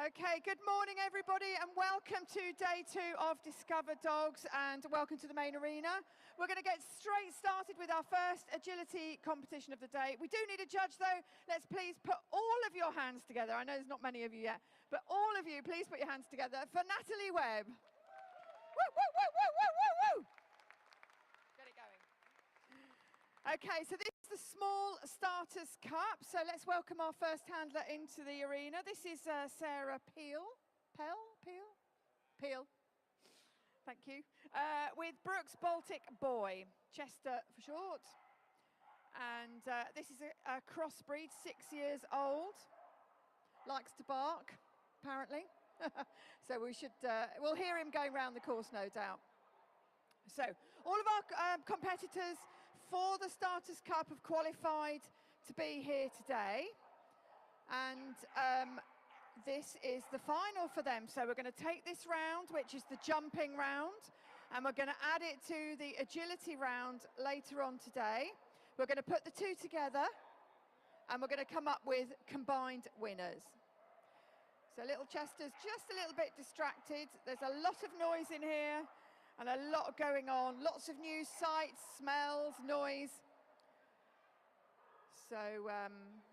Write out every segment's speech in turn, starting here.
Okay, good morning everybody and welcome to day 2 of Discover Dogs and welcome to the main arena. We're going to get straight started with our first agility competition of the day. We do need a judge though. Let's please put all of your hands together. I know there's not many of you yet, but all of you, please put your hands together for Natalie Webb. Woo, woo, woo, woo, woo, woo, woo. Get it going. Okay, so this is the Small Starters Cup. So let's welcome our first handler into the arena. This is Sarah Peel. Thank you. With Brooks Baltic Boy, Chester for short. And this is a crossbreed, 6 years old. Likes to bark, apparently. So we'll hear him going around the course, no doubt. So all of our competitors for the Starters Cup have qualified to be here today. And this is the final for them. So we're going to take this round, which is the jumping round, and we're going to add it to the agility round later on today. We're going to put the two together, and we're going to come up with combined winners. So little Chester's just a little bit distracted. There's a lot of noise in here and a lot going on. Lots of new sights, smells, noise. So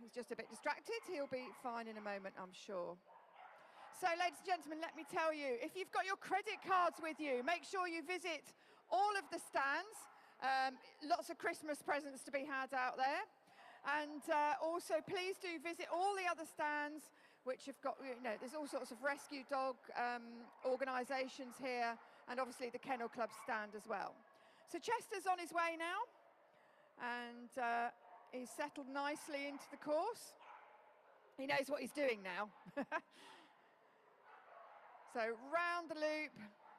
he's just a bit distracted. He'll be fine in a moment, I'm sure. So ladies and gentlemen, let me tell you, if you've got your credit cards with you, make sure you visit all of the stands. Lots of Christmas presents to be had out there. And also, please do visit all the other stands which have got, there's all sorts of rescue dog organisations here, and obviously the Kennel Club stand as well. So Chester's on his way now, and he's settled nicely into the course. He knows what he's doing now. So round the loop,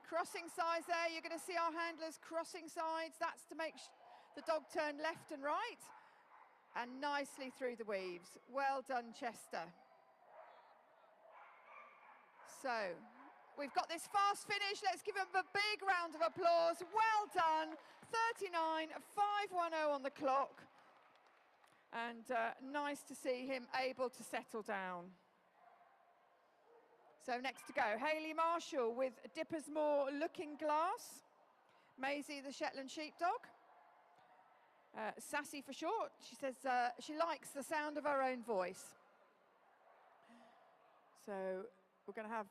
crossing sides there. You're going to see our handlers crossing sides. That's to make the dog turn left and right, and nicely through the weaves. Well done, Chester. So we've got this fast finish. Let's give him a big round of applause. Well done. 39.510 on the clock. And nice to see him able to settle down. So next to go, Hayley Marshall with Dippersmore Looking Glass. Maisie the Shetland Sheepdog. Sassy for short. She says she likes the sound of her own voice. So we're going to have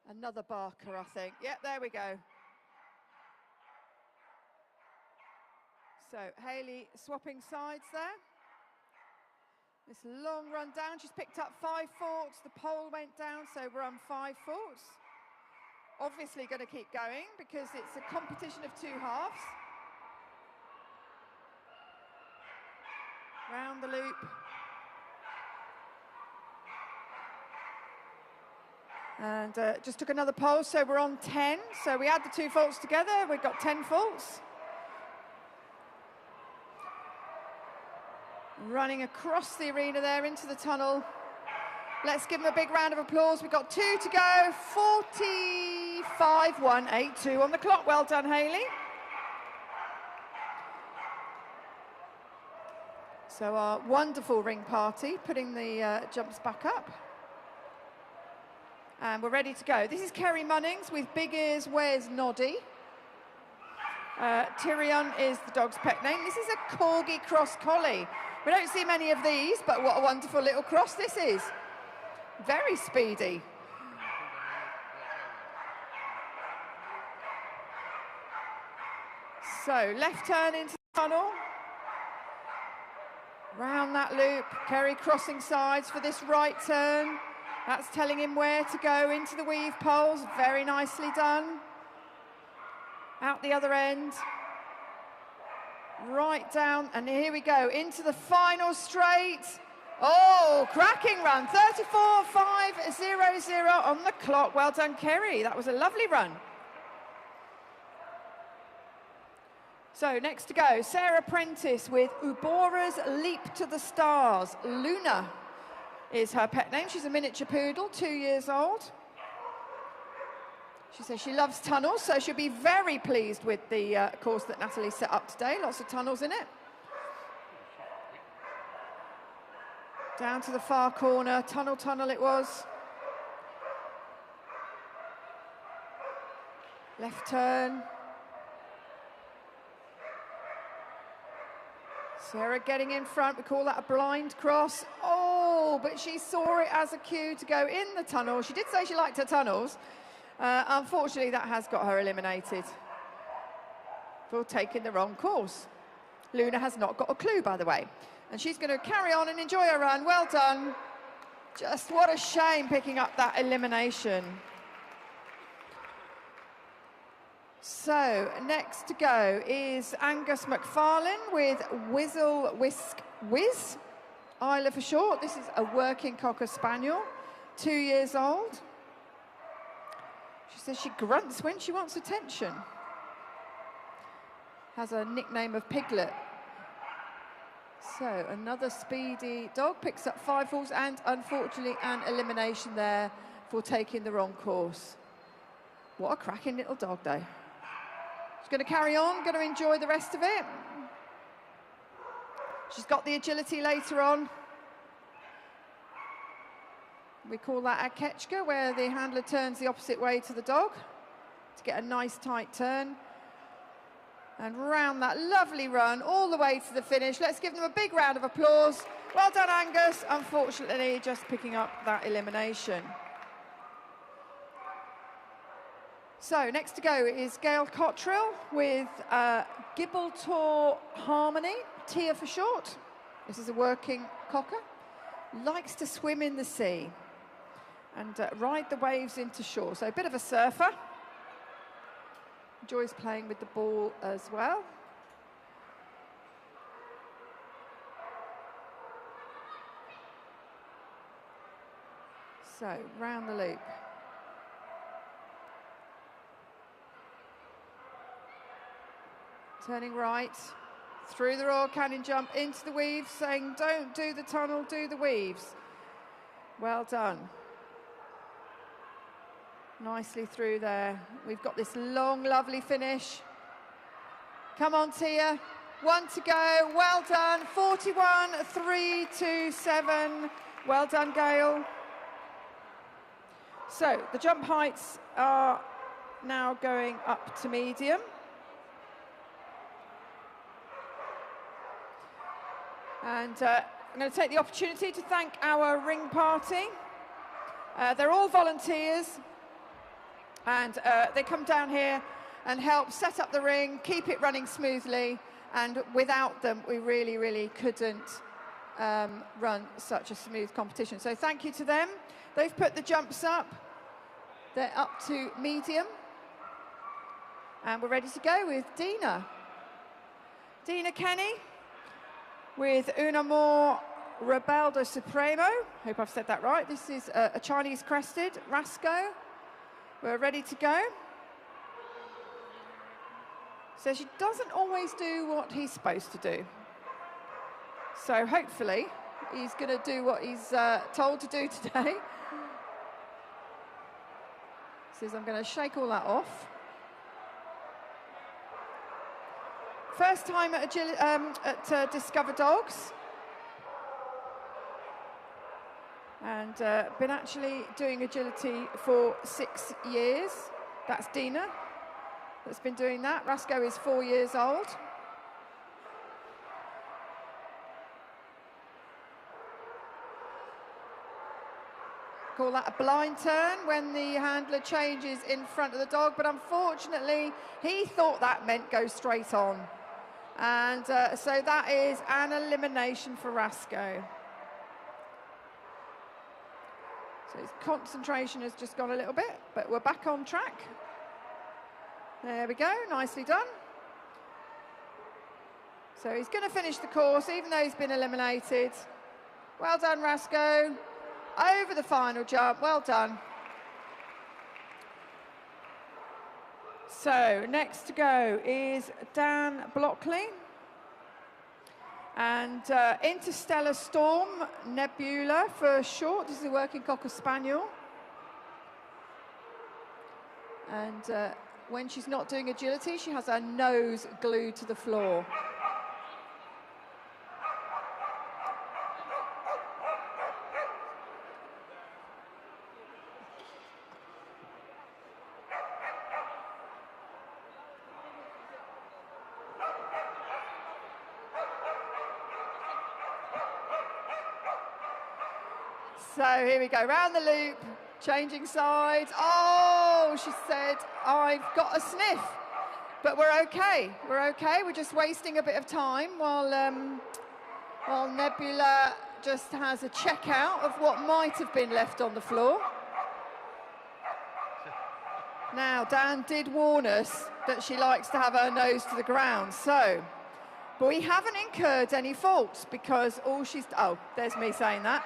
another barker, I think. Yep, there we go. So Hayley swapping sides there. This long run down, she's picked up 5 forks. The pole went down, so we're on 5 forks. Obviously going to keep going because it's a competition of 2 halves. Round the loop. And just took another pole, so we're on 10. So we add the 2 faults together, we've got 10 faults. Running across the arena there into the tunnel. Let's give him a big round of applause. We've got 2 to go, 45.182 on the clock. Well done, Hayley. So our wonderful ring party, putting the jumps back up. And we're ready to go. This is Kerry Munnings with Big Ears, Where's Noddy? Tyrion is the dog's pet name. This is a Corgi Cross Collie. We don't see many of these, but what a wonderful little cross this is. Very speedy. So left turn into the tunnel. Round that loop, Kerry crossing sides for this right turn. That's telling him where to go into the weave poles. Very nicely done. Out the other end. Right down, and here we go, into the final straight. Oh, cracking run, 34.500 on the clock. Well done, Kerry. That was a lovely run. So next to go, Sarah Prentice with Ubora's Leap to the Stars. Luna is her pet name. She's a miniature poodle, 2 years old. She says she loves tunnels, so she'll be very pleased with the course that Natalie set up today. Lots of tunnels in it. Down to the far corner, tunnel it was. Left turn. Sarah getting in front. We call that a blind cross. Oh, but she saw it as a cue to go in the tunnel. She did say she liked her tunnels. Unfortunately, that has got her eliminated for taking the wrong course. Luna has not got a clue, by the way. And she's going to carry on and enjoy her run. Well done. Just what a shame picking up that elimination. So, next to go is Angus McFarlane with Whizzle Whisk Whiz. Isla for short. This is a working Cocker Spaniel, 2 years old. She says she grunts when she wants attention. Has a nickname of Piglet. So, another speedy dog, picks up 5 falls and, unfortunately, an elimination there for taking the wrong course. What a cracking little dog, though. She's going to carry on, going to enjoy the rest of it. She's got the agility later on. We call that a ketchka, where the handler turns the opposite way to the dog to get a nice tight turn. And round that lovely run all the way to the finish. Let's give them a big round of applause. Well done, Angus. Unfortunately, just picking up that elimination. So, next to go is Gail Cottrell with Gibraltar Harmony, Tia for short. This is a working cocker. Likes to swim in the sea and ride the waves into shore. So, a bit of a surfer. Enjoys playing with the ball as well. So, round the loop. Turning right, through the Royal Canyon jump, into the weaves, saying, don't do the tunnel, do the weaves. Well done. Nicely through there. We've got this long, lovely finish. Come on, Tia. 1 to go. Well done. 41.327. Well done, Gail. So the jump heights are now going up to medium. And I'm going to take the opportunity to thank our ring party. They're all volunteers. And they come down here and help set up the ring, keep it running smoothly. And without them, we really, really couldn't run such a smooth competition. So thank you to them. They've put the jumps up. They're up to medium. And we're ready to go with Dina. Dina Kenny with Un Amor Rebeldo Supremo. Hope I've said that right. This is a Chinese crested Rasco. We're ready to go. So she doesn't always do what he's supposed to do. So hopefully he's going to do what he's told to do today. Says I'm going to shake all that off. First time at Discover Dogs. And been actually doing agility for 6 years. That's Dina that's been doing that. Rasco is 4 years old. Call that a blind turn when the handler changes in front of the dog, but unfortunately he thought that meant go straight on. And so that is an elimination for Rasco. So his concentration has just gone a little bit, but we're back on track. There we go, nicely done. So he's going to finish the course, even though he's been eliminated. Well done, Rasco. Over the final jump, well done. So next to go is Dan Blockley. And Interstellar Storm, Nebula for short. This is a working Cocker Spaniel. And when she's not doing agility, she has her nose glued to the floor. So here we go, round the loop, changing sides. Oh, she said, I've got a sniff. But we're okay, we're just wasting a bit of time while Nebula just has a check out of what might have been left on the floor. Now, Dan did warn us that she likes to have her nose to the ground, but we haven't incurred any faults because all she's, oh, there's me saying that.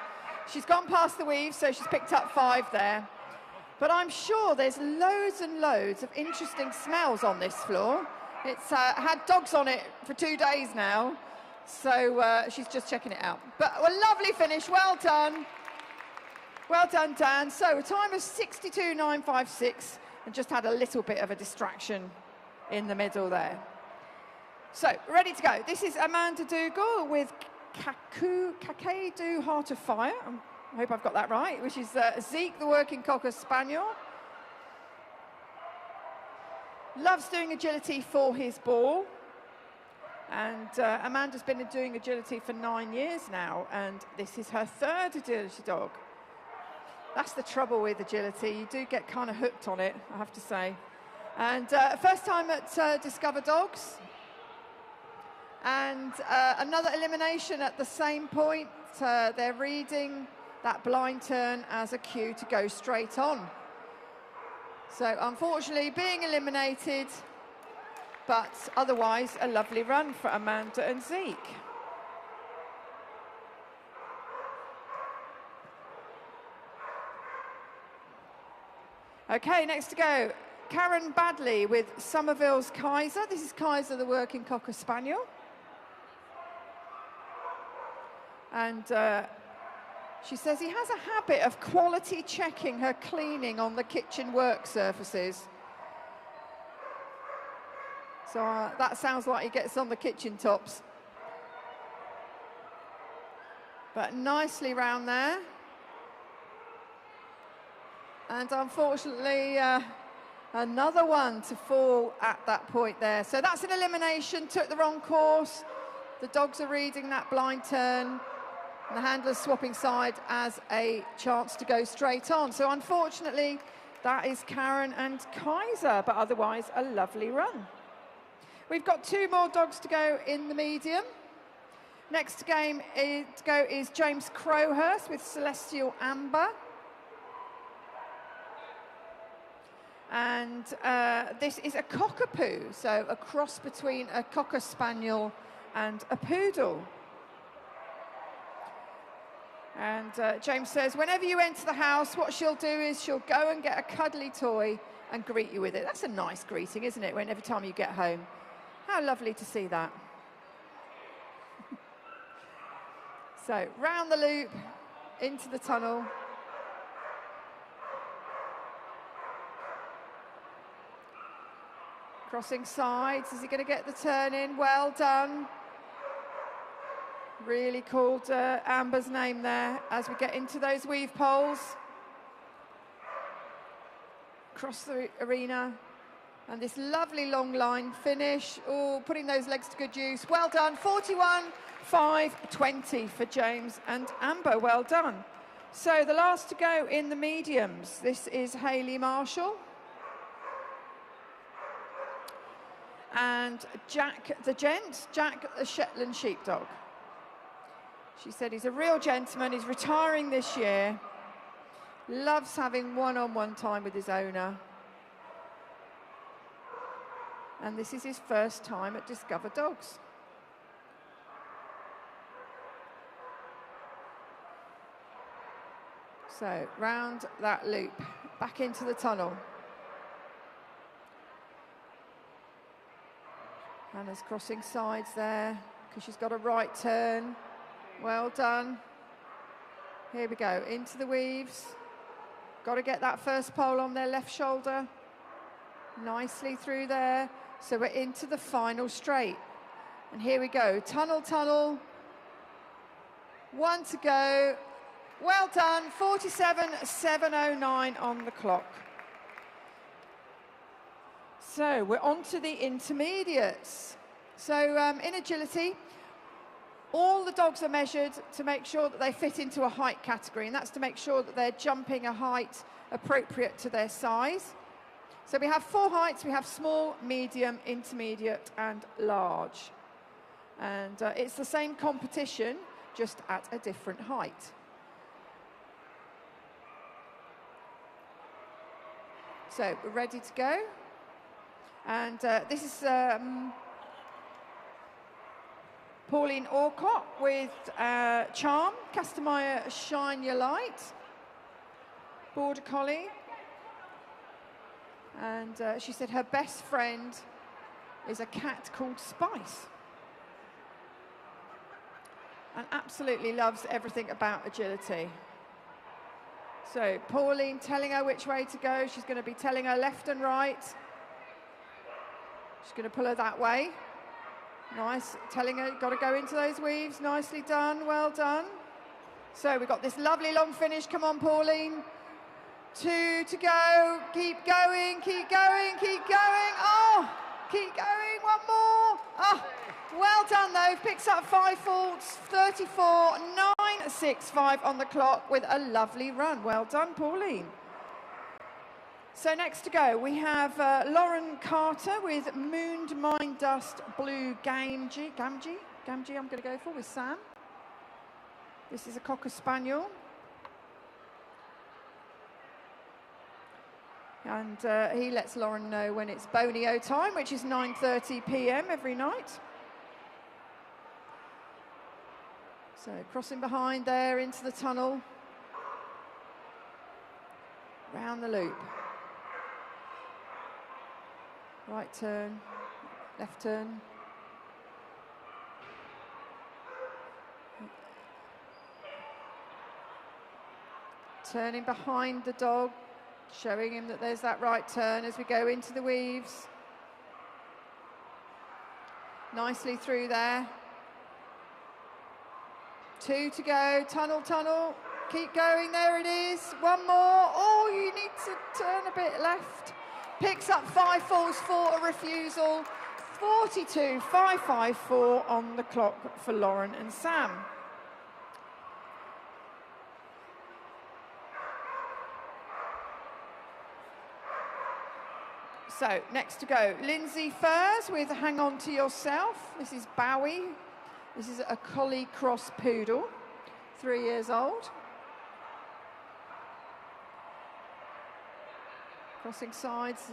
She's gone past the weave, so she's picked up 5 there. But I'm sure there's loads and loads of interesting smells on this floor. It's had dogs on it for 2 days now, so she's just checking it out. But a lovely finish, well done. Well done, Dan. So a time of 62.956 and just had a little bit of a distraction in the middle there. So, ready to go. This is Amanda Dougal with Kakadu Heart of Fire. I hope I've got that right, which is Zeke, the working Cocker Spaniel. Loves doing agility for his ball. And Amanda's been doing agility for 9 years now, and this is her 3rd agility dog. That's the trouble with agility. You do get kind of hooked on it, I have to say. And first time at Discover Dogs. And another elimination at the same point. They're reading that blind turn as a cue to go straight on. So unfortunately being eliminated, but otherwise a lovely run for Amanda and Zeke. Okay, next to go, Karen Badley with Somerville's Kaiser. This is Kaiser, the working Cocker Spaniel. And she says he has a habit of quality checking her cleaning on the kitchen work surfaces. So that sounds like he gets on the kitchen tops. But nicely round there. And unfortunately, another one to fall at that point there. So that's an elimination, took the wrong course. The dogs are reading that blind turn. And the handler's swapping side as a chance to go straight on. So unfortunately, that is Karen and Kaiser, but otherwise a lovely run. We've got 2 more dogs to go in the medium. Next game to go is James Crowhurst with Celestial Amber. And this is a cockapoo, so a cross between a Cocker Spaniel and a Poodle. And James says, whenever you enter the house, what she'll do is she'll go and get a cuddly toy and greet you with it. That's a nice greeting, isn't it, when every time you get home? How lovely to see that. So, round the loop, into the tunnel. Crossing sides, is he going to get the turn in? Well done. Really called Amber's name there as we get into those weave poles. Across the arena. And this lovely long line finish. Oh, putting those legs to good use. Well done. 41.520 for James and Amber. Well done. So the last to go in the mediums. This is Hayley Marshall. And Jack the gent, Jack the Shetland Sheepdog. She said he's a real gentleman, he's retiring this year, loves having one-on-one time with his owner. And this is his first time at Discover Dogs. So, round that loop, back into the tunnel. Hannah's crossing sides there, because she's got a right turn. Well done. Here we go, into the weaves. Got to get that first pole on their left shoulder. Nicely through there. So we're into the final straight. And here we go, tunnel, tunnel. 1 to go. Well done, 47.709 on the clock. So we're on to the intermediates. So in agility, All the dogs are measured to make sure that they fit into a height category, and that's to make sure that they're jumping a height appropriate to their size. So we have 4 heights. We have small, medium, intermediate, and large. And it's the same competition, just at a different height. So we're ready to go. And this is Pauline Orcott with Charm, Castamere Shine Your Light, Border Collie. And she said her best friend is a cat called Spice. And absolutely loves everything about agility. So Pauline telling her which way to go. She's going to be telling her left and right. She's going to pull her that way. Nice, telling her, got to go into those weaves. Nicely done, well done. So we've got this lovely long finish. Come on, Pauline. 2 to go. Keep going, keep going, keep going. Oh, keep going, one more. Oh, well done though. Picks up 5 faults, 34.965 on the clock with a lovely run. Well done, Pauline. So next to go, we have Lauren Carter with Mooned Mine Dust Blue Gamgee, I'm going to go for with Sam. This is a Cocker Spaniel. And he lets Lauren know when it's Bonio time, which is 9:30 p.m. every night. So crossing behind there into the tunnel. Round the loop. Right turn, left turn. Turning behind the dog, showing him that there's that right turn as we go into the weaves. Nicely through there. 2 to go, tunnel, tunnel. Keep going, there it is. 1 more. Oh, you need to turn a bit left. Picks up 5 falls for a refusal. 42.554 on the clock for Lauren and Sam. So next to go, Lindsay Furs with Hang On To Yourself. This is Bowie. This is a Collie Cross Poodle, 3 years old. Crossing sides.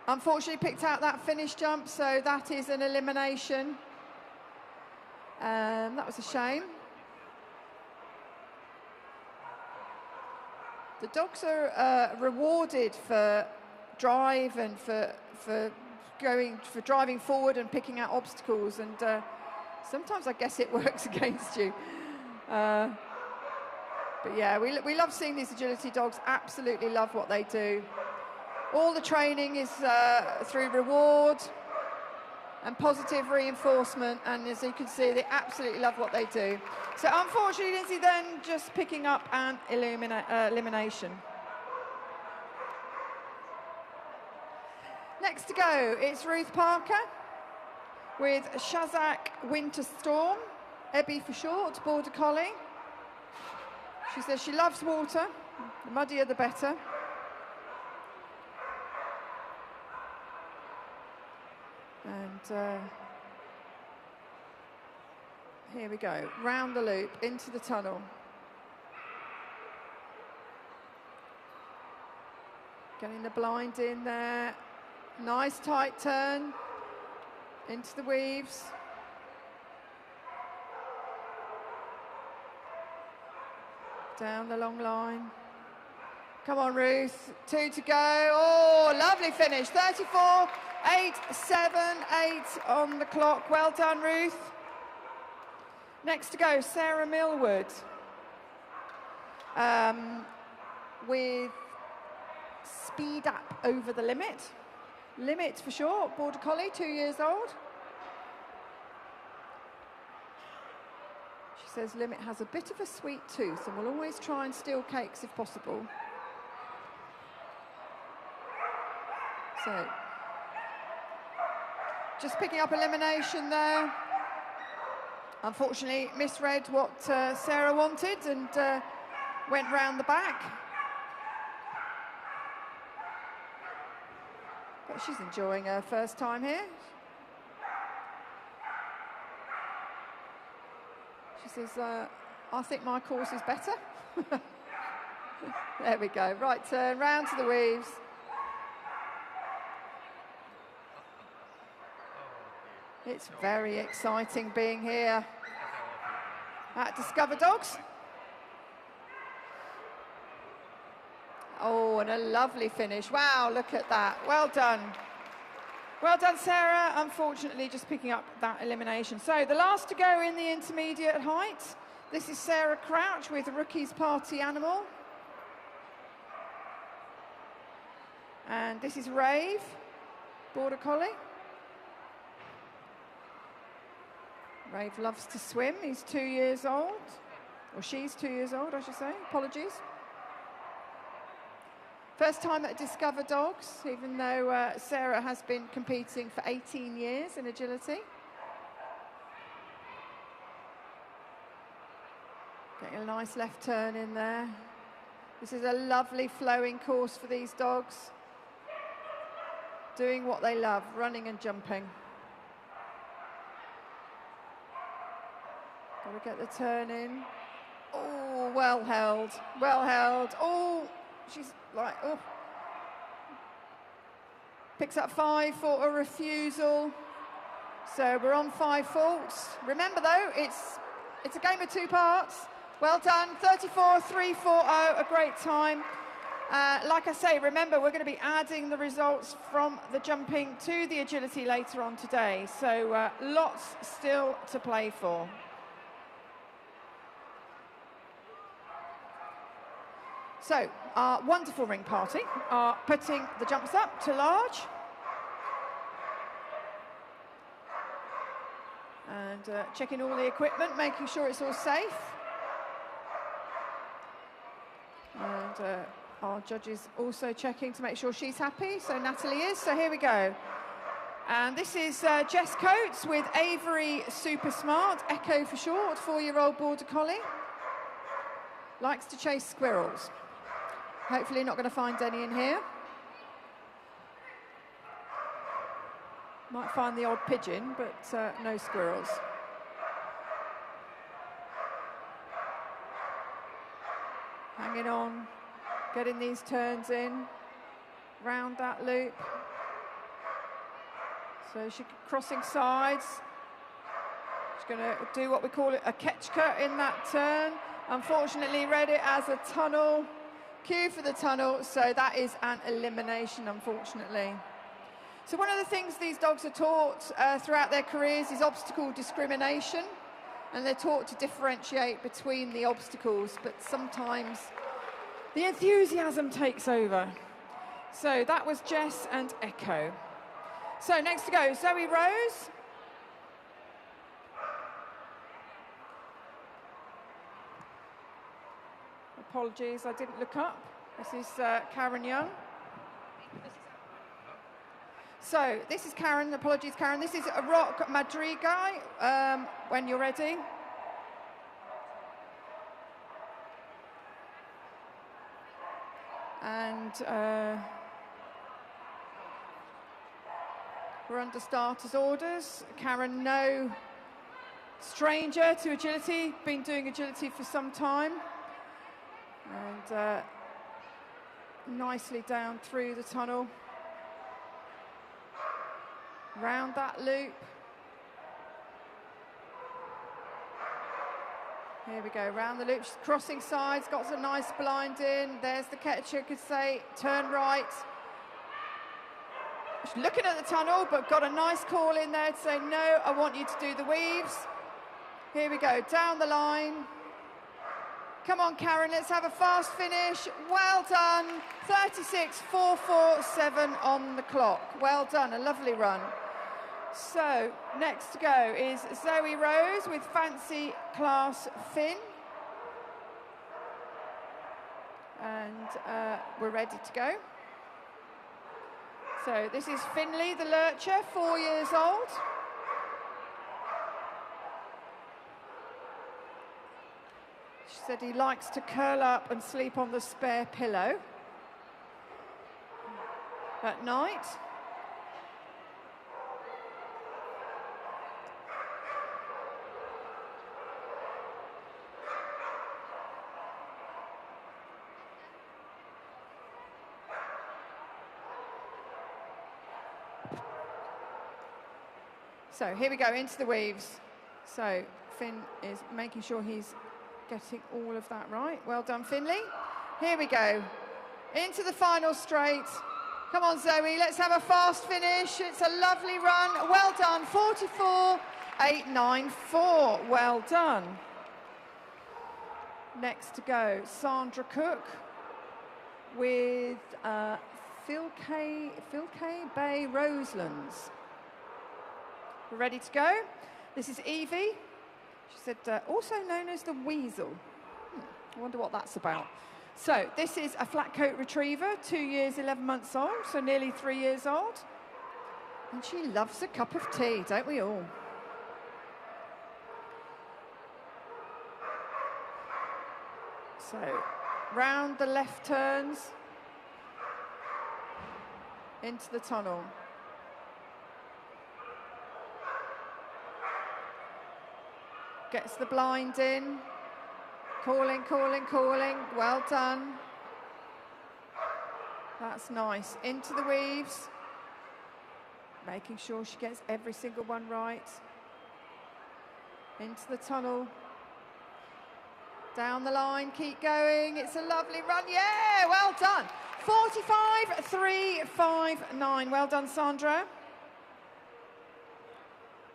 Unfortunately picked out that finish jump, so that is an elimination. That was a shame. The dogs are rewarded for drive and for driving forward and picking out obstacles, and sometimes I guess it works against you. But yeah, we love seeing these agility dogs. Absolutely love what they do. All the training is through reward and positive reinforcement, and as you can see, they absolutely love what they do. So unfortunately, Lindsay then just picking up an elimination. Next to go, it's Ruth Parker with Shazak Winterstorm, Ebby for short, Border Collie. She says she loves water, the muddier the better. And here we go, round the loop, into the tunnel. Getting the blind in there. Nice tight turn into the weaves. Down the long line. Come on, Ruth. 2 to go. Oh, lovely finish. 34.878 on the clock. Well done, Ruth. Next to go, Sarah Millwood with Speed Up Over the Limit. Limit for short, Border Collie, 2 years old. She says Limit has a bit of a sweet tooth and will always try and steal cakes if possible. So, just picking up elimination there. Unfortunately, misread what Sarah wanted and went round the back. But she's enjoying her first time here. She says, I think my course is better. There we go. Right turn, round to the weaves. It's very exciting being here at Discover Dogs. Oh, and a lovely finish. Wow, look at that. Well done. Well done, Sarah. Unfortunately, just picking up that elimination. So the last to go in the intermediate height. This is Sarah Crouch with Rookie's Party Animal. And this is Rave, Border Collie. Rave loves to swim. He's 2 years old. Or she's 2 years old, I should say. Apologies. First time at Discover Dogs, even though Sarah has been competing for 18 years in agility. Getting a nice left turn in there. This is a lovely flowing course for these dogs. Doing what they love, running and jumping. Got to get the turn in. Oh, well held, well held. Oh, she's like, oh. Picks up 5 for a refusal. So we're on 5 faults. Remember though, it's a game of 2 parts. Well done, 34.340, a great time. Like I say, remember, we're going to be adding the results from the jumping to the agility later on today. So lots still to play for. So our wonderful ring party are putting the jumps up to large. And checking all the equipment, making sure it's all safe. And our judges also checking to make sure she's happy. So Natalie is. So here we go. And this is Jess Coates with Avery Super Smart, Echo for short, 4-year-old Border Collie. Likes to chase squirrels. Hopefully not going to find any in here. Might find the odd pigeon, but no squirrels. Hanging on, getting these turns in, round that loop. So she's crossing sides. She's going to do what we call it a catch cut in that turn. Unfortunately, read it as a tunnel. Cue for the tunnel, so that is an elimination, unfortunately. So one of the things these dogs are taught throughout their careers is obstacle discrimination, and they're taught to differentiate between the obstacles, but sometimes the enthusiasm takes over. So that was Jess and Echo. So next to go, Zoe Rose. Apologies, I didn't look up. This is Karen Young. So this is Karen, apologies Karen. This is a Rock Madrigal, when you're ready. And we're under starters orders. Karen, no stranger to agility, been doing agility for some time. And nicely down through the tunnel. Round that loop. Here we go, round the loop. She's crossing sides, got some nice blind in. There's the catcher, could say, turn right. She's looking at the tunnel, but got a nice call in there to say, no, I want you to do the weaves. Here we go, down the line. Come on, Karen, let's have a fast finish. Well done. 36.447 on the clock. Well done, a lovely run. So, next to go is Zoe Rose with Fancy Class Finn. And we're ready to go. So, this is Finley, the lurcher, 4 years old. She said he likes to curl up and sleep on the spare pillow at night. So here we go, into the weaves. So Finn is making sure he's getting all of that right. Well done, Finley. Here we go, into the final straight. Come on, Zoe, let's have a fast finish. It's a lovely run. Well done, 44.894. Well done. Next to go, Sandra Cook with Philkay Bay Roselands. We're ready to go. This is Evie. She said, also known as the Weasel. I wonder what that's about. So this is a flat coat retriever, 2 years, 11 months old, so nearly 3 years old. And she loves a cup of tea, don't we all? So round the left turns, into the tunnel. Gets the blind in. Calling, calling, calling. Well done. That's nice. Into the weaves. Making sure she gets every single one right. Into the tunnel. Down the line, keep going. It's a lovely run. Yeah, well done. 45.359. Well done, Sandra.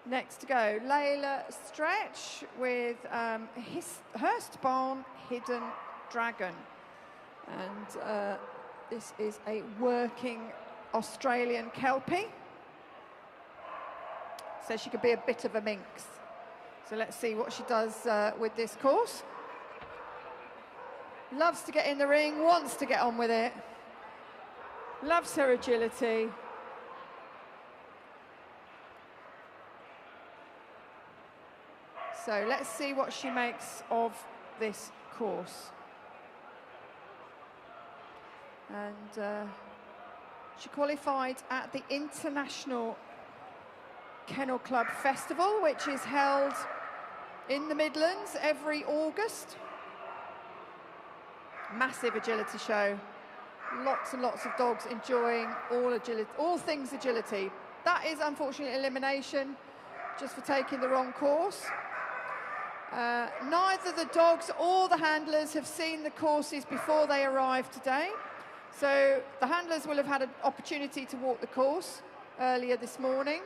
Next to go, Layla Stretch with Hurstbourne Hidden Dragon. And this is a working Australian Kelpie. So she could be a bit of a minx. So let's see what she does with this course. Loves to get in the ring, wants to get on with it. Loves her agility. So let's see what she makes of this course. And she qualified at the International Kennel Club Festival, which is held in the Midlands every August. Massive agility show. Lots and lots of dogs enjoying all things agility. That is unfortunately elimination, just for taking the wrong course. Neither the dogs or the handlers have seen the courses before they arrived today. So the handlers will have had an opportunity to walk the course earlier this morning,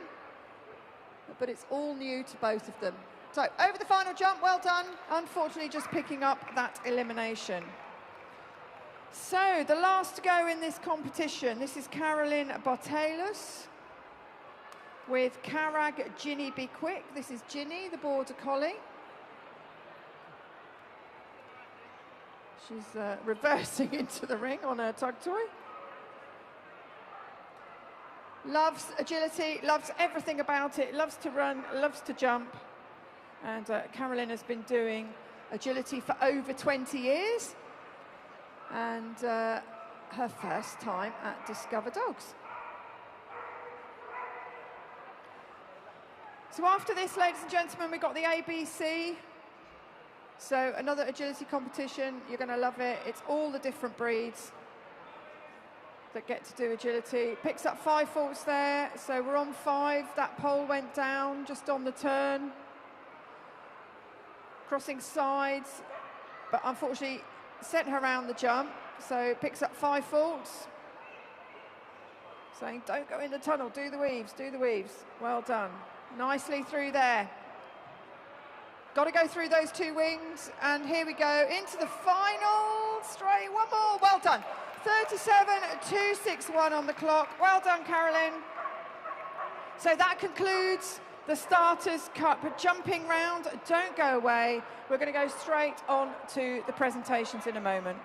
but it's all new to both of them. So over the final jump, well done. Unfortunately, just picking up that elimination. So the last to go in this competition, this is Carolyn Bartalos with Carag Ginny Be Quick. This is Ginny, the Border Collie. She's reversing into the ring on her tug toy. Loves agility, loves everything about it, loves to run, loves to jump. And Carolyn has been doing agility for over 20 years. And her first time at Discover Dogs. So after this, ladies and gentlemen, we've got the ABC. So another agility competition. You're going to love it. It's all the different breeds that get to do agility. Picks up 5 faults there. So we're on 5. That pole went down just on the turn. Crossing sides, but unfortunately sent her around the jump. So picks up 5 faults. Saying, don't go in the tunnel, do the weaves, do the weaves. Well done. Nicely through there. Got to go through those 2 wings, and here we go into the final straight. One more. Well done. 37.261 on the clock. Well done, Carolyn. So that concludes the Starters Cup jumping round. Don't go away. We're going to go straight on to the presentations in a moment.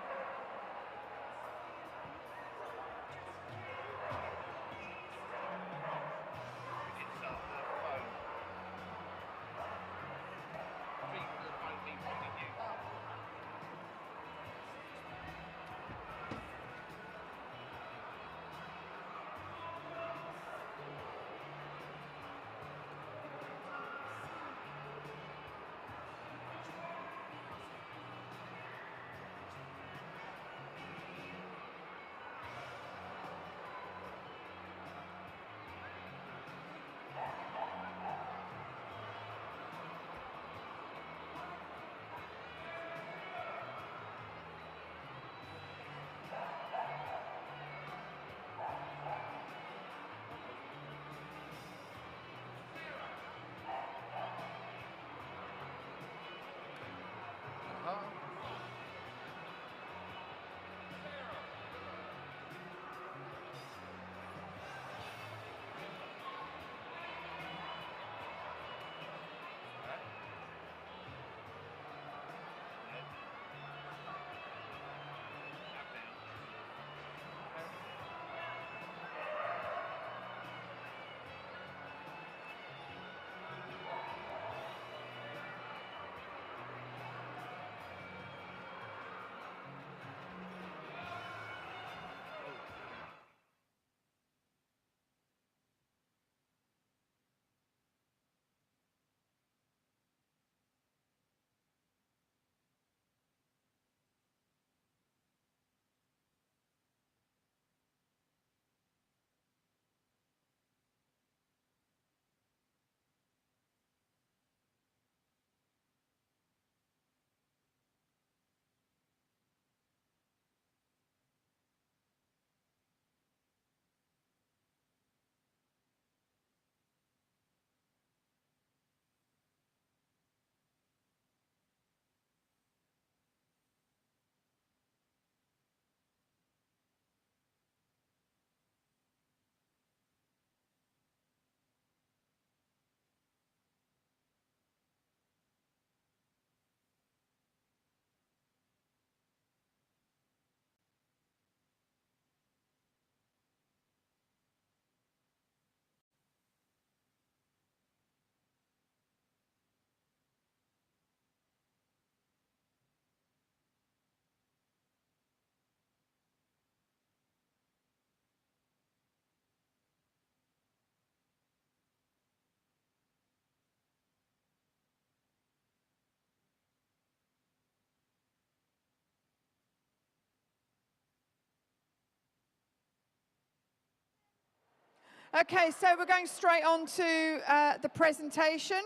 Okay, so we're going straight on to the presentation.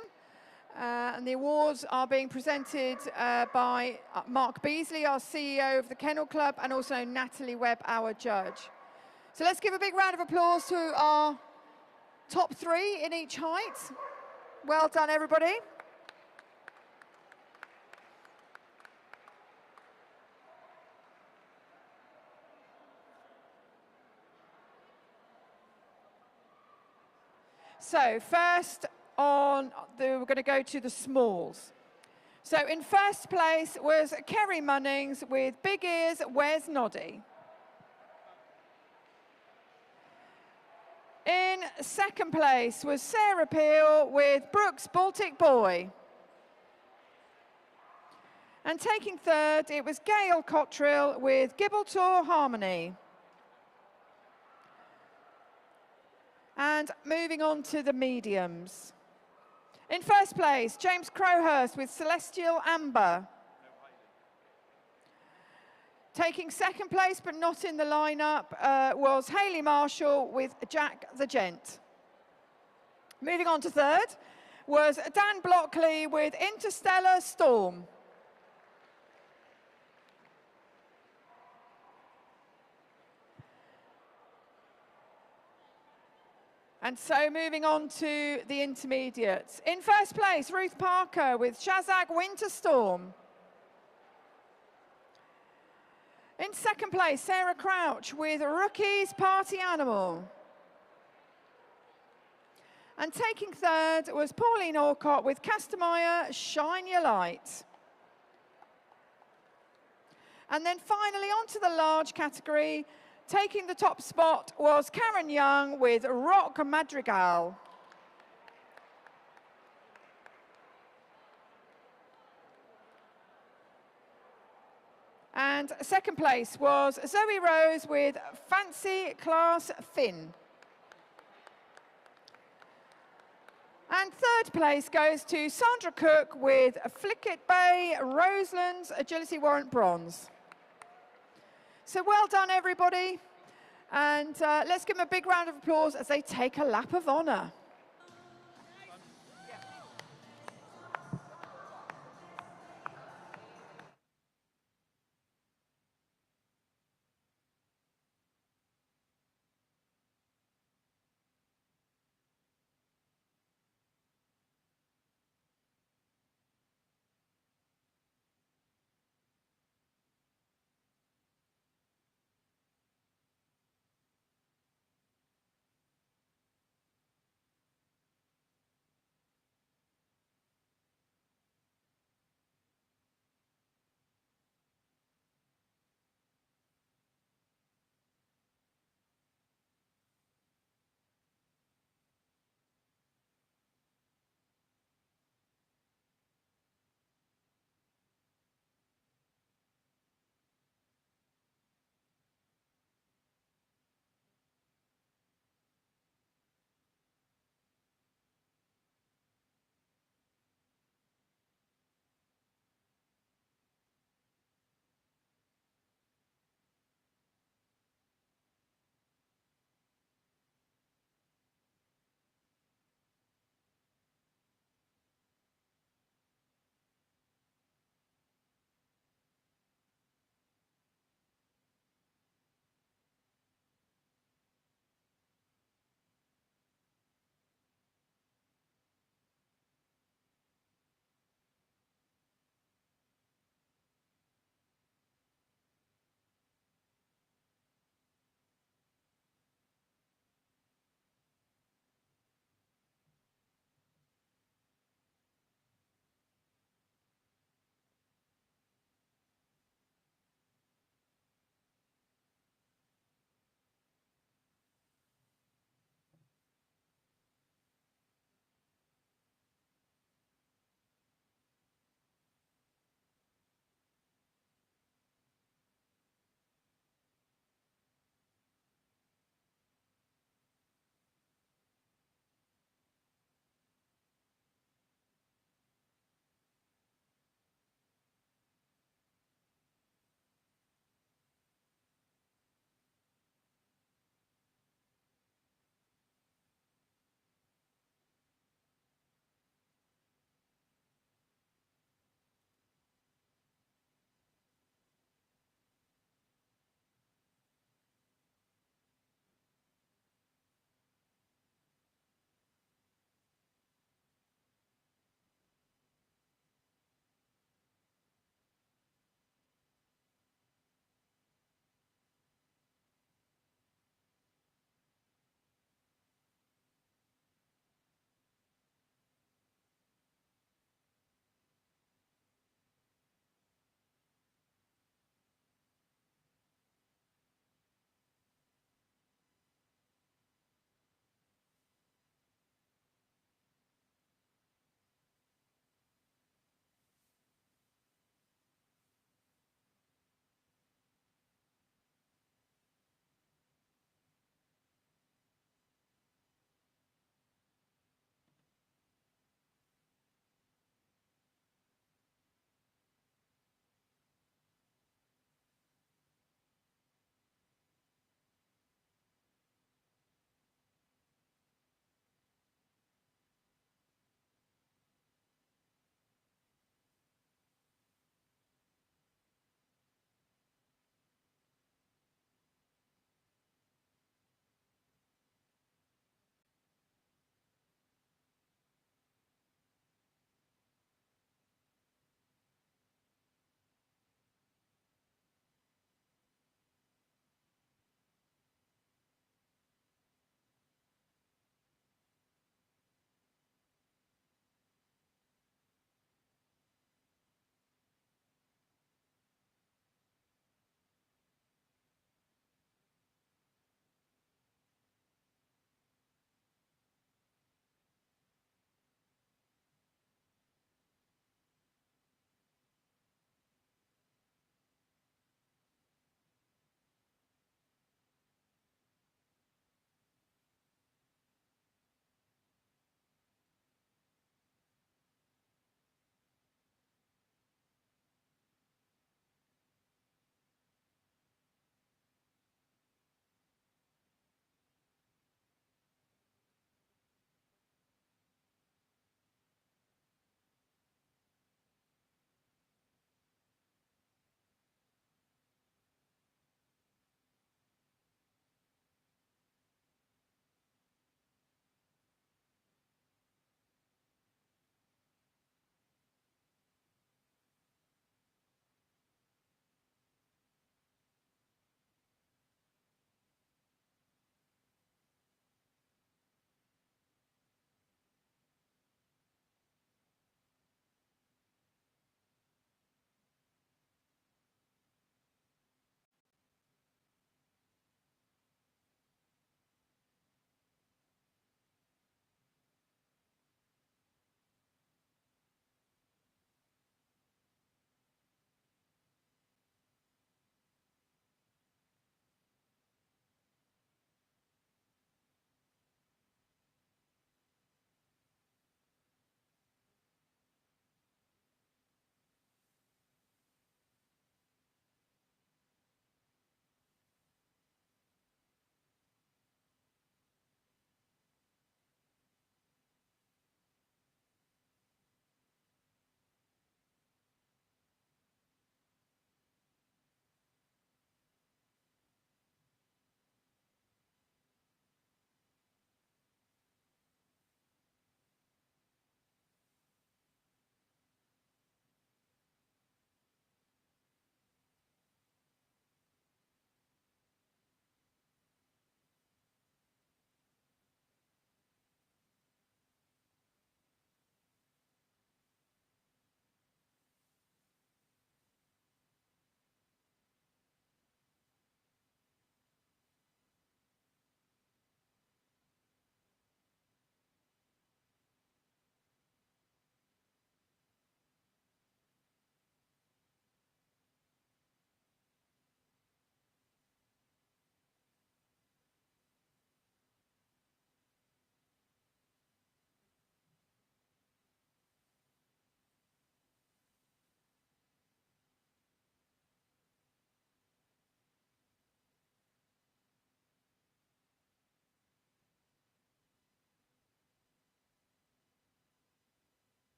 And the awards are being presented by Mark Beasley, our CEO of the Kennel Club, and also Natalie Webb, our judge. So let's give a big round of applause to our top 3 in each height. Well done, everybody. So first we're going to go to the smalls. So in first place was Kerry Munnings with Big Ears, Where's Noddy? In second place was Sarah Peel with Brooks Baltic Boy. And taking third, it was Gail Cottrill with Gibraltar Harmony. And moving on to the mediums. In first place, James Crowhurst with Celestial Amber. Taking second place, but not in the lineup, was Hayley Marshall with Jack the Gent. Moving on to third was Dan Blockley with Interstellar Storm. And so moving on to the intermediates. In first place, Ruth Parker with Shazag Winterstorm. In second place, Sarah Crouch with Rookie's Party Animal. And taking third was Pauline Orcott with Castameyer Shine Your Light. And then finally onto the large category, taking the top spot was Karen Young with Rock Madrigal. And second place was Zoe Rose with Fancy Class Finn. And third place goes to Sandra Cook with Flickett Bay Roseland's Agility Warrant Bronze. So well done, everybody. And let's give them a big round of applause as they take a lap of honour.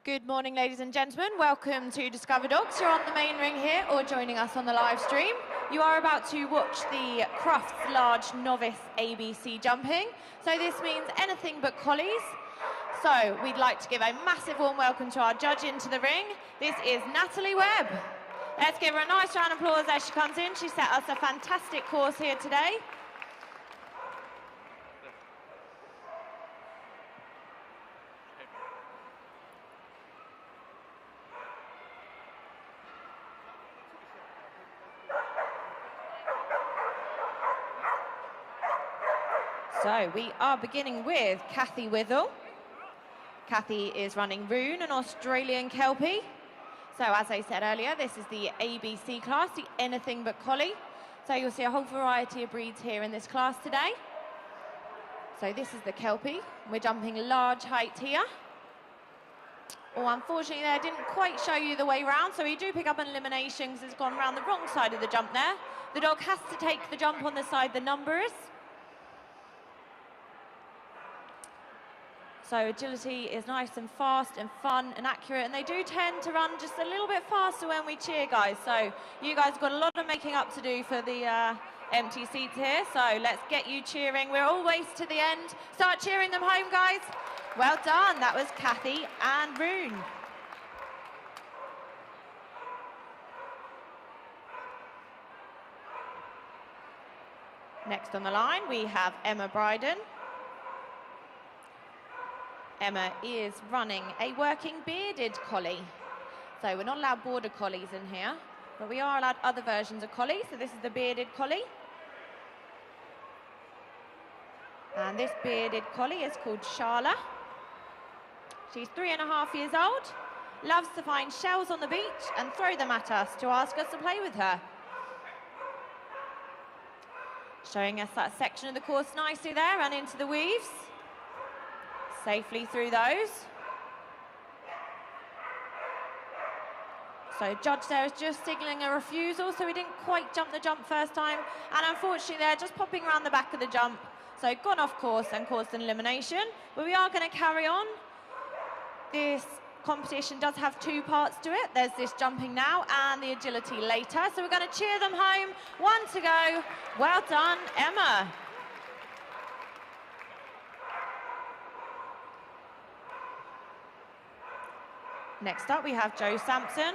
Good morning, ladies and gentlemen. Welcome to Discover Dogs. You're on the main ring here or joining us on the live stream. You are about to watch the Crufts large novice ABC jumping. So this means anything but collies. So we'd like to give a massive warm welcome to our judge into the ring. This is Natalie Webb. Let's give her a nice round of applause as she comes in. She set us a fantastic course here today. So we are beginning with Kathy Withall. Kathy is running Rune, an Australian Kelpie. So as I said earlier, this is the ABC class, the anything but collie. So you'll see a whole variety of breeds here in this class today. So this is the Kelpie. We're jumping large height here. Oh, unfortunately, I didn't quite show you the way round. So we do pick up an elimination because it's gone around the wrong side of the jump there. The dog has to take the jump on the side the number is. So agility is nice and fast and fun and accurate, and they do tend to run just a little bit faster when we cheer, guys. So you guys have got a lot of making up to do for the empty seats here. So let's get you cheering. We're always to the end. Start cheering them home, guys. Well done. That was Kathy and Rune. Next on the line, we have Emma Bryden. Emma is running a working bearded collie. So we're not allowed border collies in here, but we are allowed other versions of collie. So this is the bearded collie. And this bearded collie is called Shala. She's 3.5 years old, loves to find shells on the beach and throw them at us to ask us to play with her. Showing us that section of the course nicely there and into the weaves. Safely through those. So judge there is just signalling a refusal, so we didn't quite jump the jump first time, and unfortunately they're just popping around the back of the jump, so gone off course and caused an elimination. But we are going to carry on. This competition does have two parts to it. There's this jumping now and the agility later, so we're going to cheer them home. One to go. Well done, Emma. Next up, we have Joe Sampson.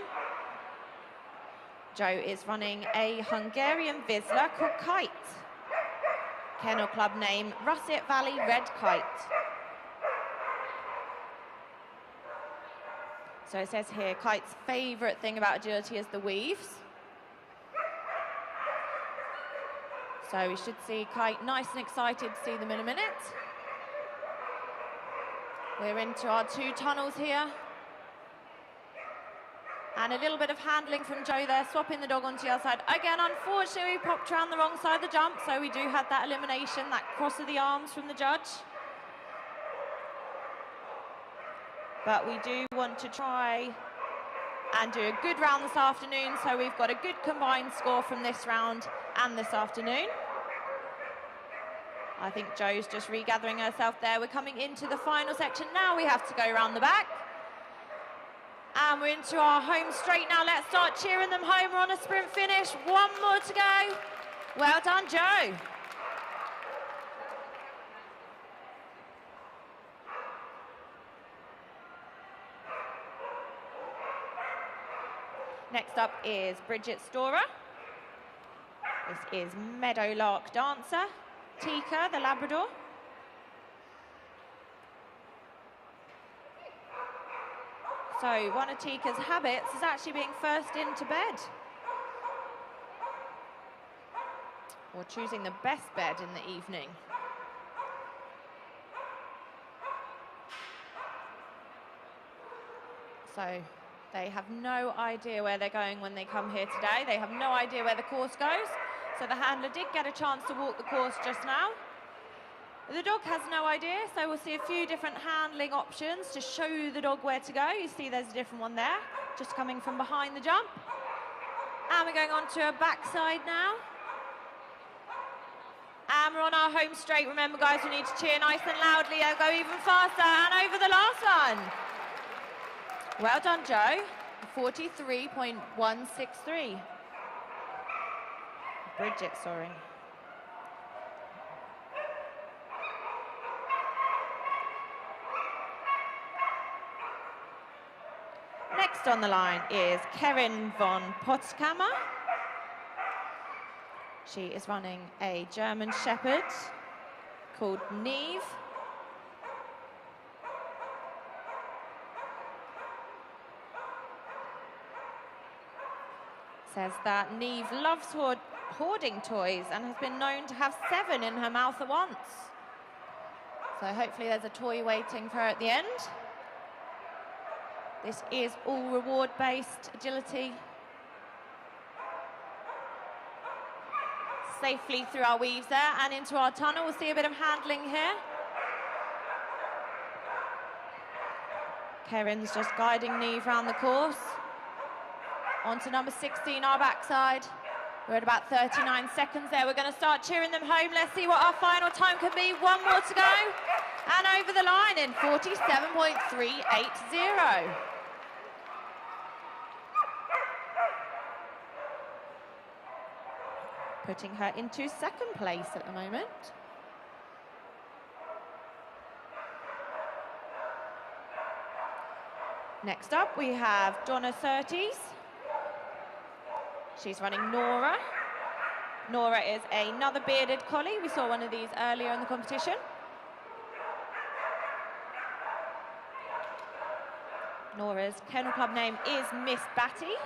Joe is running a Hungarian Vizsla called Kite. Kennel club name, Russet Valley Red Kite. So it says here, Kite's favourite thing about agility is the weaves. So we should see Kite nice and excited to see them in a minute. We're into our two tunnels here. And a little bit of handling from Joe there, swapping the dog onto the other side. Again, unfortunately, we popped around the wrong side of the jump, so we do have that elimination, that cross of the arms from the judge. But we do want to try and do a good round this afternoon, so we've got a good combined score from this round and this afternoon. I think Joe's just regathering herself there. We're coming into the final section now. We have to go around the back. And we're into our home straight now. Let's start cheering them home. We're on a sprint finish. One more to go. Well done, Joe. Next up is Bridget Storer. This is Meadowlark Dancer. Tika, the Labrador. So one of Tika's habits is actually being first into bed. Or choosing the best bed in the evening. So they have no idea where they're going when they come here today. They have no idea where the course goes. So the handler did get a chance to walk the course just now. The dog has no idea, so we'll see a few different handling options to show the dog where to go. You see there's a different one there, just coming from behind the jump. And we're going on to a backside now. And we're on our home straight. Remember, guys, we need to cheer nice and loudly and go even faster. And over the last one. Well done, Joe. 43.163. Bridget, sorry. Next on the line is Kerin von Potskammer. She is running a German Shepherd called Neve. Says that Neve loves hoarding toys and has been known to have 7 in her mouth at once. So hopefully there's a toy waiting for her at the end. This is all reward-based agility. Safely through our weaves there and into our tunnel. We'll see a bit of handling here. Kerin's just guiding Neve around the course. On to number 16, our backside. We're at about 39 seconds there. We're going to start cheering them home. Let's see what our final time can be. 1 more to go. And over the line in 47.380. Putting her into 2nd place at the moment. Next up, we have Donna Surtees. She's running Nora. Nora is another bearded collie. We saw one of these earlier in the competition. Nora's kennel club name is Miss Batty.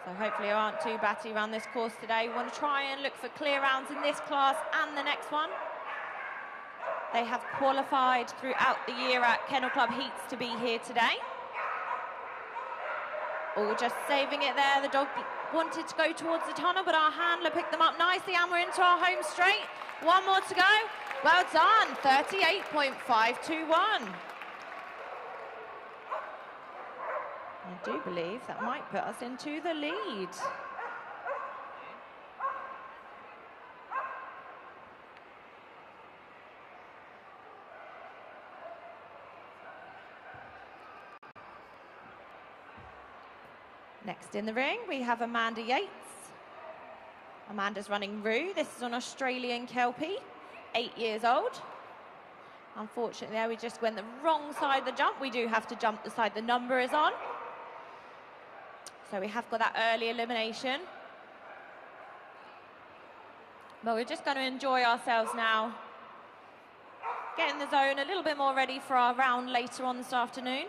So hopefully there aren't too batty around this course today. We want to try and look for clear rounds in this class and the next one. They have qualified throughout the year at Kennel Club heats to be here today. All just saving it there. The dog wanted to go towards the tunnel, but our handler picked them up nicely and we're into our home straight. 1 more to go. Well done, 38.521. I do believe that might put us into the lead. Next in the ring, we have Amanda Yates. Amanda's running Roo. This is an Australian Kelpie, 8 years old. Unfortunately, there we just went the wrong side of the jump. We do have to jump the side the number is on. So we have got that early elimination. But we're just going to enjoy ourselves now. Get in the zone a little bit more ready for our round later on this afternoon.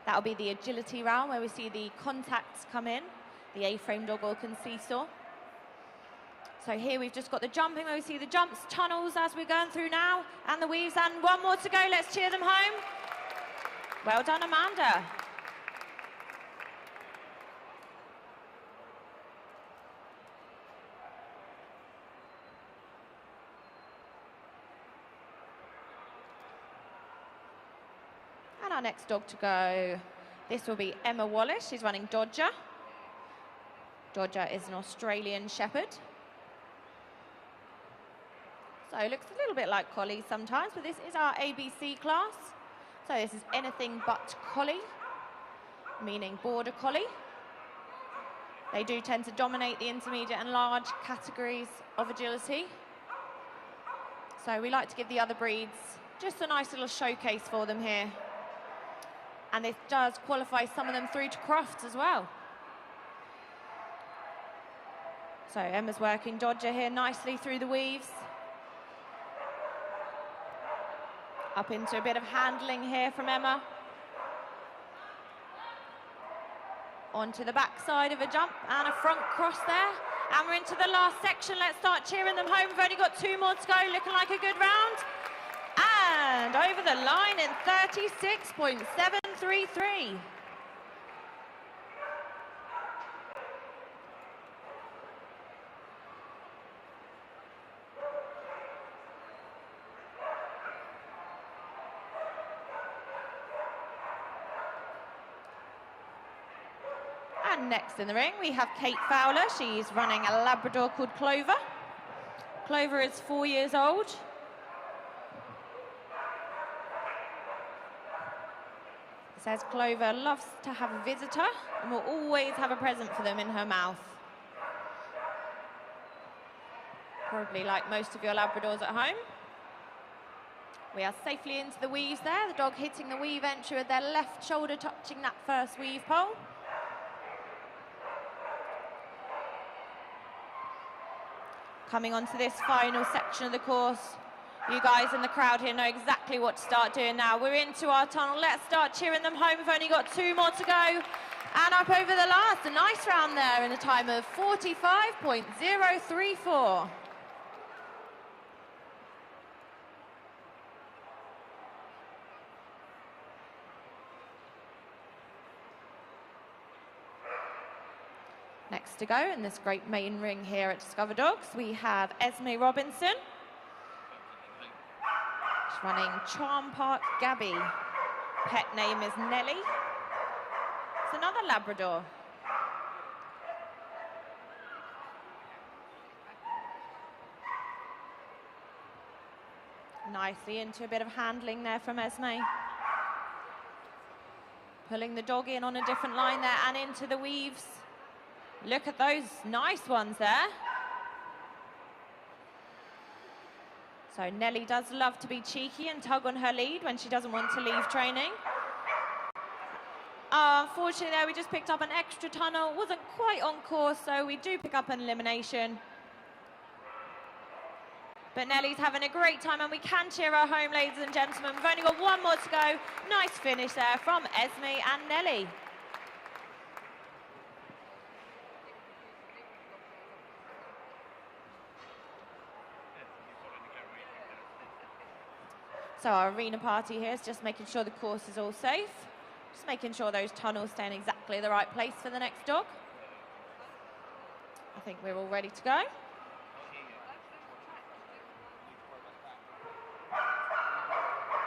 That'll be the agility round where we see the contacts come in, the A-frame dog walk and seesaw. So here we've just got the jumping where we see the jumps, tunnels as we're going through now, and the weaves, and 1 more to go. Let's cheer them home. Well done, Amanda. And our next dog to go, this will be Emma Wallace. She's running Dodger. Dodger is an Australian Shepherd. So it looks a little bit like collies sometimes, but this is our ABC class. So this is anything but collie, meaning border collie. They do tend to dominate the intermediate and large categories of agility. So we like to give the other breeds just a nice little showcase for them here. And this does qualify some of them through to Crufts as well. So Emma's working Dodger here nicely through the weaves. Up into a bit of handling here from Emma. Onto the backside of a jump and a front cross there. And we're into the last section. Let's start cheering them home. We've only got 2 more to go, looking like a good round. And over the line in 36.733. And next in the ring, we have Kate Fowler. She's running a Labrador called Clover. Clover is 4 years old. Says Clover loves to have a visitor and will always have a present for them in her mouth. Probably like most of your Labradors at home. We are safely into the weaves there. The dog hitting the weave entry with their left shoulder touching that first weave pole. Coming onto this final section of the course. You guys in the crowd here know exactly what to start doing now. We're into our tunnel. Let's start cheering them home. We've only got 2 more to go. And up over the last, a nice round there in a time of 45.034. Next to go in this great main ring here at Discover Dogs, we have Esme Robinson. She's running Charm Park Gabby. Pet name is Nelly. It's another Labrador. Nicely into a bit of handling there from Esme. Pulling the dog in on a different line there and into the weaves. Look at those nice ones there. So Nelly does love to be cheeky and tug on her lead when she doesn't want to leave training. Unfortunately there we just picked up an extra tunnel. Wasn't quite on course, so we do pick up an elimination. But Nelly's having a great time and we can cheer her home, ladies and gentlemen. We've only got 1 more to go. Nice finish there from Esme and Nelly. So our arena party here is just making sure the course is all safe. Just making sure those tunnels stay in exactly the right place for the next dog. I think we're all ready to go.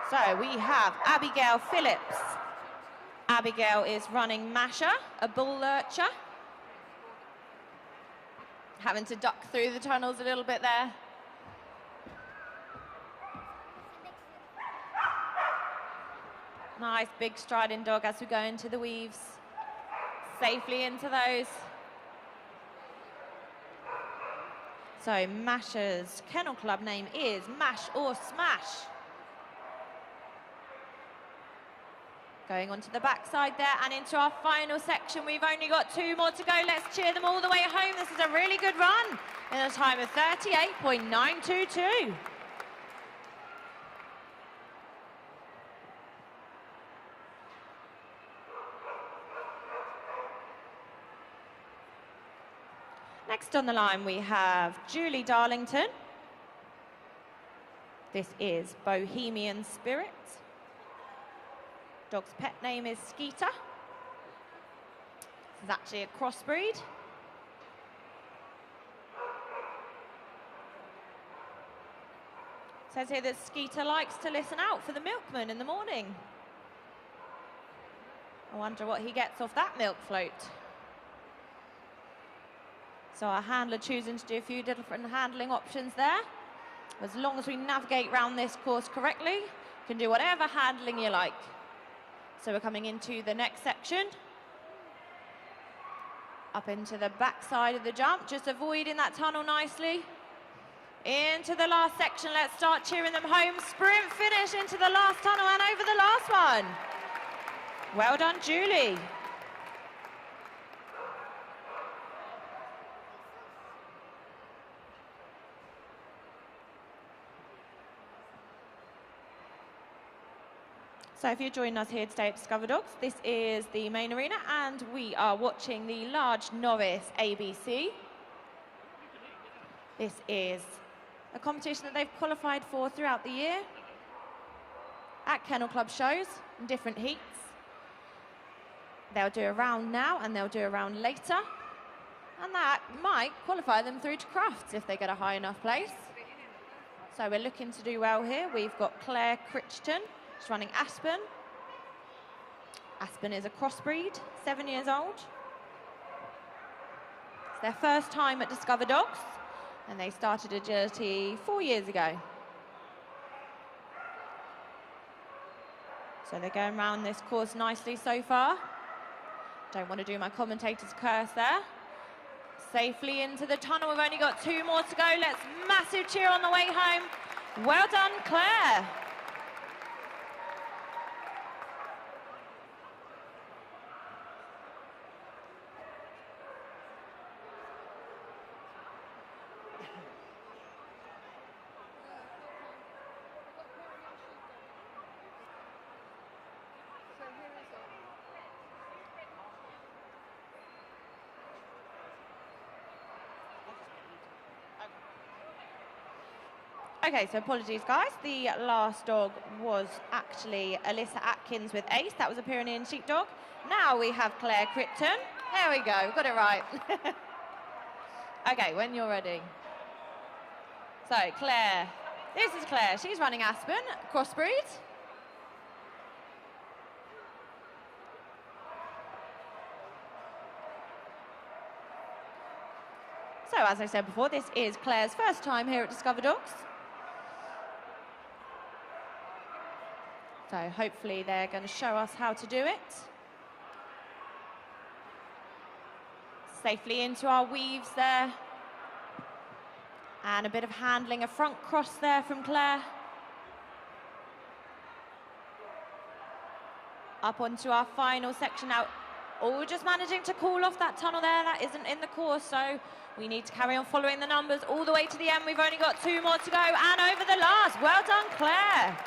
So we have Abigail Phillips. Abigail is running Masha, a bull lurcher. Having to duck through the tunnels a little bit there. Nice big striding dog as we go into the weaves. Safely into those. So Masha's kennel club name is Mash or Smash. Going onto the backside there and into our final section. We've only got 2 more to go. Let's cheer them all the way home. This is a really good run in a time of 38.922. Next on the line we have Julie Darlington. This is Bohemian Spirit. Dog's pet name is Skeeter. This is actually a crossbreed. Says here that Skeeter likes to listen out for the milkman in the morning. I wonder what he gets off that milk float. So our handler choosing to do a few different handling options there. As long as we navigate around this course correctly, you can do whatever handling you like. So we're coming into the next section. Up into the back side of the jump, just avoiding that tunnel nicely. Into the last section, let's start cheering them home. Sprint finish into the last tunnel and over the last one. Well done, Julie. So if you're joining us here today at Discover Dogs, this is the main arena and we are watching the large novice ABC. This is a competition that they've qualified for throughout the year at Kennel Club shows in different heats. They'll do a round now and they'll do a round later. And that might qualify them through to Crufts if they get a high enough place. So we're looking to do well here. We've got Claire Crichton. She's running Aspen. Aspen is a crossbreed, 7 years old. It's their first time at Discover Dogs, and they started agility 4 years ago. So they're going around this course nicely so far. Don't want to do my commentator's curse there. Safely into the tunnel. We've only got 2 more to go. Let's massive cheer on the way home. Well done, Claire. Okay, so apologies, guys. The last dog was actually Alyssa Atkins with Ace. That was a Pyrenean Sheepdog. Now we have Claire Crichton. There we go, got it right. Okay, when you're ready. So, Claire. This is Claire. She's running Aspen, crossbreed. So, as I said before, this is Claire's first time here at Discover Dogs. So hopefully they're going to show us how to do it. Safely into our weaves there. And a bit of handling, a front cross there from Claire. Up onto our final section now. Oh, just managing to call off that tunnel there. That isn't in the course, so we need to carry on following the numbers all the way to the end. We've only got 2 more to go, and over the last. Well done, Claire.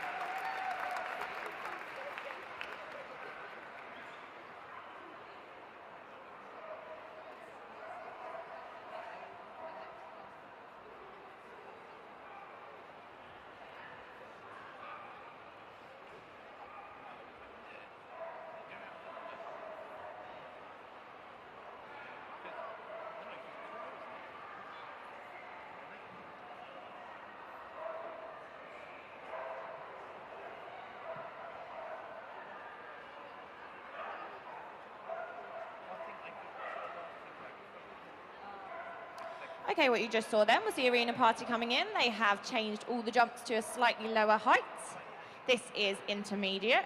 Okay, what you just saw then was the arena party coming in. They have changed all the jumps to a slightly lower height. This is intermediate.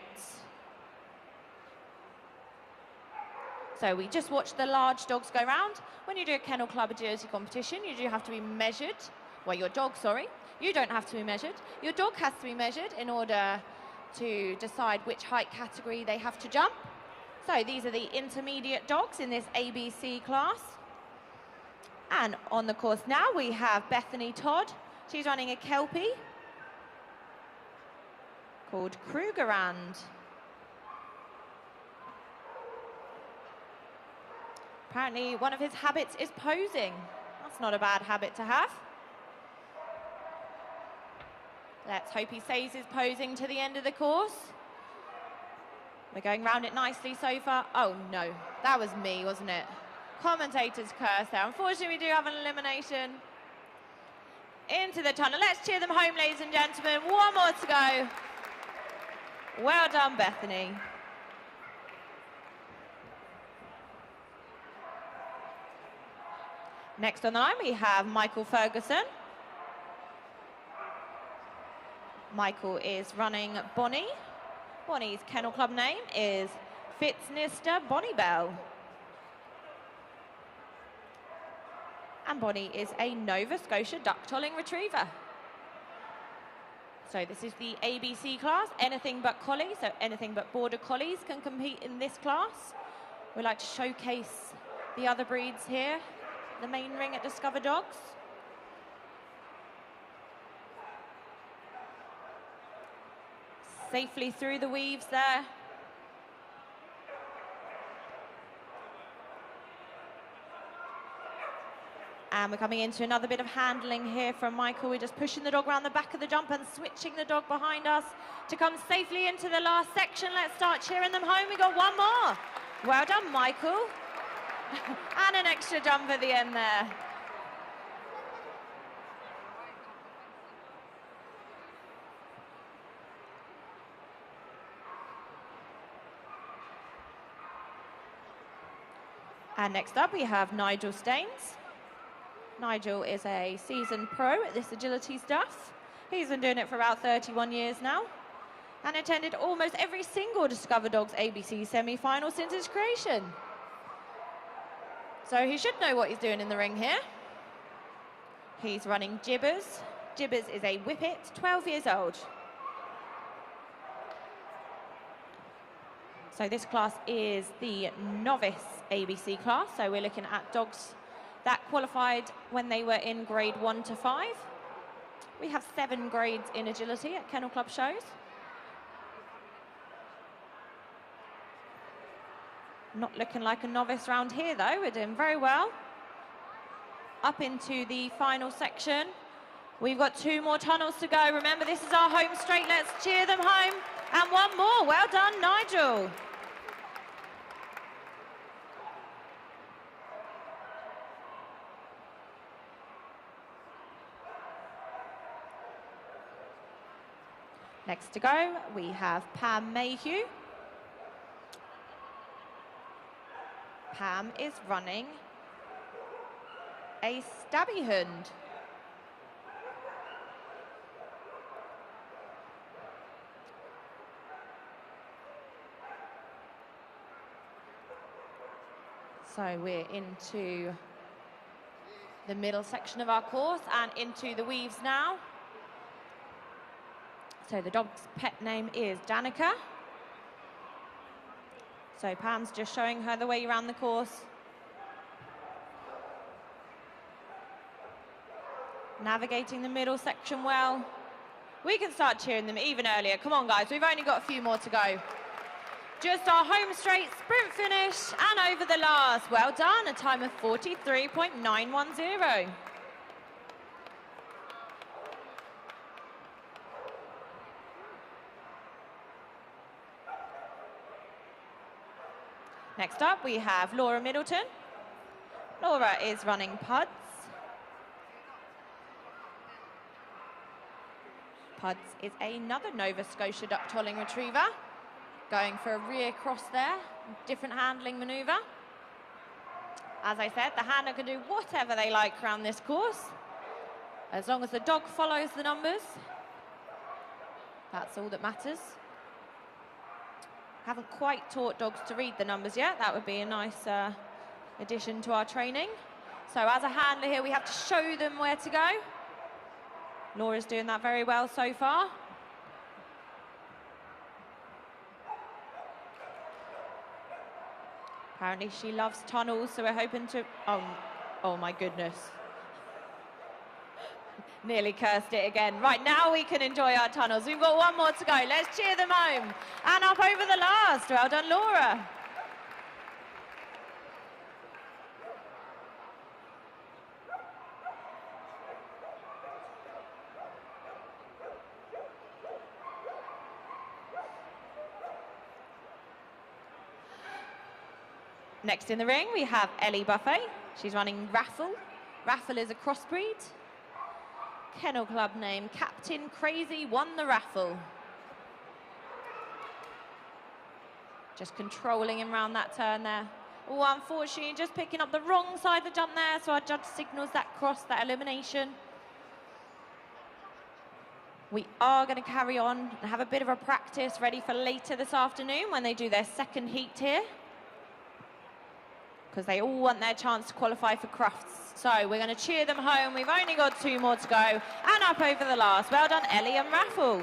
So we just watched the large dogs go round. When you do a kennel club agility competition, you do have to be measured. Well, your dog, sorry. You don't have to be measured. Your dog has to be measured in order to decide which height category they have to jump. So these are the intermediate dogs in this ABC class. And on the course now we have Bethany Todd. She's running a Kelpie called Krugerrand. Apparently one of his habits is posing. That's not a bad habit to have. Let's hope he stays his posing to the end of the course. We're going round it nicely so far. Oh no, that was me, wasn't it? Commentator's curse there. Unfortunately, we do have an elimination. Into the tunnel. Let's cheer them home, ladies and gentlemen. 1 more to go. Well done, Bethany. Next on the line, we have Michael Ferguson. Michael is running Bonnie. Bonnie's kennel club name is Fitznister Bonnybell. And Bonnie is a Nova Scotia duck-tolling retriever. So this is the ABC class, anything but collies, so anything but border collies can compete in this class. We like to showcase the other breeds here, the main ring at Discover Dogs. Safely through the weaves there. And we're coming into another bit of handling here from Michael. We're just pushing the dog around the back of the jump and switching the dog behind us to come safely into the last section. Let's start cheering them home. We got 1 more. Well done, Michael. And an extra jump at the end there. And next up we have Nigel Stains. Nigel is a seasoned pro at this agility stuff. He's been doing it for about 31 years now. and attended almost every single Discover Dogs ABC semi-final since its creation. So he should know what he's doing in the ring here. He's running Jibbers. Jibbers is a Whippet, 12 years old. So this class is the Novice ABC class. So we're looking at dogs that qualified when they were in grade 1 to 5. We have 7 grades in agility at Kennel Club shows. Not looking like a novice round here though, we're doing very well. Up into the final section. We've got 2 more tunnels to go. Remember, this is our home straight. Let's cheer them home. And 1 more. Well done, Nigel. Next to go, we have Pam Mayhew. Pam is running a Stabby Hund. So we're into the middle section of our course and into the weaves now. So the dog's pet name is Danica. So Pam's just showing her the way around the course. Navigating the middle section well. We can start cheering them even earlier. Come on, guys, we've only got a few more to go. Just our home straight sprint finish and over the last. Well done, a time of 43.910. Next up, we have Laura Middleton. Laura is running Puds. Puds is another Nova Scotia duck tolling retriever. Going for a rear cross there, different handling maneuver. As I said, the handler can do whatever they like around this course, as long as the dog follows the numbers. That's all that matters. Haven't quite taught dogs to read the numbers yet. That would be a nice addition to our training. So as a handler here, we have to show them where to go. Laura's doing that very well so far. Apparently she loves tunnels, so we're hoping to... Oh my goodness. Nearly cursed it again. Right, now we can enjoy our tunnels. We've got 1 more to go. Let's cheer them home. And up over the last. Well done, Laura. Next in the ring, we have Ellie Buffet. She's running Raffle. Raffle is a crossbreed. Kennel Club name, Captain Crazy won the raffle. Just controlling him around that turn there. Oh, unfortunately, just picking up the wrong side of the jump there, so our judge signals that cross, that elimination. We are going to carry on and have a bit of a practice ready for later this afternoon when they do their second heat here, because they all want their chance to qualify for Crufts. So we're going to cheer them home. We've only got 2 more to go. And up over the last. Well done, Ellie and Raffle.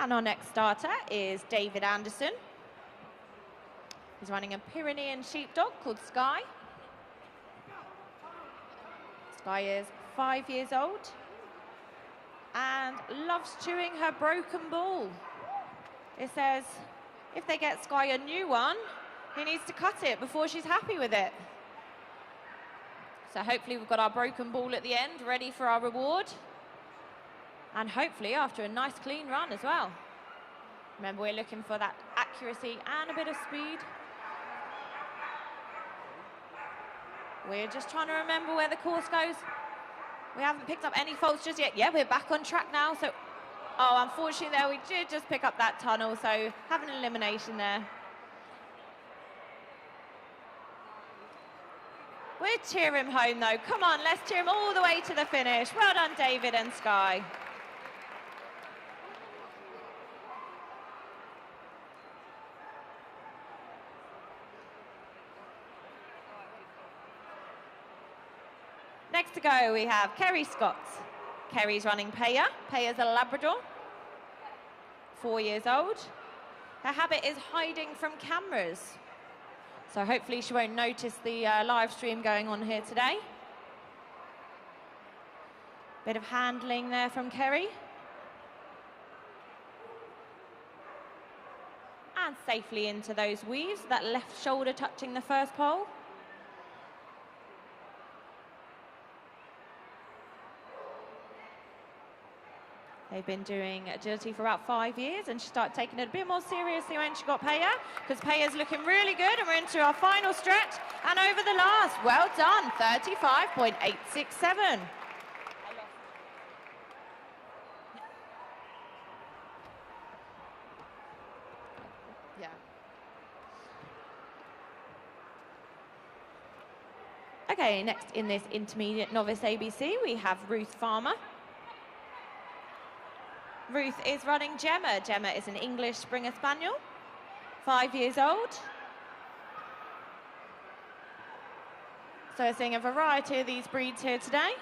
And our next starter is David Anderson. He's running a Pyrenean sheepdog called Skye. Skye is 5 years old and loves chewing her broken ball. It says if they get Skye a new one, he needs to cut it before she's happy with it. So hopefully we've got our broken ball at the end, ready for our reward. And hopefully after a nice clean run as well. Remember, we're looking for that accuracy and a bit of speed. We're just trying to remember where the course goes. We haven't picked up any faults just yet. Yeah, we're back on track now. So, oh, unfortunately there, we did just pick up that tunnel. So, have an elimination there. We'll cheer him home though. Come on, let's cheer him all the way to the finish. Well done, David and Skye. Next to go, we have Kerry Scott. Kerry's running Paya. Paya's a Labrador, 4 years old. Her habit is hiding from cameras. So hopefully she won't notice the live stream going on here today. Bit of handling there from Kerry. And safely into those weaves, that left shoulder touching the first pole. They've been doing agility for about 5 years, and she started taking it a bit more seriously when she got Paya, because Paya's looking really good, and we're into our final stretch, and over the last. Well done, 35.867. Yeah. Okay, next in this intermediate novice ABC, we have Ruth Farmer. Ruth is running Gemma. Gemma is an English Springer Spaniel, 5 years old. So we're seeing a variety of these breeds here today.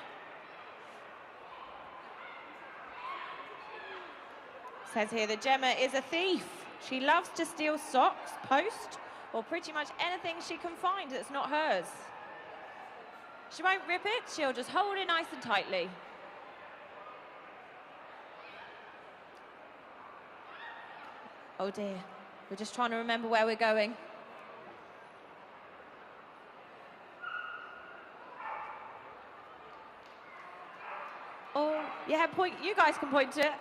Says here that Gemma is a thief. She loves to steal socks, post, or pretty much anything she can find that's not hers. She won't rip it, she'll just hold it nice and tightly. Oh dear, we're just trying to remember where we're going. Oh, yeah, point. You guys can point to it.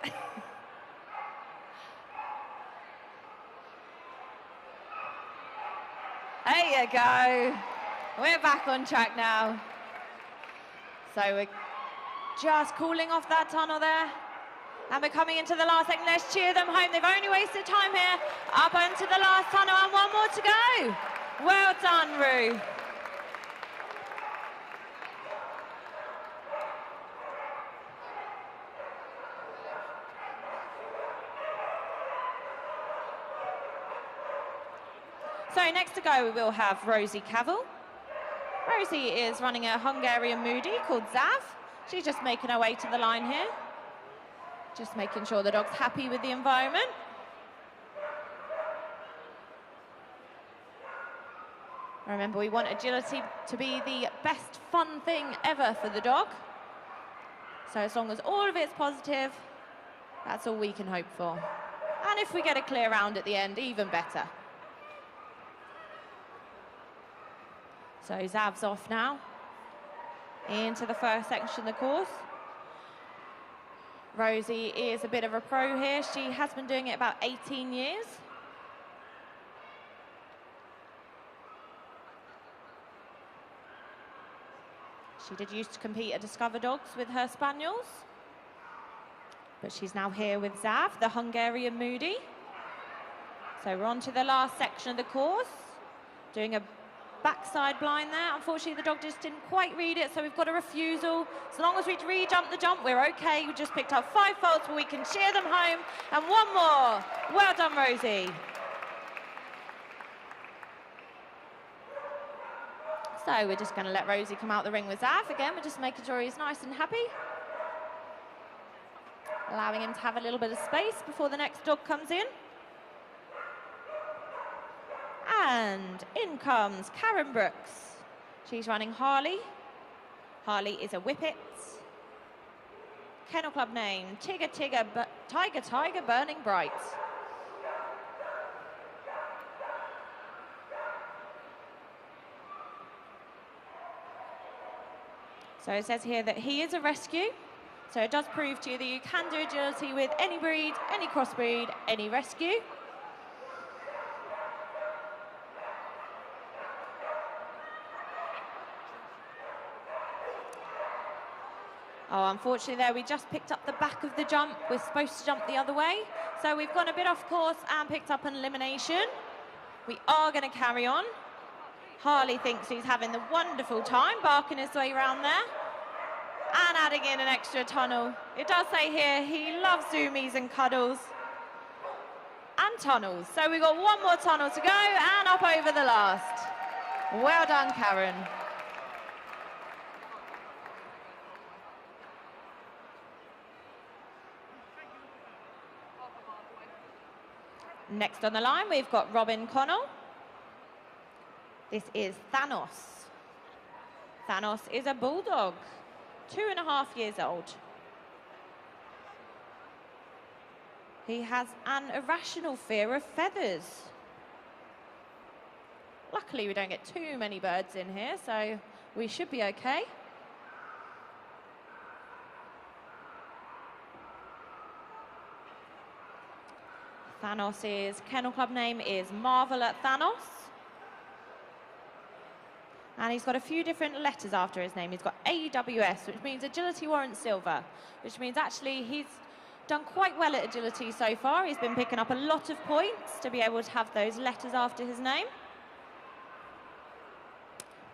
There you go. We're back on track now. So we're just cooling off that tunnel there. And we're coming into the last second. Let's cheer them home. They've only wasted time here. Up onto the last tunnel and one more to go. Well done, Rue. So next to go, we will have Rosie Cavill. Rosie is running a Hungarian Moody called Zav. She's just making her way to the line here. Just making sure the dog's happy with the environment. Remember, we want agility to be the best fun thing ever for the dog. So as long as all of it's positive, that's all we can hope for. And if we get a clear round at the end, even better. So Zav's off now, into the first section of the course. Rosie is a bit of a pro here. She has been doing it about 18 years. She did used to compete at Disccover Dogs with her Spaniels. But she's now here with Zav, the Hungarian Moody. So we're on to the last section of the course. Doing a backside blind there. Unfortunately, the dog just didn't quite read it, so we've got a refusal. So long as we re-jump the jump, we're okay. We just picked up 5 faults, but we can cheer them home. And one more. Well done, Rosie. So we're just going to let Rosie come out the ring with Zav. Again, we're just making sure he's nice and happy. Allowing him to have a little bit of space before the next dog comes in. And in comes Karen Brooks. She's running Harley. Harley is a Whippet. Kennel Club name, Tiger Tiger Burning Bright. So it says here that he is a rescue. So it does prove to you that you can do agility with any breed, any crossbreed, any rescue. Oh, unfortunately there, we just picked up the back of the jump. We're supposed to jump the other way. So we've gone a bit off course and picked up an elimination. We are going to carry on. Harley thinks he's having the wonderful time barking his way around there and adding in an extra tunnel. It does say here he loves zoomies and cuddles and tunnels. So we've got one more tunnel to go and up over the last. Well done, Karen. Next on the line, we've got Robin Connell. This is Thanos. Thanos is a bulldog, 2.5 years old. He has an irrational fear of feathers. Luckily, we don't get too many birds in here, so we should be okay. Thanos' kennel club name is Marvel at Thanos. And he's got a few different letters after his name. He's got AWS, which means Agility Warrant Silver, which means actually he's done quite well at agility so far. He's been picking up a lot of points to be able to have those letters after his name.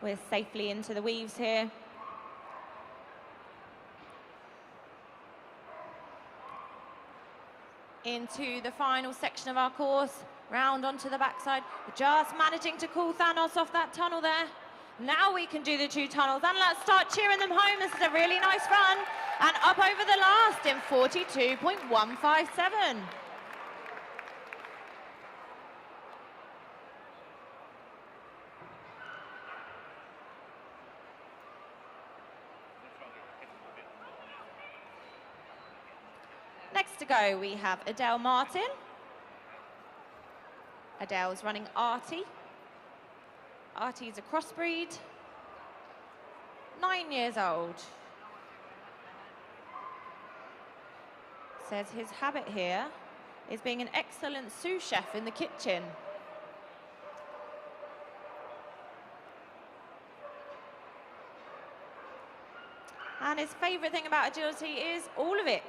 We're safely into the weaves here. Into the final section of our course, round onto the backside. We're just managing to cool Thanos off that tunnel there. Now we can do the 2 tunnels, and let's start cheering them home. This is a really nice run, and up over the last in 42.157. Next to go, we have Adele Martin. Adele's running Artie. Artie's a crossbreed, 9 years old. Says his habit here is being an excellent sous chef in the kitchen. And his favourite thing about agility is all of it.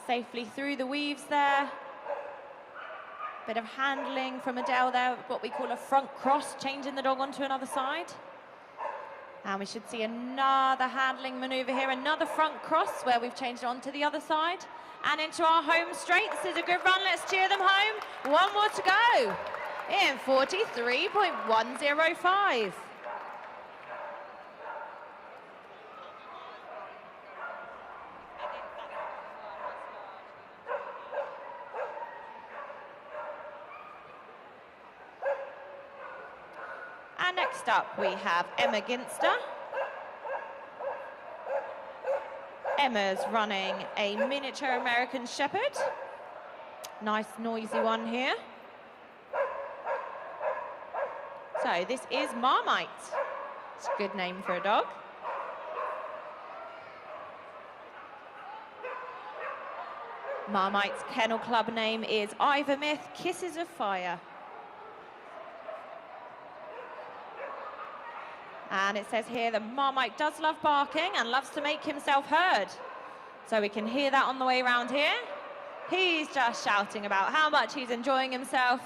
Safely through the weaves there. Bit of handling from Adele there, what we call a front cross, changing the dog onto another side. And we should see another handling manoeuvre here, another front cross where we've changed it onto the other side. And into our home straight. This is a good run, let's cheer them home. One more to go in 43.105. Next up, we have Emma Ginster. Emma's running a miniature American Shepherd. Nice noisy one here. So this is Marmite. It's a good name for a dog. Marmite's kennel club name is Ivermyth Kisses of Fire. And it says here that Marmite does love barking and loves to make himself heard. So we can hear that on the way around here. He's just shouting about how much he's enjoying himself.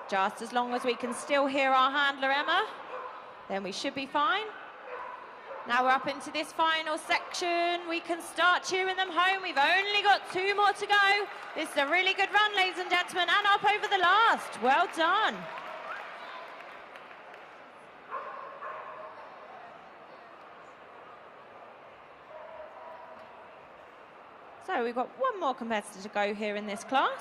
Just as long as we can still hear our handler, Emma, then we should be fine. Now we're up into this final section. We can start cheering them home. We've only got 2 more to go. This is a really good run, ladies and gentlemen, and up over the last. Well done. So we've got one more competitor to go here in this class.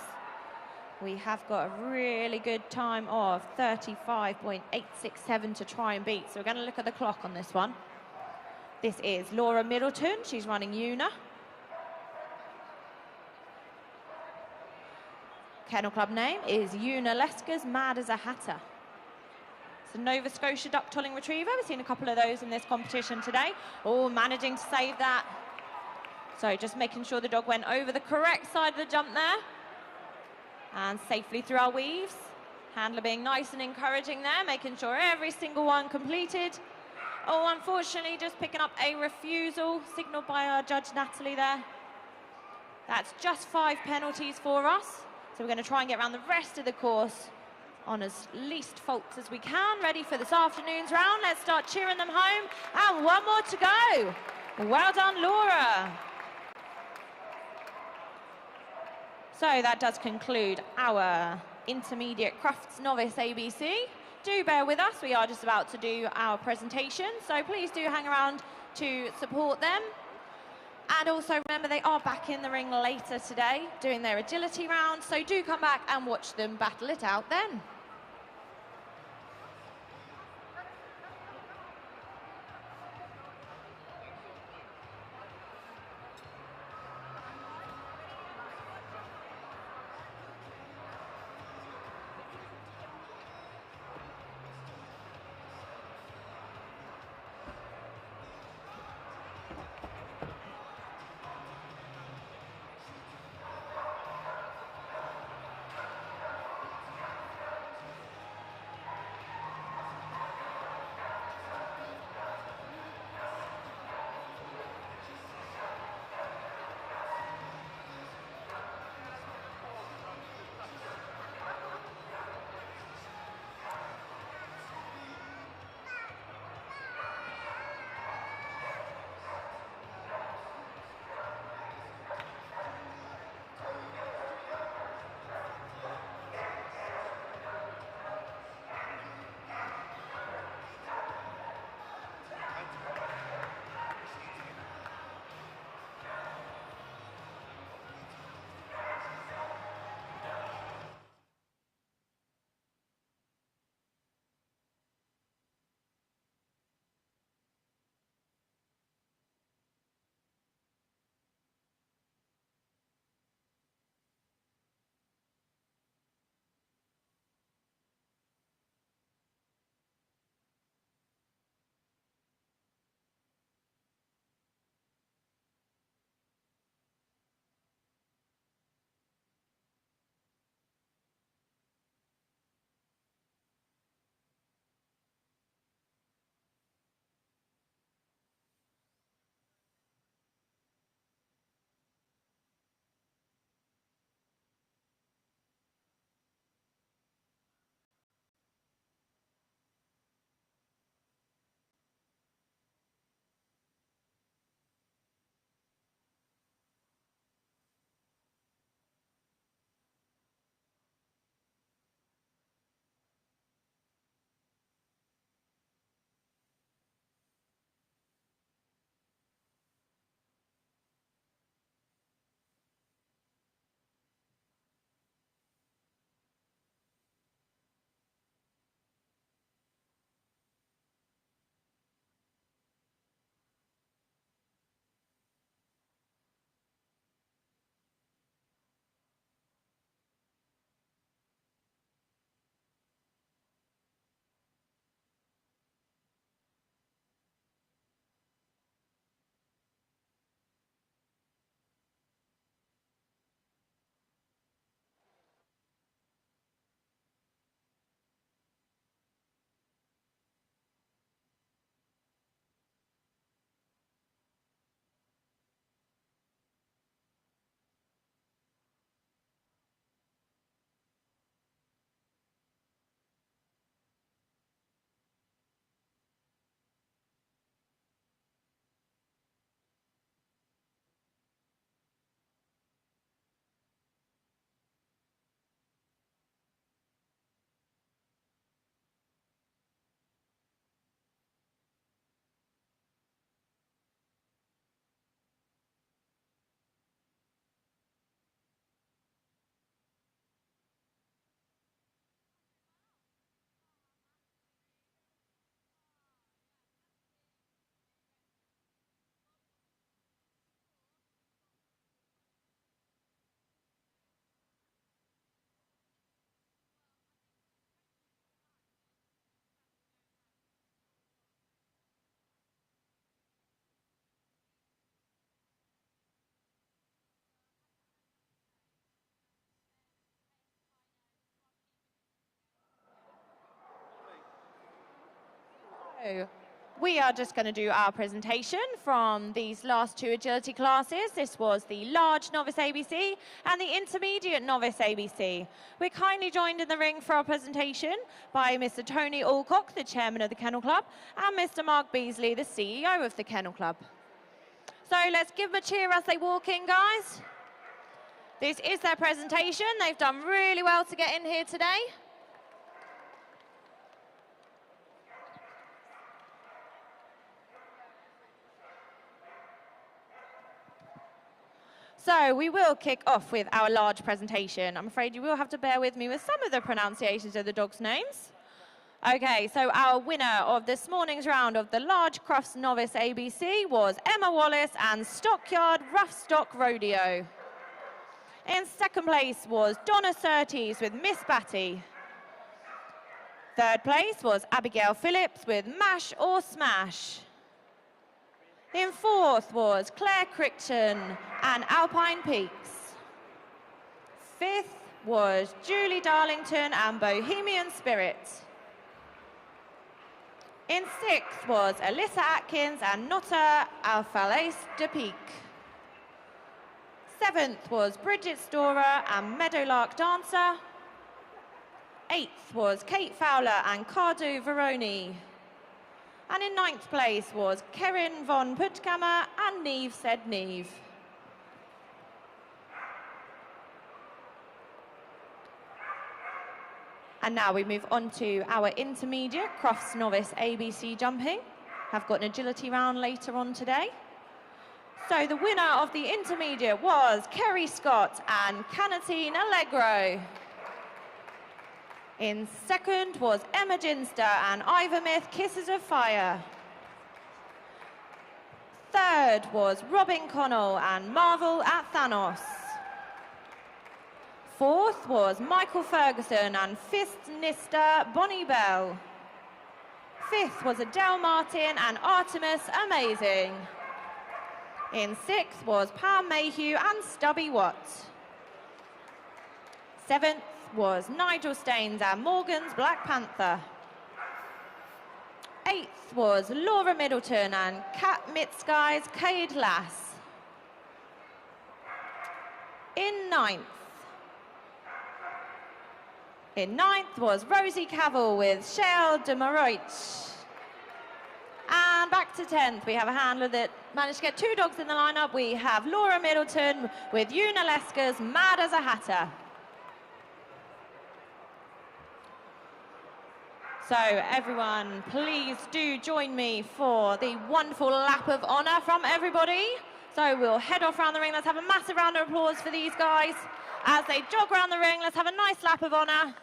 We have got a really good time of 35.867 to try and beat. So we're going to look at the clock on this one. This is Laura Middleton. She's running Una. Kennel club name is Una Leska's Mad as a Hatter. It's a Nova Scotia duck tolling retriever. We've seen a couple of those in this competition today. All managing to save that. So just making sure the dog went over the correct side of the jump there. And safely through our weaves. Handler being nice and encouraging there, making sure every single one completed. Oh, unfortunately, just picking up a refusal, signalled by our judge, Natalie, there. That's just 5 penalties for us. So we're going to try and get around the rest of the course on as least faults as we can. Ready for this afternoon's round. Let's start cheering them home. And one more to go. Well done, Laura. So that does conclude our intermediate Crufts novice ABC. Do bear with us. We are just about to do our presentation. So please do hang around to support them. And also remember, they are back in the ring later today doing their agility round. So do come back and watch them battle it out then. we are just going to do our presentation from these last two agility classes. This was the large novice ABC and the intermediate novice ABC. We're kindly joined in the ring for our presentation by Mr. Tony Alcock, the chairman of the Kennel Club, and Mr. Mark Beasley, the CEO of the Kennel Club. So let's give them a cheer as they walk in, guys. This is their presentation. They've done really well to get in here today. So we will kick off with our large presentation. I'm afraid you will have to bear with me with some of the pronunciations of the dogs' names. Okay, so our winner of this morning's round of the large Crufts novice ABC was Emma Wallace and Stockyard Rough Stock Rodeo. In second place was Donna Surtees with Miss Batty. Third place was Abigail Phillips with Mash or Smash. In fourth was Claire Crichton and Alpine Peaks. Fifth was Julie Darlington and Bohemian Spirit. In sixth was Alyssa Atkins and Notta Alfalace de Peak. Seventh was Bridget Storer and Meadowlark Dancer. Eighth was Kate Fowler and Cardo Veroni. And in ninth place was Kerin von Puttkammer and Neve said Neve. And now we move on to our intermediate Crufts novice ABC jumping. I've got an agility round later on today. So the winner of the intermediate was Kerry Scott and Canatine Allegro. In second was Emma Ginster and Ivermyth Kisses of Fire. Third was Robin Connell and Marvel at Thanos. Fourth was Michael Ferguson and Fist Nista Bonnie Bell. Fifth was Adele Martin and Artemis Amazing. In sixth was Pam Mayhew and Stubby Watt. Seventh was Nigel Stains and Morgan's Black Panther. Eighth was Laura Middleton and Kat Mitskai's Cade Lass. In ninth was Rosie Cavill with Shell de Maroich. And back to 10th, we have a handler that managed to get two dogs in the lineup. We have Laura Middleton with Unaleska's Mad as a Hatter. So everyone, please do join me for the wonderful lap of honour from everybody. So we'll head off around the ring. Let's have a massive round of applause for these guys. As they jog around the ring, let's have a nice lap of honour.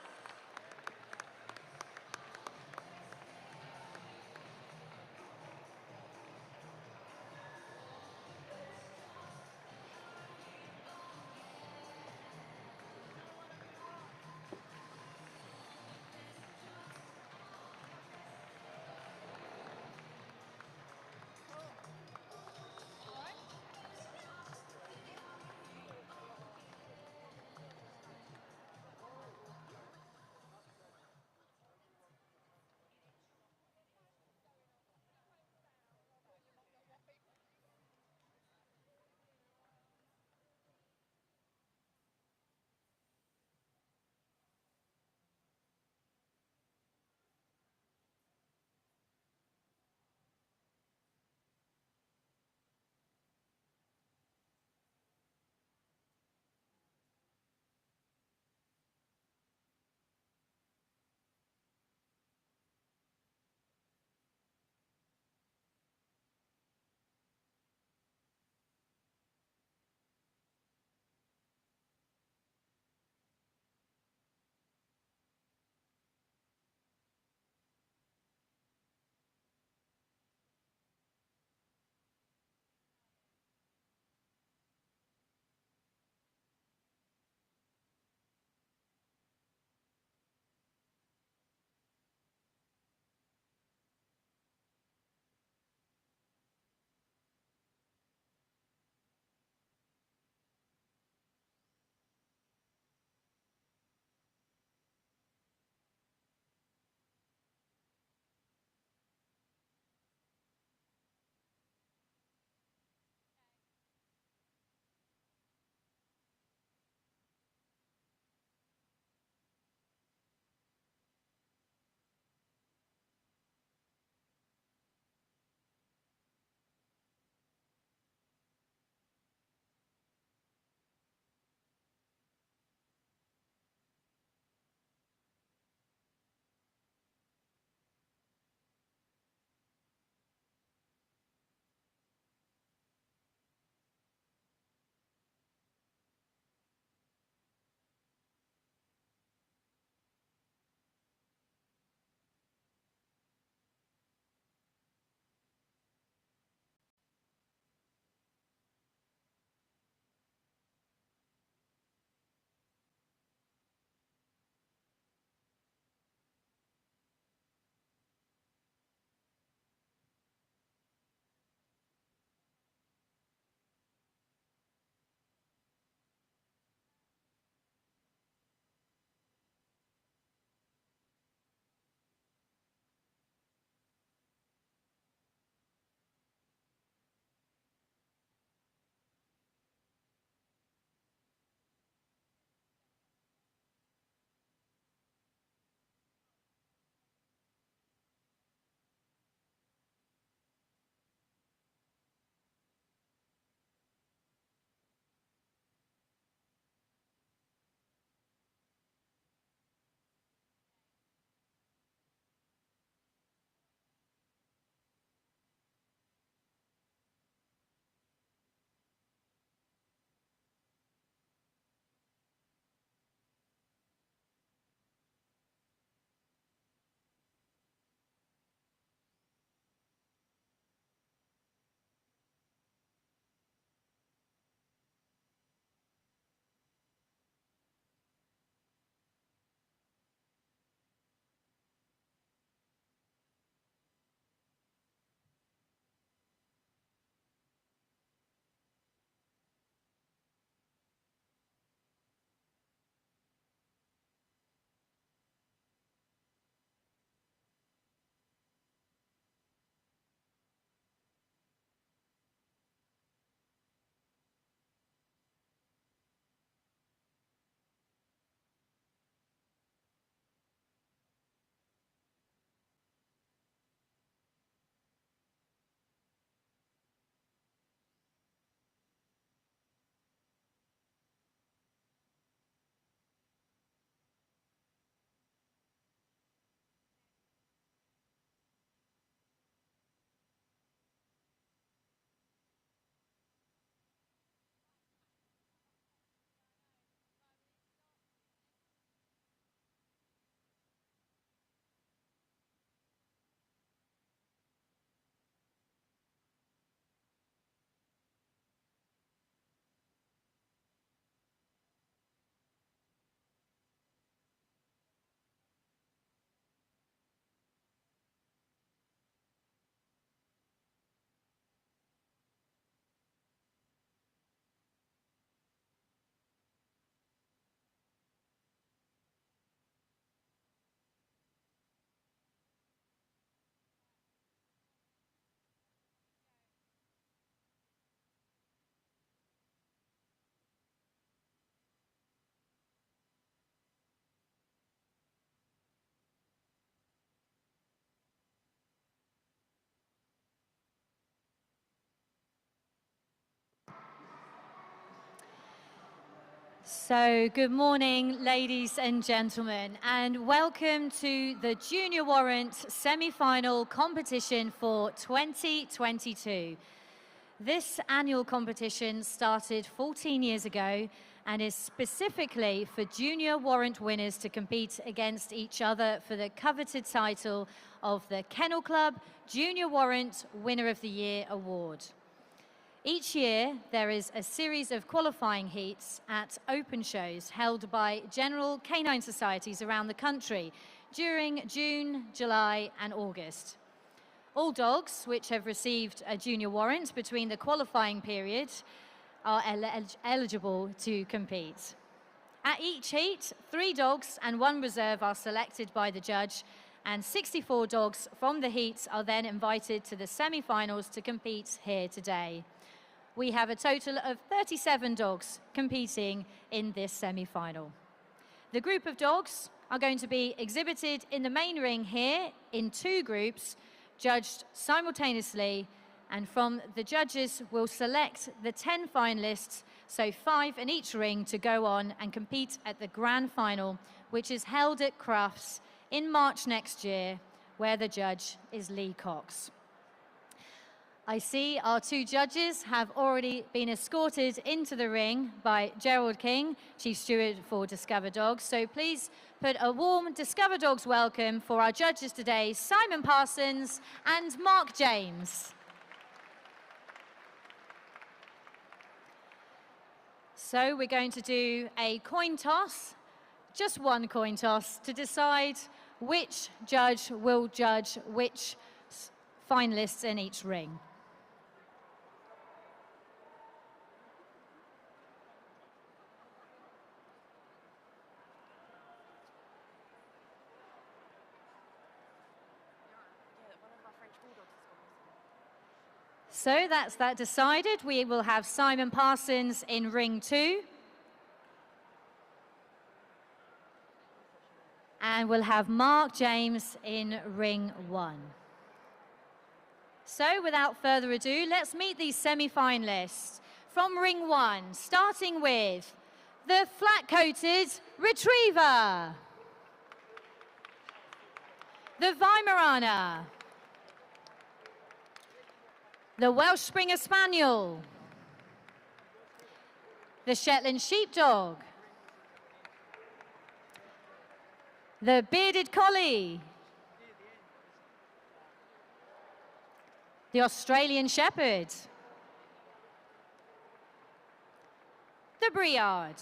So, good morning, ladies and gentlemen, and welcome to the Junior Warrant semi-final competition for 2022. This annual competition started 14 years ago and is specifically for Junior Warrant winners to compete against each other for the coveted title of the Kennel Club Junior Warrant Winner of the Year Award. Each year, there is a series of qualifying heats at open shows held by general canine societies around the country during June, July, and August. All dogs which have received a junior warrant between the qualifying period are eligible to compete. At each heat, 3 dogs and 1 reserve are selected by the judge, and 64 dogs from the heats are then invited to the semi-finals to compete here today. We have a total of 37 dogs competing in this semi-final. The group of dogs are going to be exhibited in the main ring here in 2 groups, judged simultaneously, and from the judges will select the 10 finalists, so 5 in each ring, to go on and compete at the grand final, which is held at Crufts in March next year, where the judge is Lee Cox. I see our 2 judges have already been escorted into the ring by Gerald King, Chief Steward for Discover Dogs. So please put a warm Discover Dogs welcome for our judges today, Simon Parsons and Mark James. So we're going to do a coin toss, just 1 coin toss, to decide which judge will judge which finalists in each ring. So that's that decided. We will have Simon Parsons in ring 2. And we'll have Mark James in ring 1. So without further ado, let's meet these semi-finalists. From ring 1, starting with the flat-coated Retriever, the Weimaraner, the Welsh Springer Spaniel, the Shetland Sheepdog, the Bearded Collie, the Australian Shepherd, the Briard,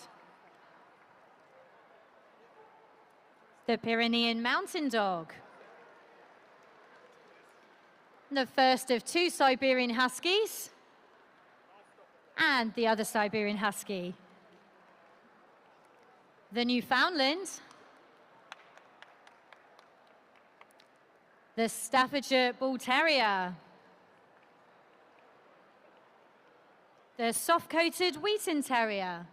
the Pyrenean Mountain Dog, the first of 2 Siberian Huskies, and the other Siberian Husky, the Newfoundland, the Staffordshire Bull Terrier, the soft-coated Wheaton Terrier,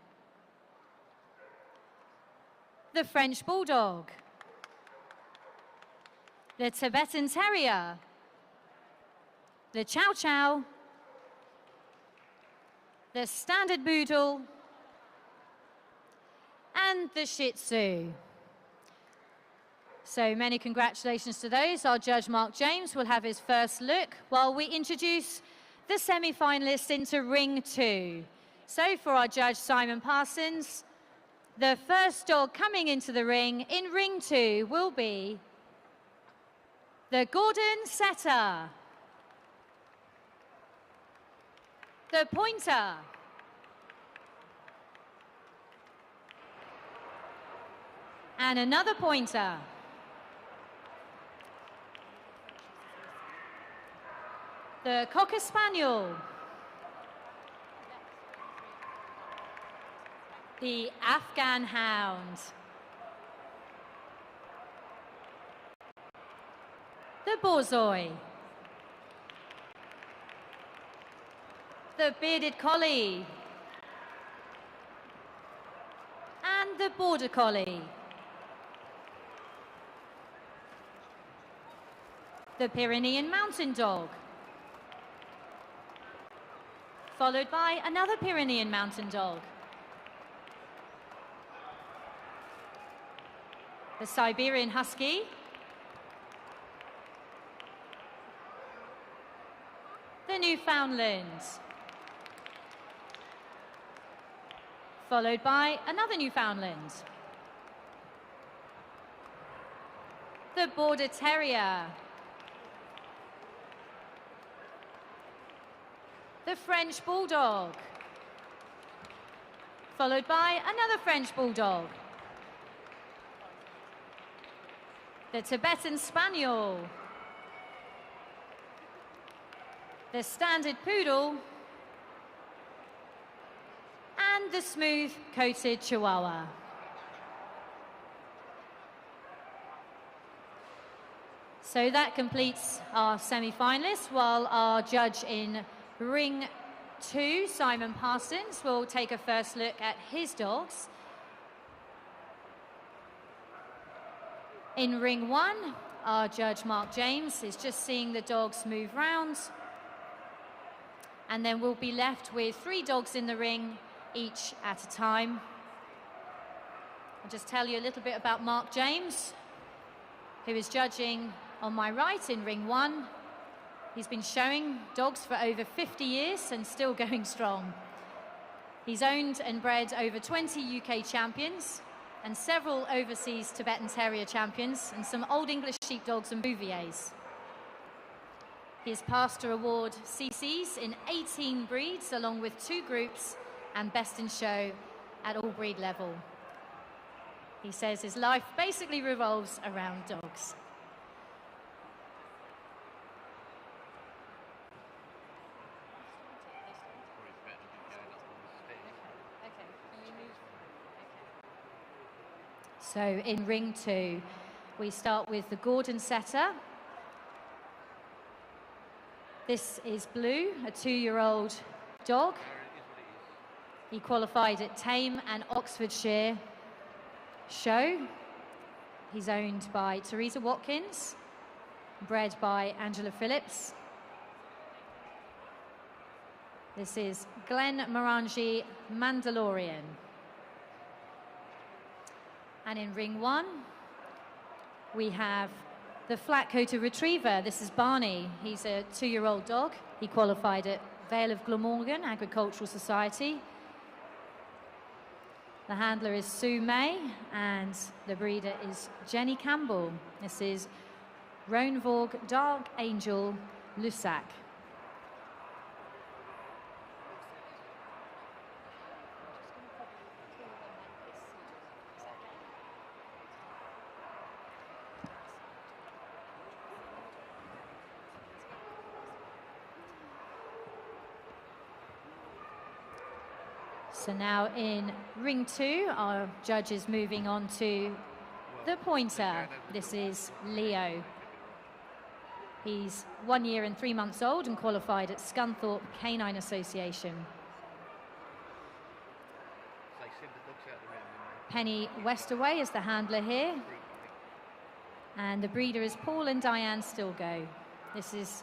the French Bulldog, the Tibetan Terrier, the Chow Chow, the Standard Poodle, and the Shih Tzu. So many congratulations to those. Our judge, Mark James, will have his first look while we introduce the semi-finalists into ring 2. So for our judge, Simon Parsons, the first dog coming into the ring in ring 2 will be the Gordon Setter, the Pointer, and another Pointer, the Cocker Spaniel, the Afghan Hound, the Borzoi, the Bearded Collie, and the Border Collie, the Pyrenean Mountain Dog, followed by another Pyrenean Mountain Dog, the Siberian Husky, the Newfoundland, followed by another Newfoundland, the Border Terrier, the French Bulldog, followed by another French Bulldog, the Tibetan Spaniel, the Standard Poodle, and the smooth-coated Chihuahua. So that completes our semi-finalists, while our judge in Ring 2, Simon Parsons, will take a first look at his dogs. In Ring 1, our judge Mark James is just seeing the dogs move round, and then we'll be left with 3 dogs in the ring, each at a time. I'll just tell you a little bit about Mark James, who is judging on my right in Ring 1. He's been showing dogs for over 50 years and still going strong. He's owned and bred over 20 UK champions and several overseas Tibetan Terrier champions and some Old English sheepdogs and Bouviers. He has passed to award CCs in 18 breeds along with 2 groups and best in show at all breed level. He says his life basically revolves around dogs. So in Ring 2, we start with the Gordon Setter. This is Blue, a 2-year-old dog. He qualified at Tame and Oxfordshire Show. He's owned by Teresa Watkins, bred by Angela Phillips. This is Glenn Morangi Mandalorian. And in Ring 1, we have the flat-coated retriever. This is Barney. He's a 2-year-old dog. He qualified at Vale of Glamorgan Agricultural Society. The handler is Sue May, and the breeder is Jenny Campbell. This is Roanvorg Dark Angel Lusac. So now in Ring 2, our judge is moving on to the pointer. This is Leo. He's 1 year and 3 months old and qualified at Scunthorpe Canine Association. Penny Westerway is the handler here. And the breeder is Paul and Diane Stilgo. This is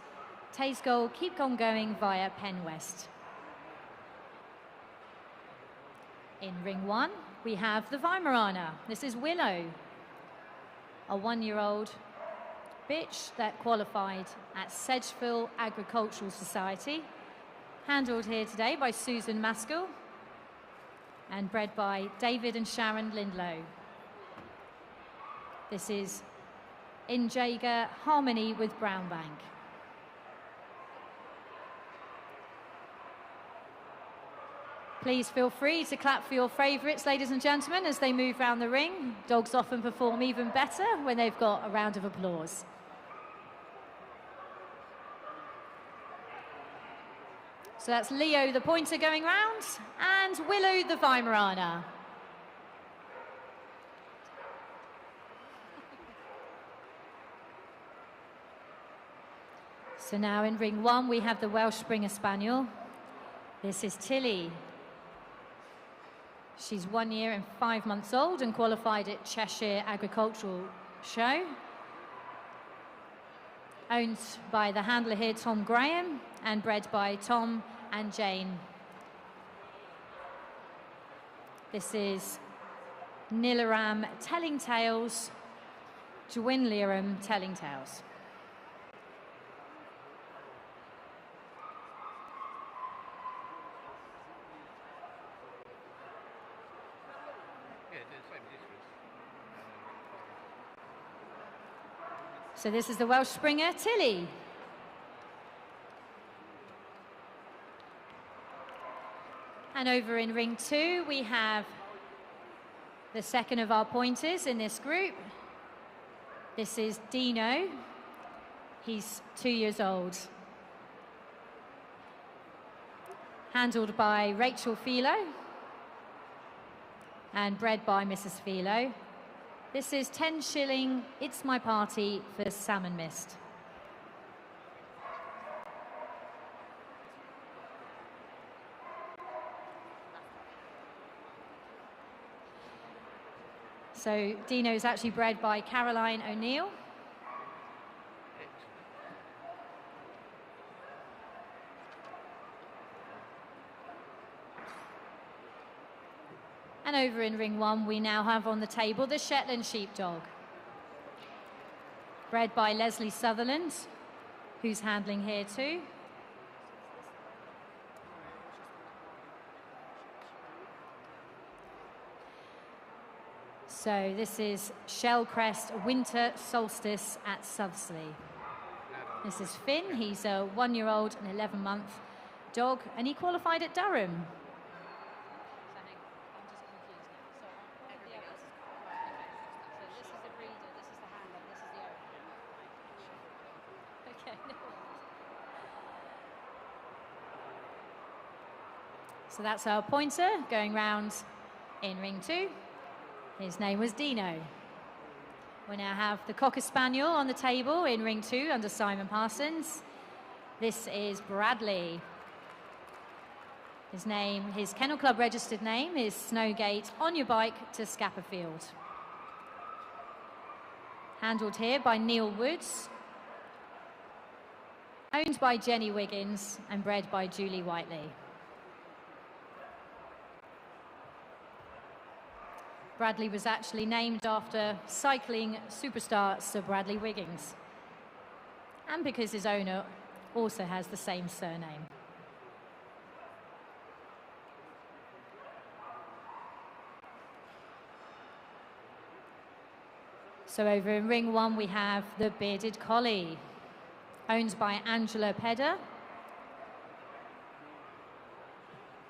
Taysgold Keep On Going via Penn West. In Ring 1, we have the Weimaraner. This is Willow, a 1-year-old bitch that qualified at Sedgeville Agricultural Society, handled here today by Susan Maskell and bred by David and Sharon Lindlow. This is Injaga Harmony with Brownbank. Please feel free to clap for your favourites, ladies and gentlemen, as they move around the ring. Dogs often perform even better when they've got a round of applause. So that's Leo the pointer going round, and Willow the Weimaraner. So now in Ring 1, we have the Welsh Springer Spaniel. This is Tilly. She's 1 year and 5 months old and qualified at Cheshire Agricultural Show. Owned by the handler here, Tom Graham, and bred by Tom and Jane. This is Nilaram Telling Tales Dwinlirum Telling Tales. So this is the Welsh Springer, Tilly. And over in ring 2, we have the second of our pointers in this group. This is Dino. He's 2 years old. Handled by Rachel Philo and bred by Mrs. Philo. This is 10 shilling, It's My Party for Salmon Mist. So Dino is actually bred by Caroline O'Neill. And over in ring 1, we now have on the table the Shetland Sheepdog. Bred by Leslie Sutherland, who's handling here too. So this is Shellcrest Winter Solstice at Southersley. This is Finn. He's a 1-year-old and 11-month dog, and he qualified at Durham. So that's our pointer going round in ring 2. His name was Dino. We now have the Cocker Spaniel on the table in ring 2 under Simon Parsons. This is Bradley. His Kennel Club registered name is Snowgate On Your Bike to Scapperfield. Handled here by Neil Woods. Owned by Jenny Wiggins and bred by Julie Whiteley. Bradley was actually named after cycling superstar Sir Bradley Wiggins, and because his owner also has the same surname. So over in ring 1, we have the Bearded Collie, owned by Angela Pedder.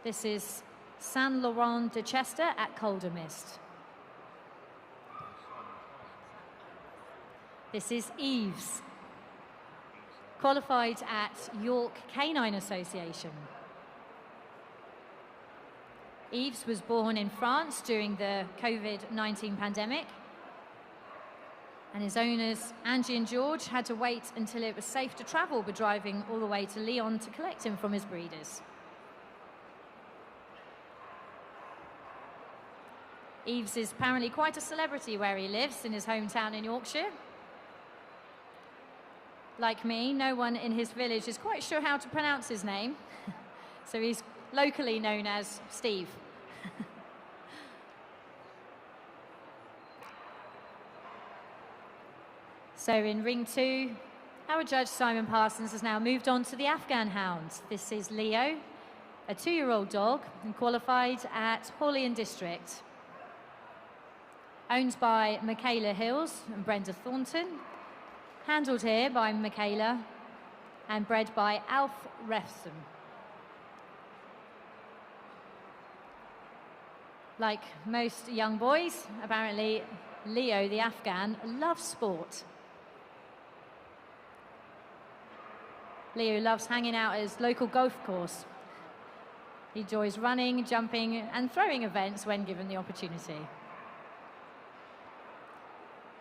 This is Saint Laurent de Chester at Calder Mist. This is Eves, qualified at York Canine Association. Eves was born in France during the COVID-19 pandemic, and his owners, Angie and George, had to wait until it was safe to travel by driving all the way to Lyon to collect him from his breeders. Eves is apparently quite a celebrity where he lives, in his hometown in Yorkshire. Like me, no one in his village is quite sure how to pronounce his name, so he's locally known as Steve. So in ring 2, our judge Simon Parsons has now moved on to the Afghan Hound. This is Leo, a 2-year-old dog and qualified at Hawleyan District. Owned by Michaela Hills and Brenda Thornton. Handled here by Michaela and bred by Alf Refson. Like most young boys, apparently Leo the Afghan loves sport. Leo loves hanging out at his local golf course. He enjoys running, jumping and throwing events when given the opportunity.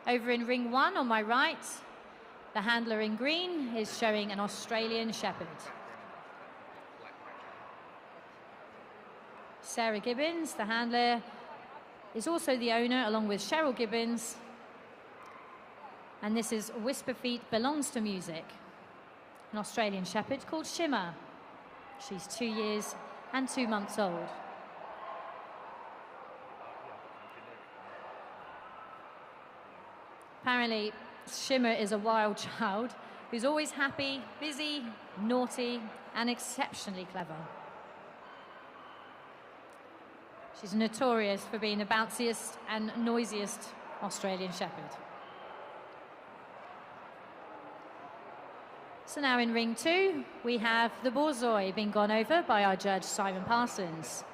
Over in ring 1 on my right, the handler in green is showing an Australian Shepherd. Sarah Gibbons, the handler, is also the owner along with Cheryl Gibbons. And this is Whisper Feet Belongs to Music, an Australian Shepherd called Shimmer. She's 2 years and 2 months old. Apparently, Shimmer is a wild child who's always happy, busy, naughty, and exceptionally clever. She's notorious for being the bounciest and noisiest Australian Shepherd. So now in ring 2, we have the Borzoi being gone over by our judge, Simon Parsons.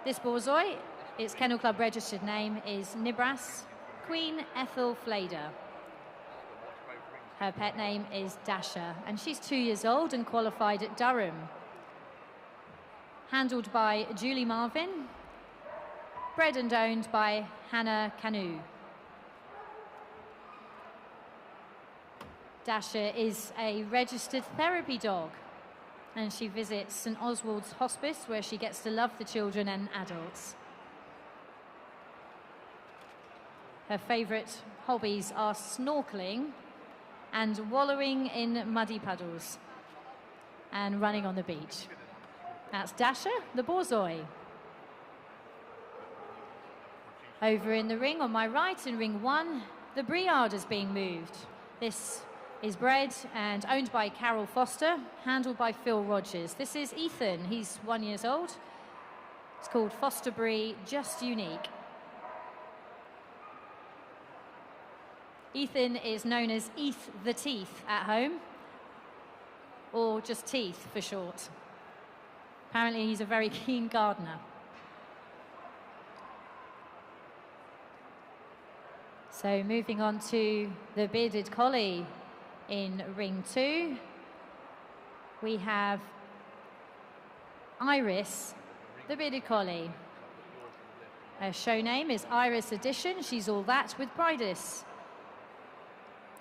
This Borzoi, its Kennel Club registered name is Nibras Queen Ethel Flader. Her pet name is Dasher, and she's 2 years old and qualified at Durham. Handled by Julie Marvin, bred and owned by Hannah Canu. Dasher is a registered therapy dog, and she visits St Oswald's Hospice, where she gets to love the children and adults. Her favourite hobbies are snorkeling and wallowing in muddy puddles and running on the beach. That's Dasher, the Borzoi. Over in the ring on my right, in ring 1, the Briard is being moved. This is bred and owned by Carol Foster, handled by Phil Rogers. This is Ethan, he's 1 year old. It's called Foster Brie Just Unique. Ethan is known as Eth the Teeth at home, or just Teeth for short. Apparently he's a very keen gardener. So moving on to the bearded collie in ring 2, we have Iris, the bearded collie. Her show name is Iris Edition. She's all that with Prentice.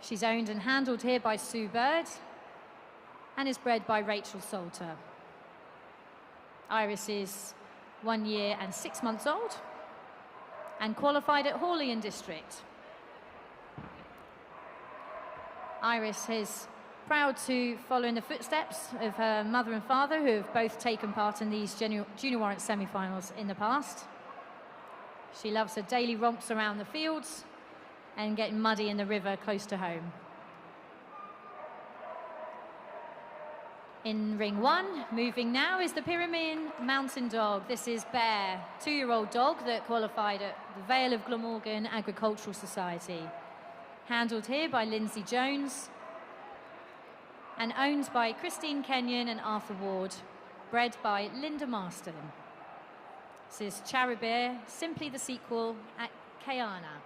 She's owned and handled here by Sue Bird and is bred by Rachel Salter. Iris is 1 year and 6 months old and qualified at Hawley District. Iris is proud to follow in the footsteps of her mother and father, who have both taken part in these Junior Warrant semi-finals in the past. She loves her daily romps around the fields and getting muddy in the river close to home. In ring 1, moving now, is the Pyrenean Mountain Dog. This is Bear, 2-year-old dog that qualified at the Vale of Glamorgan Agricultural Society. Handled here by Lindsay Jones and owned by Christine Kenyon and Arthur Ward, bred by Linda Marston. This is Charibir, simply the sequel at Kayana.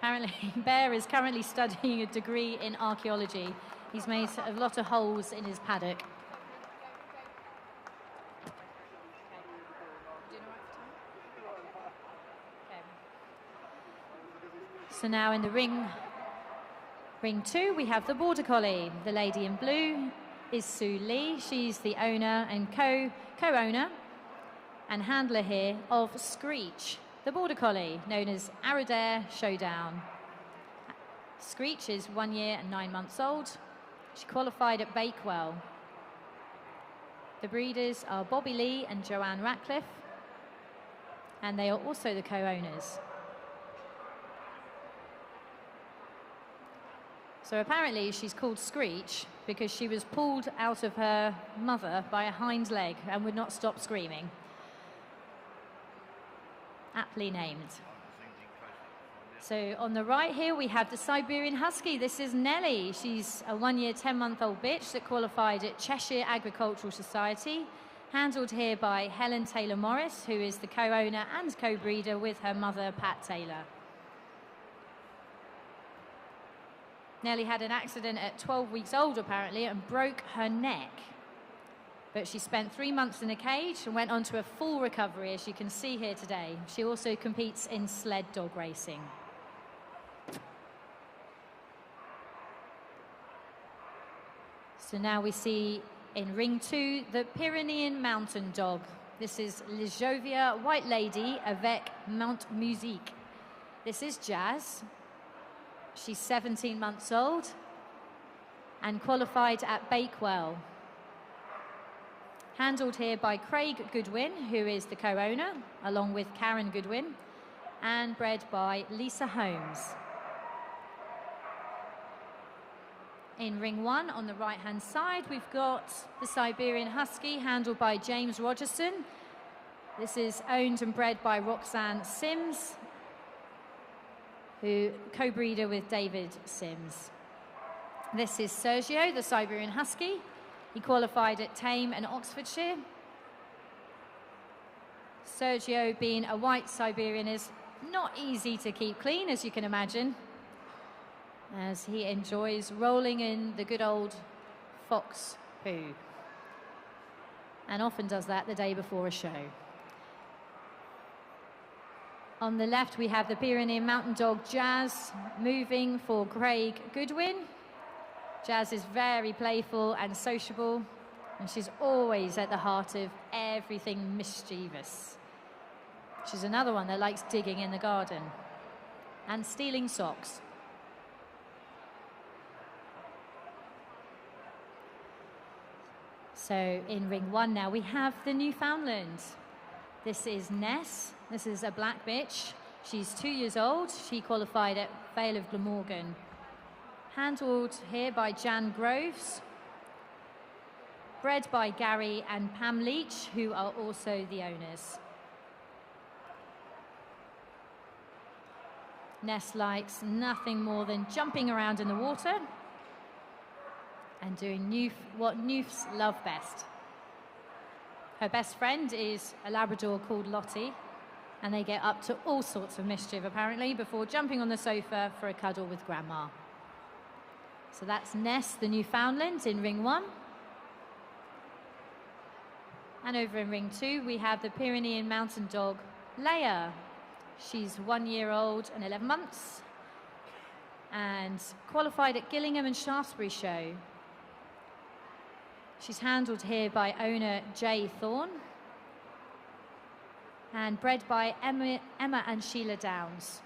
Apparently, Bear is currently studying a degree in archaeology. He's made a lot of holes in his paddock. So now in the ring 2, we have the Border Collie. The lady in blue is Sue Lee. She's the owner and co-owner and handler here of Screech, the Border Collie, known as Aradare Showdown. Screech is 1 year and 9 months old. She qualified at Bakewell. The breeders are Bobby Lee and Joanne Ratcliffe, and they are also the co-owners. So apparently she's called Screech because she was pulled out of her mother by a hind leg and would not stop screaming. Aptly named. So on the right here we have the Siberian Husky. This is Nellie. She's a 1 year, 10-month-old bitch that qualified at Cheshire Agricultural Society, handled here by Helen Taylor Morris, who is the co-owner and co-breeder with her mother, Pat Taylor. Nellie had an accident at 12 weeks old, apparently, and broke her neck. But she spent 3 months in a cage and went on to a full recovery, as you can see here today. She also competes in sled dog racing. So now we see in ring 2, the Pyrenean Mountain Dog. This is Ljovia White Lady avec Mount Musique. This is Jazz. She's 17 months old and qualified at Bakewell. handled here by Craig Goodwin, who is the co-owner, along with Karen Goodwin, and bred by Lisa Holmes. In ring 1 on the right-hand side, we've got the Siberian Husky, handled by James Rogerson. This is owned and bred by Roxanne Sims, who co-breeder with David Sims. This is Sergio, the Siberian Husky. He qualified at Tame and Oxfordshire. Sergio, being a white Siberian, is not easy to keep clean, as you can imagine, as he enjoys rolling in the good old fox poo, and often does that the day before a show. On the left, we have the Pyrenean Mountain Dog Jazz, moving for Craig Goodwin. Jazz is very playful and sociable, and she's always at the heart of everything mischievous. She's another one that likes digging in the garden and stealing socks. So in ring 1 now, we have the Newfoundland. This is Ness. This is a black bitch. She's 2 years old. She qualified at Vale of Glamorgan. Handled here by Jan Groves. Bred by Gary and Pam Leach, who are also the owners. Ness likes nothing more than jumping around in the water and doing what Newfs love best. Her best friend is a Labrador called Lottie, and they get up to all sorts of mischief, apparently, before jumping on the sofa for a cuddle with Grandma. So that's Ness, the Newfoundland, in ring 1. And over in ring 2, we have the Pyrenean Mountain Dog, Leia. She's 1 year old and 11 months, and qualified at Gillingham and Shaftesbury show. She's handled here by owner Jay Thorne and bred by Emma and Sheila Downs.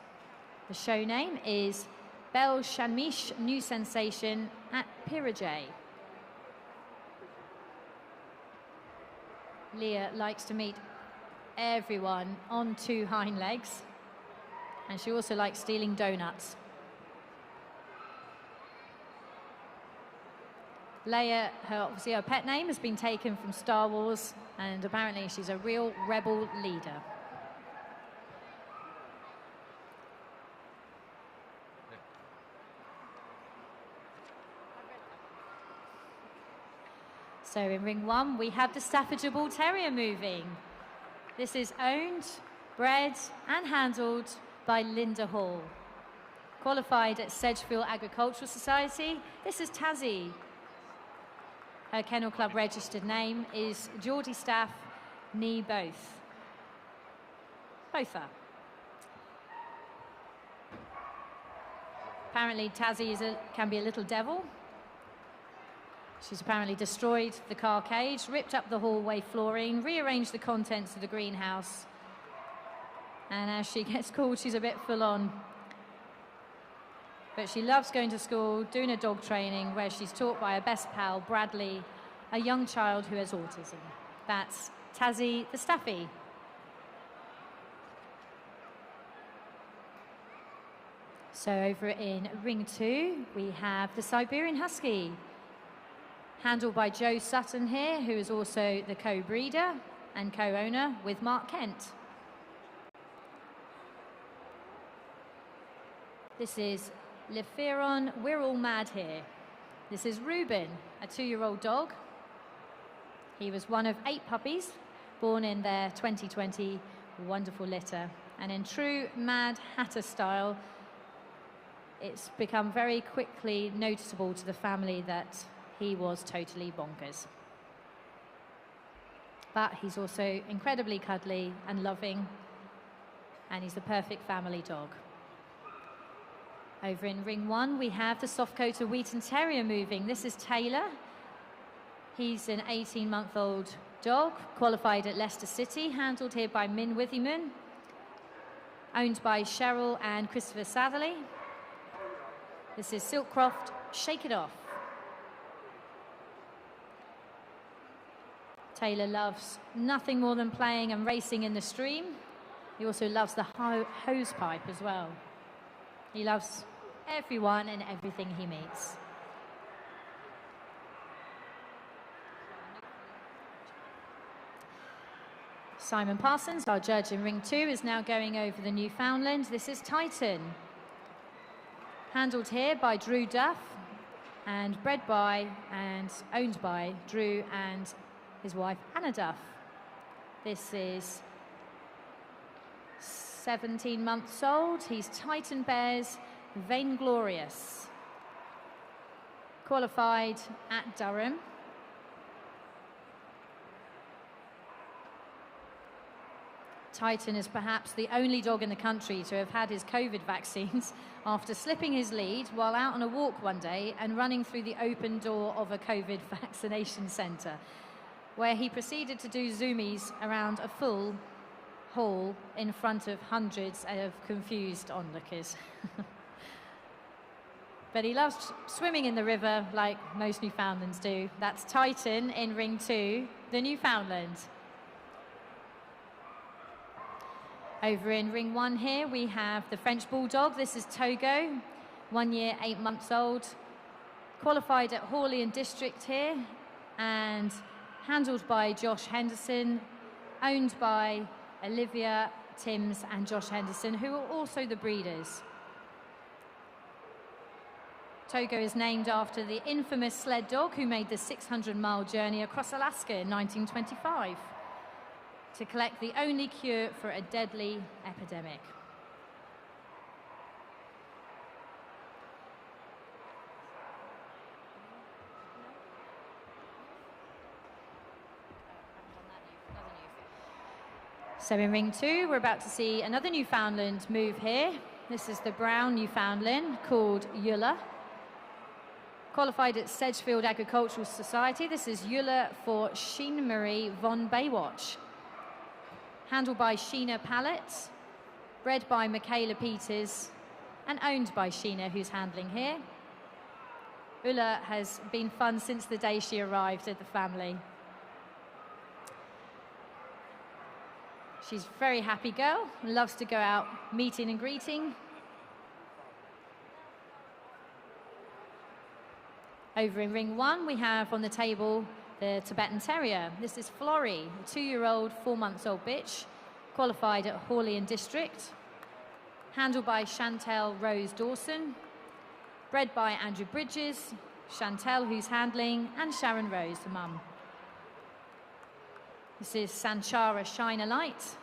The show name is Belle Shanmish New Sensation at Pirajay. Leah likes to meet everyone on 2 hind legs, and she also likes stealing donuts. Leia, obviously her pet name has been taken from Star Wars, and apparently she's a real rebel leader. So in ring 1, we have the Staffordshire Bull Terrier moving. This is owned, bred and handled by Linda Hall. Qualified at Sedgefield Agricultural Society, this is Tazzy. Her Kennel Club registered name is Geordie Staff, Nee Both. Bother. Apparently Tazzy can be a little devil. She's apparently destroyed the car cage, ripped up the hallway flooring, rearranged the contents of the greenhouse. And as she gets called, she's a bit full on. But she loves going to school, doing her dog training, where she's taught by her best pal, Bradley, a young child who has autism. That's Tazzy the Staffy. So over in ring 2, we have the Siberian Husky, handled by Joe Sutton here, who is also the co-breeder and co-owner with Mark Kent. This is Leferon, We're All Mad Here. This is Reuben, a 2-year-old dog. He was one of 8 puppies born in their 2020 wonderful litter. And in true Mad Hatter style, it's become very quickly noticeable to the family that he was totally bonkers. But he's also incredibly cuddly and loving, and he's the perfect family dog. Over in ring 1, we have the soft-coated Wheaten Terrier moving. This is Taylor. He's an 18-month-old dog, qualified at Leicester City, handled here by Min Withyman, owned by Cheryl and Christopher Satherley. This is Silkcroft, Shake It Off. Taylor loves nothing more than playing and racing in the stream. He also loves the hose pipe as well. He loves everyone and everything he meets. Simon Parsons, our judge in ring 2, is now going over the Newfoundland. This is Titan. Handled here by Drew Duff and bred by and owned by Drew and his wife Anna Duff. This is 17 months old. He's Titan Bears Vainglorious. Qualified at Durham. Titan is perhaps the only dog in the country to have had his COVID vaccines after slipping his lead while out on a walk one day and running through the open door of a COVID vaccination centre, where he proceeded to do zoomies around a full hall in front of hundreds of confused onlookers. But he loves swimming in the river like most Newfoundlands do. That's Titan in ring 2, the Newfoundland. Over in ring 1 here, we have the French Bulldog. This is Togo, 1 year, 8 months old. Qualified at Hawley and District here, and handled by Josh Henderson, owned by Olivia Timms and Josh Henderson, who are also the breeders. Togo is named after the infamous sled dog who made the 600-mile journey across Alaska in 1925. To collect the only cure for a deadly epidemic. So in ring 2, we're about to see another Newfoundland move here. This is the brown Newfoundland called Eula. Qualified at Sedgefield Agricultural Society. This is Eula for Sheena Marie von Baywatch. Handled by Sheena Pallet, bred by Michaela Peters, and owned by Sheena, who's handling here. Ulla has been fun since the day she arrived at the family. She's a very happy girl, loves to go out meeting and greeting. Over in ring 1, we have on the table the Tibetan Terrier. This is Florrie, a 2-year-old, 4-month-old bitch, qualified at Hawley and District. Handled by Chantel Rose Dawson. Bred by Andrew Bridges, Chantel, who's handling, and Sharon Rose, the mum. This is Sanchara Shine a Light.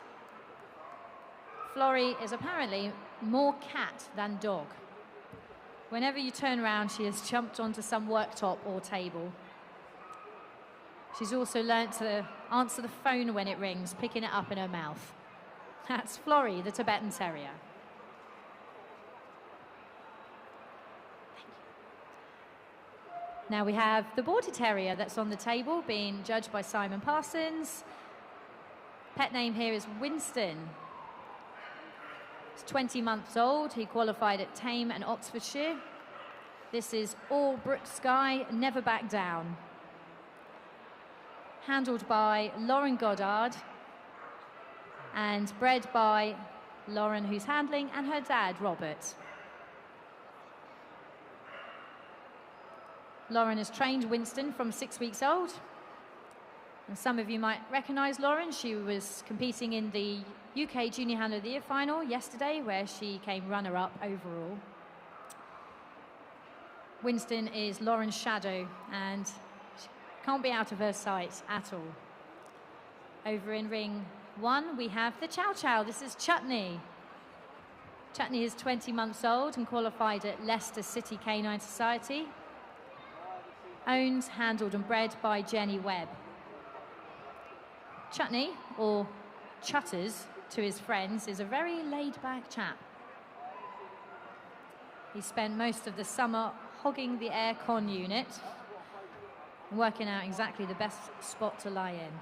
Florrie is apparently more cat than dog. Whenever you turn around, she has jumped onto some worktop or table. She's also learnt to answer the phone when it rings, picking it up in her mouth. That's Florrie, the Tibetan Terrier. Now we have the Border Terrier that's on the table, being judged by Simon Parsons. Pet name here is Winston. He's 20 months old. He qualified at Tame and Oxfordshire. This is All Brook Skye, Never Back Down. Handled by Lauren Goddard and bred by Lauren, who's handling, and her dad, Robert. Lauren has trained Winston from 6 weeks old. And some of you might recognise Lauren. She was competing in the UK Junior Handler of the Year final yesterday, where she came runner-up overall. Winston is Lauren's shadow, and can't be out of her sight at all. Over in ring 1, we have the Chow Chow. This is Chutney. Chutney is 20 months old and qualified at Leicester City Canine Society. Owned, handled and bred by Jenny Webb. Chutney, or Chutters to his friends, is a very laid-back chap. He spent most of the summer hogging the aircon unit, working out exactly the best spot to lie in.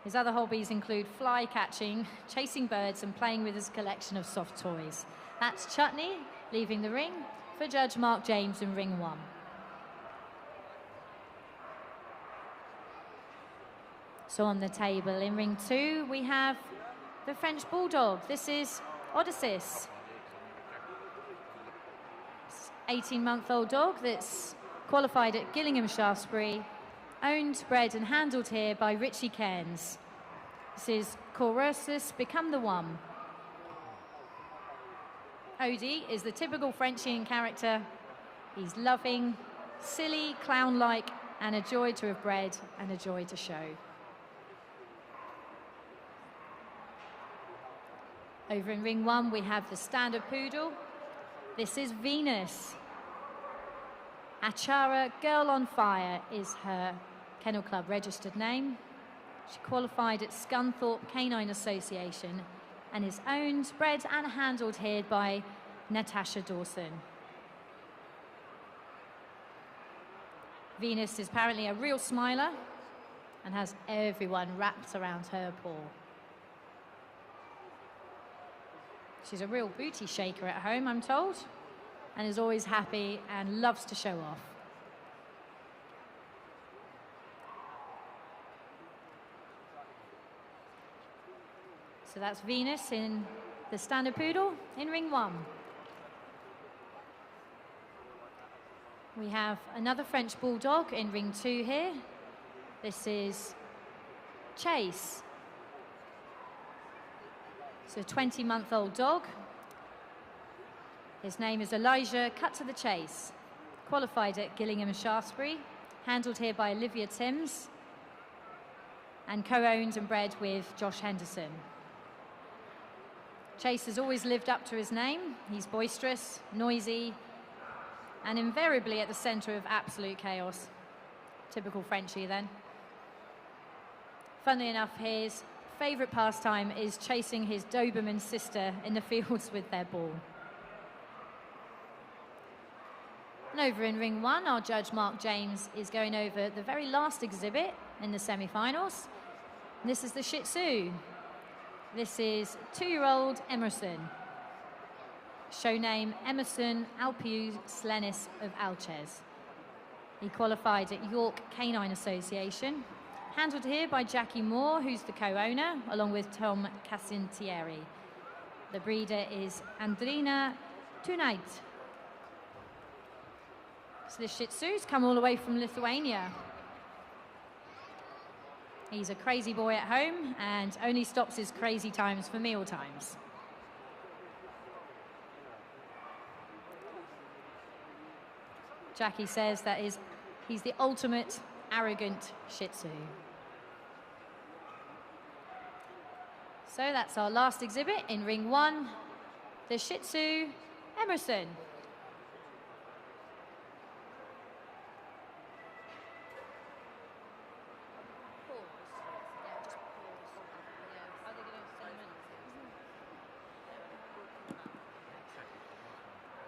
His other hobbies include fly catching, chasing birds, and playing with his collection of soft toys. That's Chutney leaving the ring for Judge Mark James in ring 1. So on the table in ring 2, we have the French Bulldog. This is Odysseus. 18-month-old dog that's qualified at Gillingham Shaftesbury, owned, bred and handled here by Richie Cairns. This is Corursus, Become the One. Odie is the typical Frenchian character. He's loving, silly, clown-like, and a joy to have bred and a joy to show. Over in ring 1, we have the Standard Poodle. This is Venus. Achara Girl on Fire is her Kennel Club registered name. She qualified at Scunthorpe Canine Association and is owned, bred and handled here by Natasha Dawson. Venus is apparently a real smiler and has everyone wrapped around her paw. She's a real booty shaker at home, I'm told, and is always happy and loves to show off. So that's Venus in the Standard Poodle in ring 1. We have another French Bulldog in ring 2 here. This is Chase. It's a 20-month-old dog. His name is Elijah Cut to the Chase. Qualified at Gillingham Shaftesbury, handled here by Olivia Timms, and co-owned and bred with Josh Henderson. Chase has always lived up to his name. He's boisterous, noisy, and invariably at the centre of absolute chaos. Typical Frenchie then. Funnily enough, his favourite pastime is chasing his Doberman sister in the fields with their ball. And over in ring 1, our judge Mark James is going over the very last exhibit in the semi-finals. This is the Shih Tzu. This is 2-year-old Emerson. Show name Emerson Alpius Slenis of Alchez. He qualified at York Canine Association, handled here by Jackie Moore, who's the co-owner, along with Tom Cassintieri. The breeder is Andrina Tunait. So the Shih Tzu's come all the way from Lithuania. He's a crazy boy at home and only stops his crazy times for meal times. Jackie says that he's the ultimate arrogant Shih Tzu. So that's our last exhibit in ring 1, the Shih Tzu Emerson.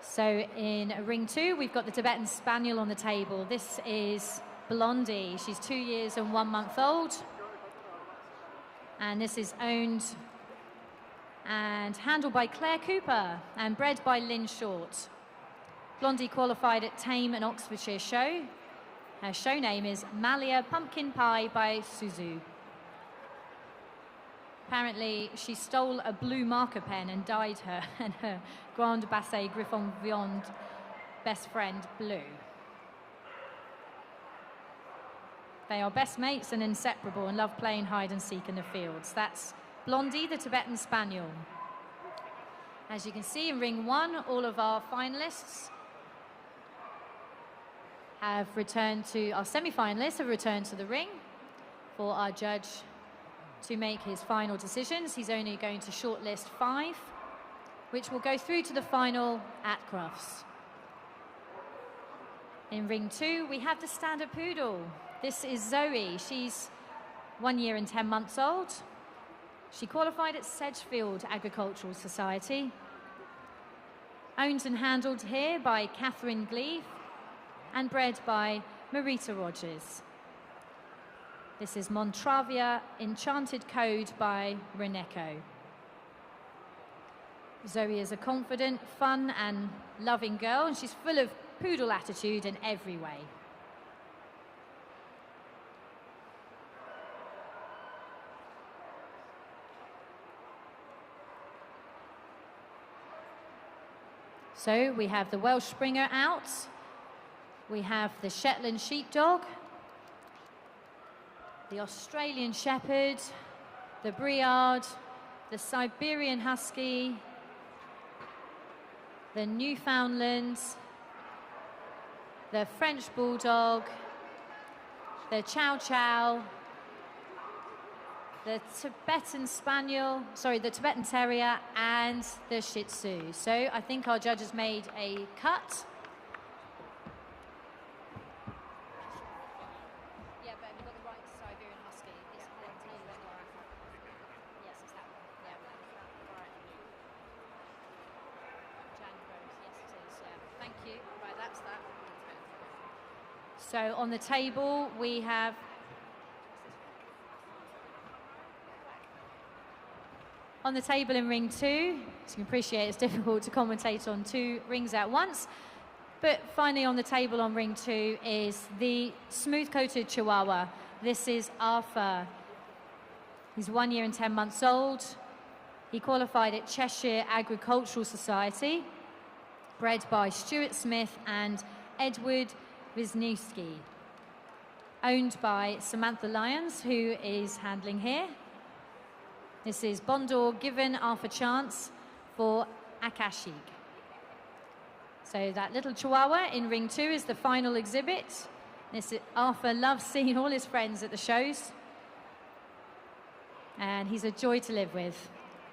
So in ring 2, we've got the Tibetan Spaniel on the table. This is Blondie. She's 2 years and 1 month old. And this is owned and handled by Claire Cooper and bred by Lynn Short. Blondie qualified at Tame and Oxfordshire Show. Her show name is Malia Pumpkin Pie by Suzu. Apparently, she stole a blue marker pen and dyed her and her Grand Basset Griffon Viande best friend blue. They are best mates and inseparable and love playing hide and seek in the fields. That's Blondie, the Tibetan Spaniel. As you can see in ring 1, all of our finalists have returned to, our semi-finalists have returned to the ring for our judge to make his final decisions. He's only going to shortlist 5, which will go through to the final at Crufts. In ring 2, we have the Standard Poodle. This is Zoe. She's 1 year and 10 months old. She qualified at Sedgefield Agricultural Society. Owned and handled here by Catherine Gleave and bred by Marita Rogers. This is Montravia Enchanted Code by Reneko. Zoe is a confident, fun and loving girl, and she's full of poodle attitude in every way. So we have the Welsh Springer out. We have the Shetland Sheepdog, the Australian Shepherd, the Briard, the Siberian Husky, the Newfoundland, the French Bulldog, the Chow Chow, the Tibetan Spaniel, sorry, the Tibetan Terrier, and the Shih Tzu. So I think our judges made a cut. Yeah, but we've got the right Siberian Husky. It's yes, it's that one. Yeah, right. January, yes it is, yeah. Thank you. Right, that's that. So on the table we have on the table in ring 2, as you can appreciate, it's difficult to commentate on 2 rings at once. But finally on the table on ring 2 is the smooth-coated Chihuahua. This is Arthur. He's 1 year and 10 months old. He qualified at Cheshire Agricultural Society, bred by Stuart Smith and Edward Wisniewski. Owned by Samantha Lyons, who is handling here. This is Bondor given Arthur Chance for Akashig. So that little Chihuahua in ring 2 is the final exhibit. Arthur loves seeing all his friends at the shows. And he's a joy to live with.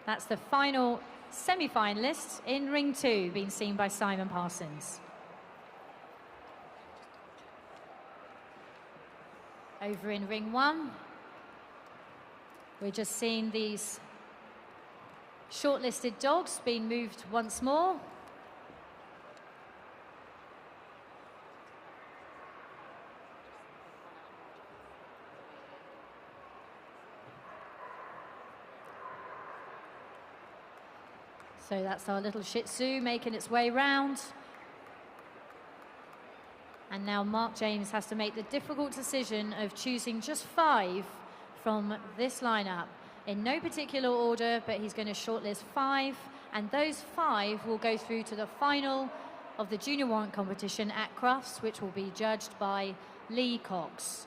That's the final semi-finalist in ring 2, being seen by Simon Parsons. Over in ring 1, we're just seeing these shortlisted dogs being moved once more. So that's our little Shih Tzu making its way round. And now Mark James has to make the difficult decision of choosing just 5 from this lineup. In no particular order, but he's going to shortlist 5, and those 5 will go through to the final of the Junior Warrant competition at Crufts, which will be judged by Lee Cox.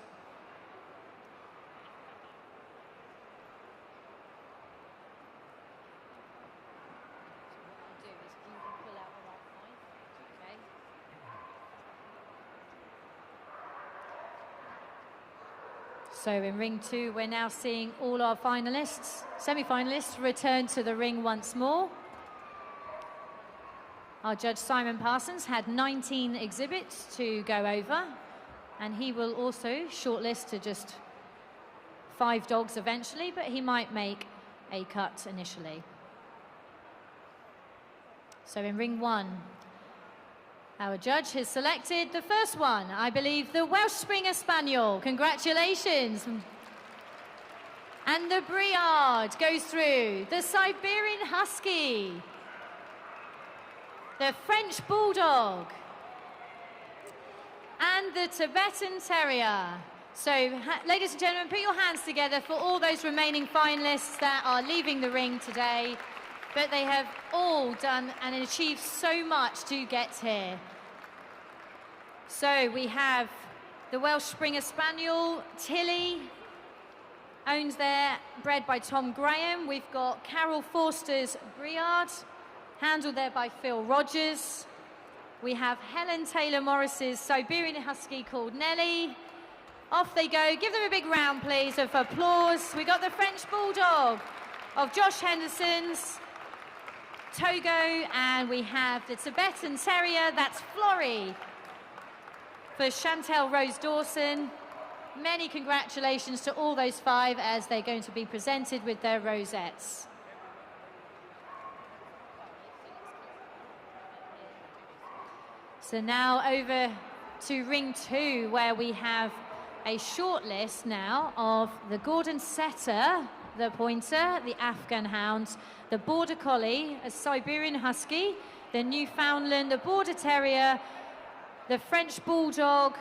So in ring 2, we're now seeing all our finalists, semi-finalists, return to the ring once more. Our judge Simon Parsons had 19 exhibits to go over, and he will also shortlist to just 5 dogs eventually, but he might make a cut initially. So in ring 1, our judge has selected the first one, I believe, the Welsh Springer Spaniel. Congratulations. And the Briard goes through. The Siberian Husky. The French Bulldog. And the Tibetan Terrier. So, ladies and gentlemen, put your hands together for all those remaining finalists that are leaving the ring today. But they have all done and achieved so much to get here. So we have the Welsh Springer Spaniel, Tilly, owned there, bred by Tom Graham. We've got Carol Forster's Briard, handled there by Phil Rogers. We have Helen Taylor Morris's Siberian Husky called Nellie. Off they go. Give them a big round, please, of applause. We got the French Bulldog of Josh Henderson's Togo, and we have the Tibetan Terrier, that's Florrie, for Chantel Rose Dawson. Many congratulations to all those 5 as they're going to be presented with their rosettes. So now over to ring 2, where we have a short list now of the Gordon Setter, the Pointer, the Afghan Hound, the Border Collie, a Siberian Husky, the Newfoundland, the Border Terrier, the French Bulldog,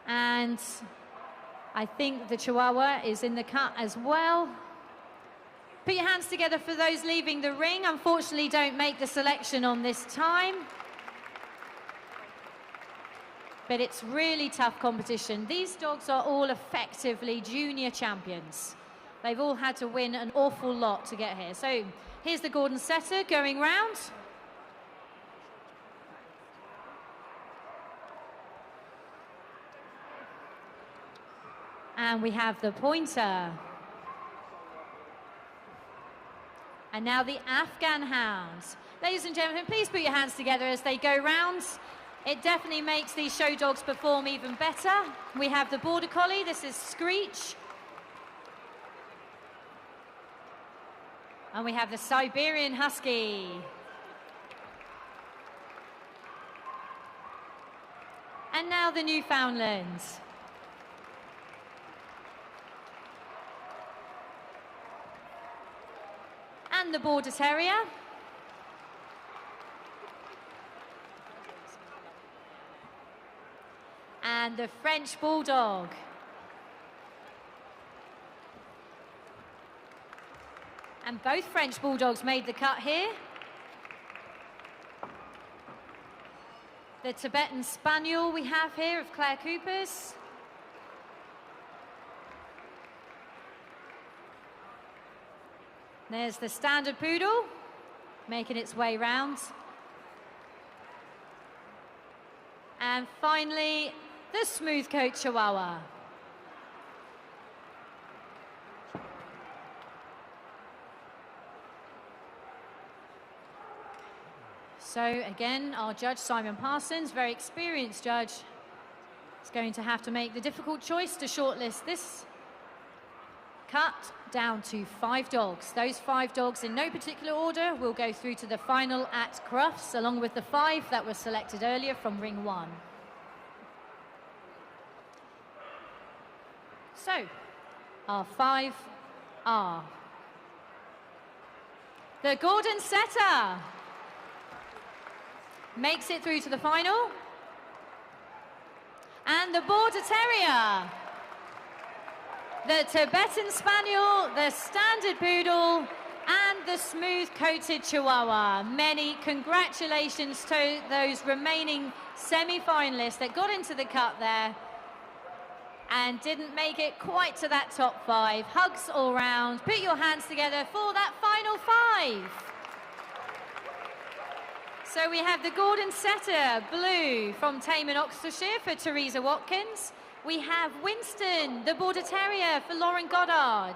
and I think the Chihuahua is in the cut as well. Put your hands together for those leaving the ring. Unfortunately, don't make the selection on this time. But it's really tough competition. These dogs are all effectively junior champions. They've all had to win an awful lot to get here. So here's the Gordon Setter going round. And we have the Pointer. And now the Afghan Hounds. Ladies and gentlemen, please put your hands together as they go round. It definitely makes these show dogs perform even better. We have the Border Collie, this is Screech. And we have the Siberian Husky. And now the Newfoundland. And the Border Terrier. And the French Bulldog. And both French Bulldogs made the cut here. The Tibetan Spaniel we have here of Claire Cooper's. There's the Standard Poodle, making its way round. And finally, the Smooth Coat Chihuahua. So again, our judge, Simon Parsons, very experienced judge, is going to have to make the difficult choice to shortlist this cut down to 5 dogs. Those 5 dogs in no particular order will go through to the final at Crufts, along with the 5 that were selected earlier from Ring 1. So, our 5 are the Gordon Setter makes it through to the final, and the Border Terrier, the Tibetan Spaniel, the Standard Poodle, and the Smooth-Coated Chihuahua. Many congratulations to those remaining semi-finalists that got into the cut there and didn't make it quite to that top 5. Hugs all round. Put your hands together for that final 5. So we have the Gordon Setter, blue, from Tame in Oxfordshire for Teresa Watkins. We have Winston, the Border Terrier, for Lauren Goddard.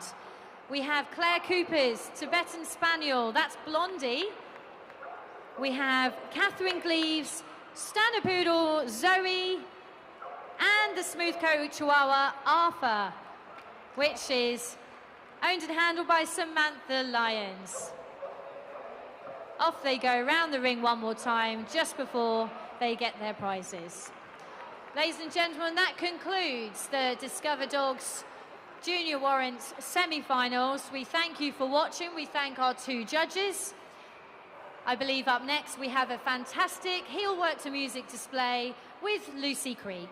We have Claire Cooper's Tibetan Spaniel, that's Blondie. We have Catherine Gleaves, Standard Poodle, Zoe, and the Smooth Coat Chihuahua, Arthur, which is owned and handled by Samantha Lyons. Off they go round the ring one more time, just before they get their prizes. Ladies and gentlemen, that concludes the Discover Dogs Junior Warrant semi-finals. We thank you for watching. We thank our 2 judges. I believe up next we have a fantastic Heelwork to music display with Lucy Creek.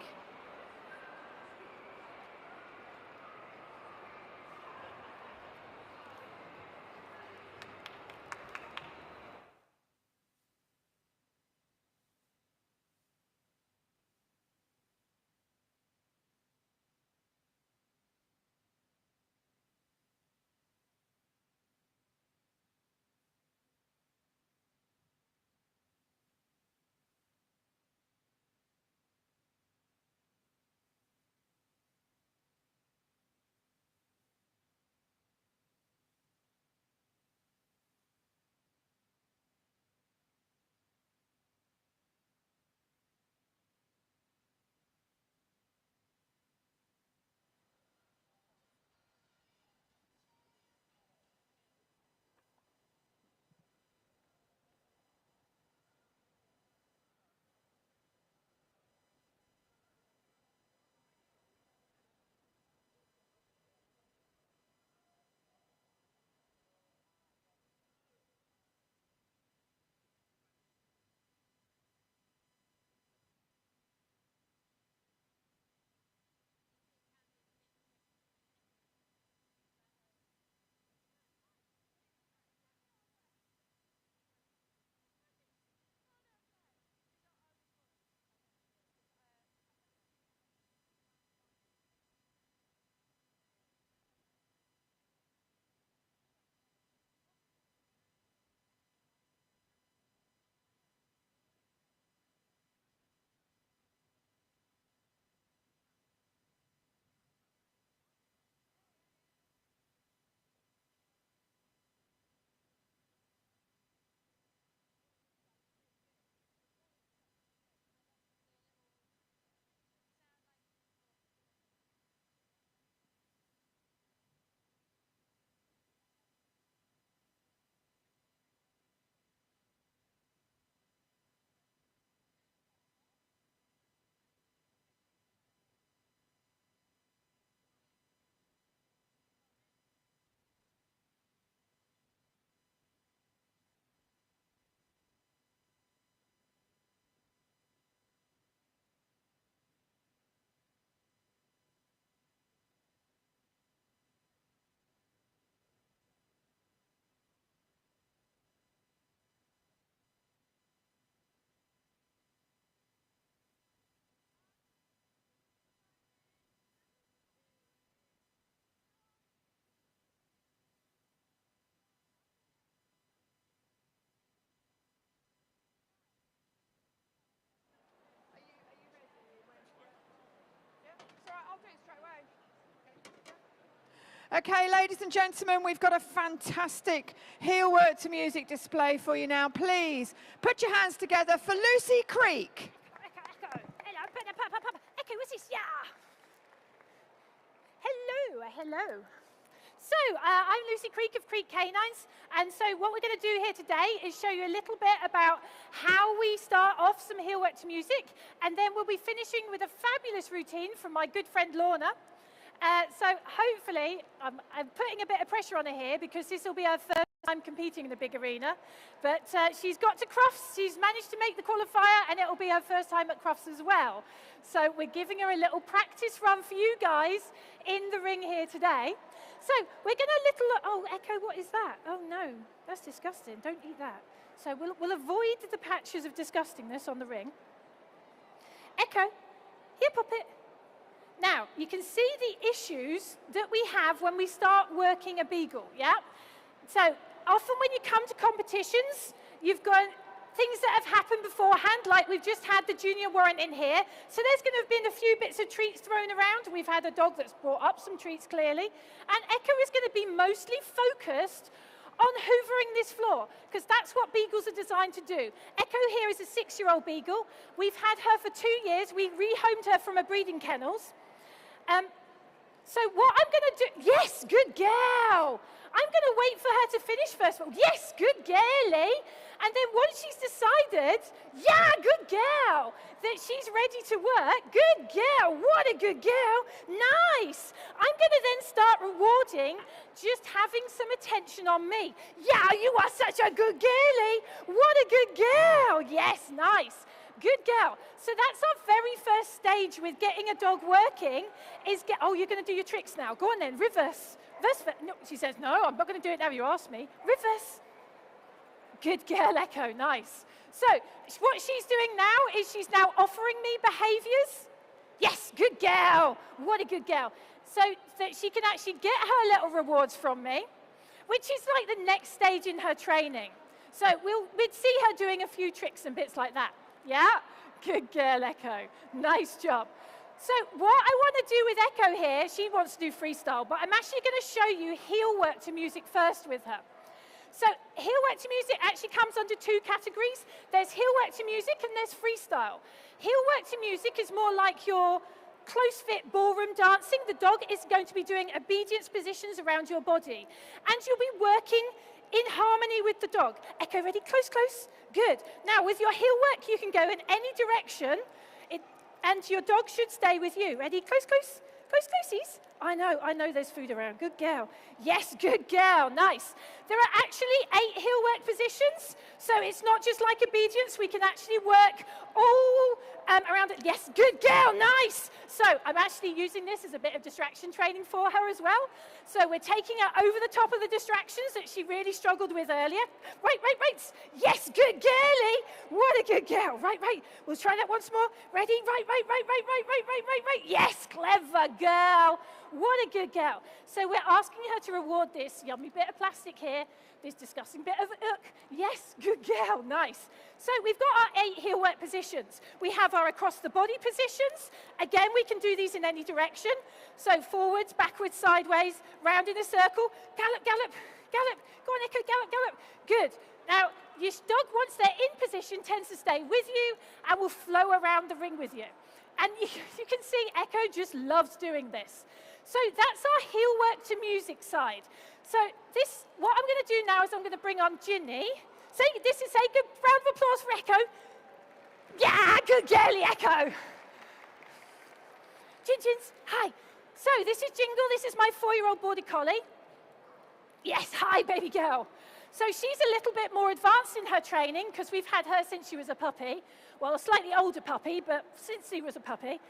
Okay, ladies and gentlemen, we've got a fantastic Heelwork to music display for you now. Please put your hands together for Lucy Creek. Echo. Hello. Echo, what's this? Yeah. Hello. So, I'm Lucy Creek of Creek Canines, and so what we're going to do here today is show you a little bit about how we start off some Heelwork to music, and then we'll be finishing with a fabulous routine from my good friend Lorna. So hopefully, I'm putting a bit of pressure on her here because this will be her first time competing in the big arena, but she's got to Crufts, she's managed to make the qualifier, and it will be her first time at Crufts as well. So we're giving her a little practice run for you guys in the ring here today. So we're going to oh, Echo, what is that? Oh no, that's disgusting, don't eat that. So we'll avoid the patches of disgustingness on the ring. Echo, here, puppet. Now, you can see the issues that we have when we start working a beagle, yeah? So often when you come to competitions, you've got things that have happened beforehand, like we've just had the junior warrant in here. So there's going to have been a few bits of treats thrown around. We've had a dog that's brought up some treats, clearly. And Echo is going to be mostly focused on hoovering this floor, because that's what beagles are designed to do. Echo here is a 6-year-old beagle. We've had her for 2 years. We rehomed her from a breeding kennels. So what I'm going to do, yes, good girl. I'm going to wait for her to finish first of all. Yes, good girlie. And then once she's decided, yeah, good girl, that she's ready to work, good girl, what a good girl, nice. I'm going to then start rewarding just having some attention on me. Yeah, you are such a good girlie. What a good girl. Yes, nice. Good girl. So that's our very first stage with getting a dog working is oh, you're going to do your tricks now. Go on then, reverse. No, she says, no, I'm not going to do it now you ask me. Reverse. Good girl, Echo, nice. So what she's doing now is she's now offering me behaviors. Yes, good girl. What a good girl. So that she can actually get her little rewards from me, which is like the next stage in her training. So we'd see her doing a few tricks and bits like that. Yeah? Good girl, Echo. Nice job. So what I want to do with Echo here, she wants to do freestyle, but I'm actually going to show you Heelwork to music first with her. So Heelwork to music actually comes under 2 categories. There's Heelwork to music and there's freestyle. Heelwork to music is more like your close-fit ballroom dancing. The dog is going to be doing obedience positions around your body. And you'll be working in harmony with the dog. Echo, ready? Close, close. Good. Now, with your Heelwork, you can go in any direction, and your dog should stay with you. Ready? Close, close. Close, closies. I know there's food around. Good girl. Yes, good girl. Nice. There are actually 8 Heelwork positions, so it's not just like obedience. We can actually work all around it. Yes, good girl. Nice. So I'm actually using this as a bit of distraction training for her as well. So we're taking her over the top of the distractions that she really struggled with earlier. Right. Yes, good girlie. What a good girl. Right. We'll try that once more. Ready? Right. Yes, clever girl. What a good girl. So we're asking her to reward this yummy bit of plastic here, this disgusting bit of yes, good girl, nice. So we've got our 8 Heelwork positions. We have our across the body positions. Again, we can do these in any direction. So forwards, backwards, sideways, round in a circle. Gallop, gallop, gallop. Go on, Echo, gallop, gallop. Good. Now, your dog, once they're in position, tends to stay with you and will flow around the ring with you. And you can see Echo just loves doing this. So that's our Heelwork to music side. So what I'm going to do now is I'm going to bring on Ginny. Say good round of applause for Echo. Yeah, good girlie, Echo. Gins, hi. So this is Jingle. This is my 4-year-old border collie. Yes, hi, baby girl. So she's a little bit more advanced in her training because we've had her since she was a puppy. Well, a slightly older puppy, but since she was a puppy.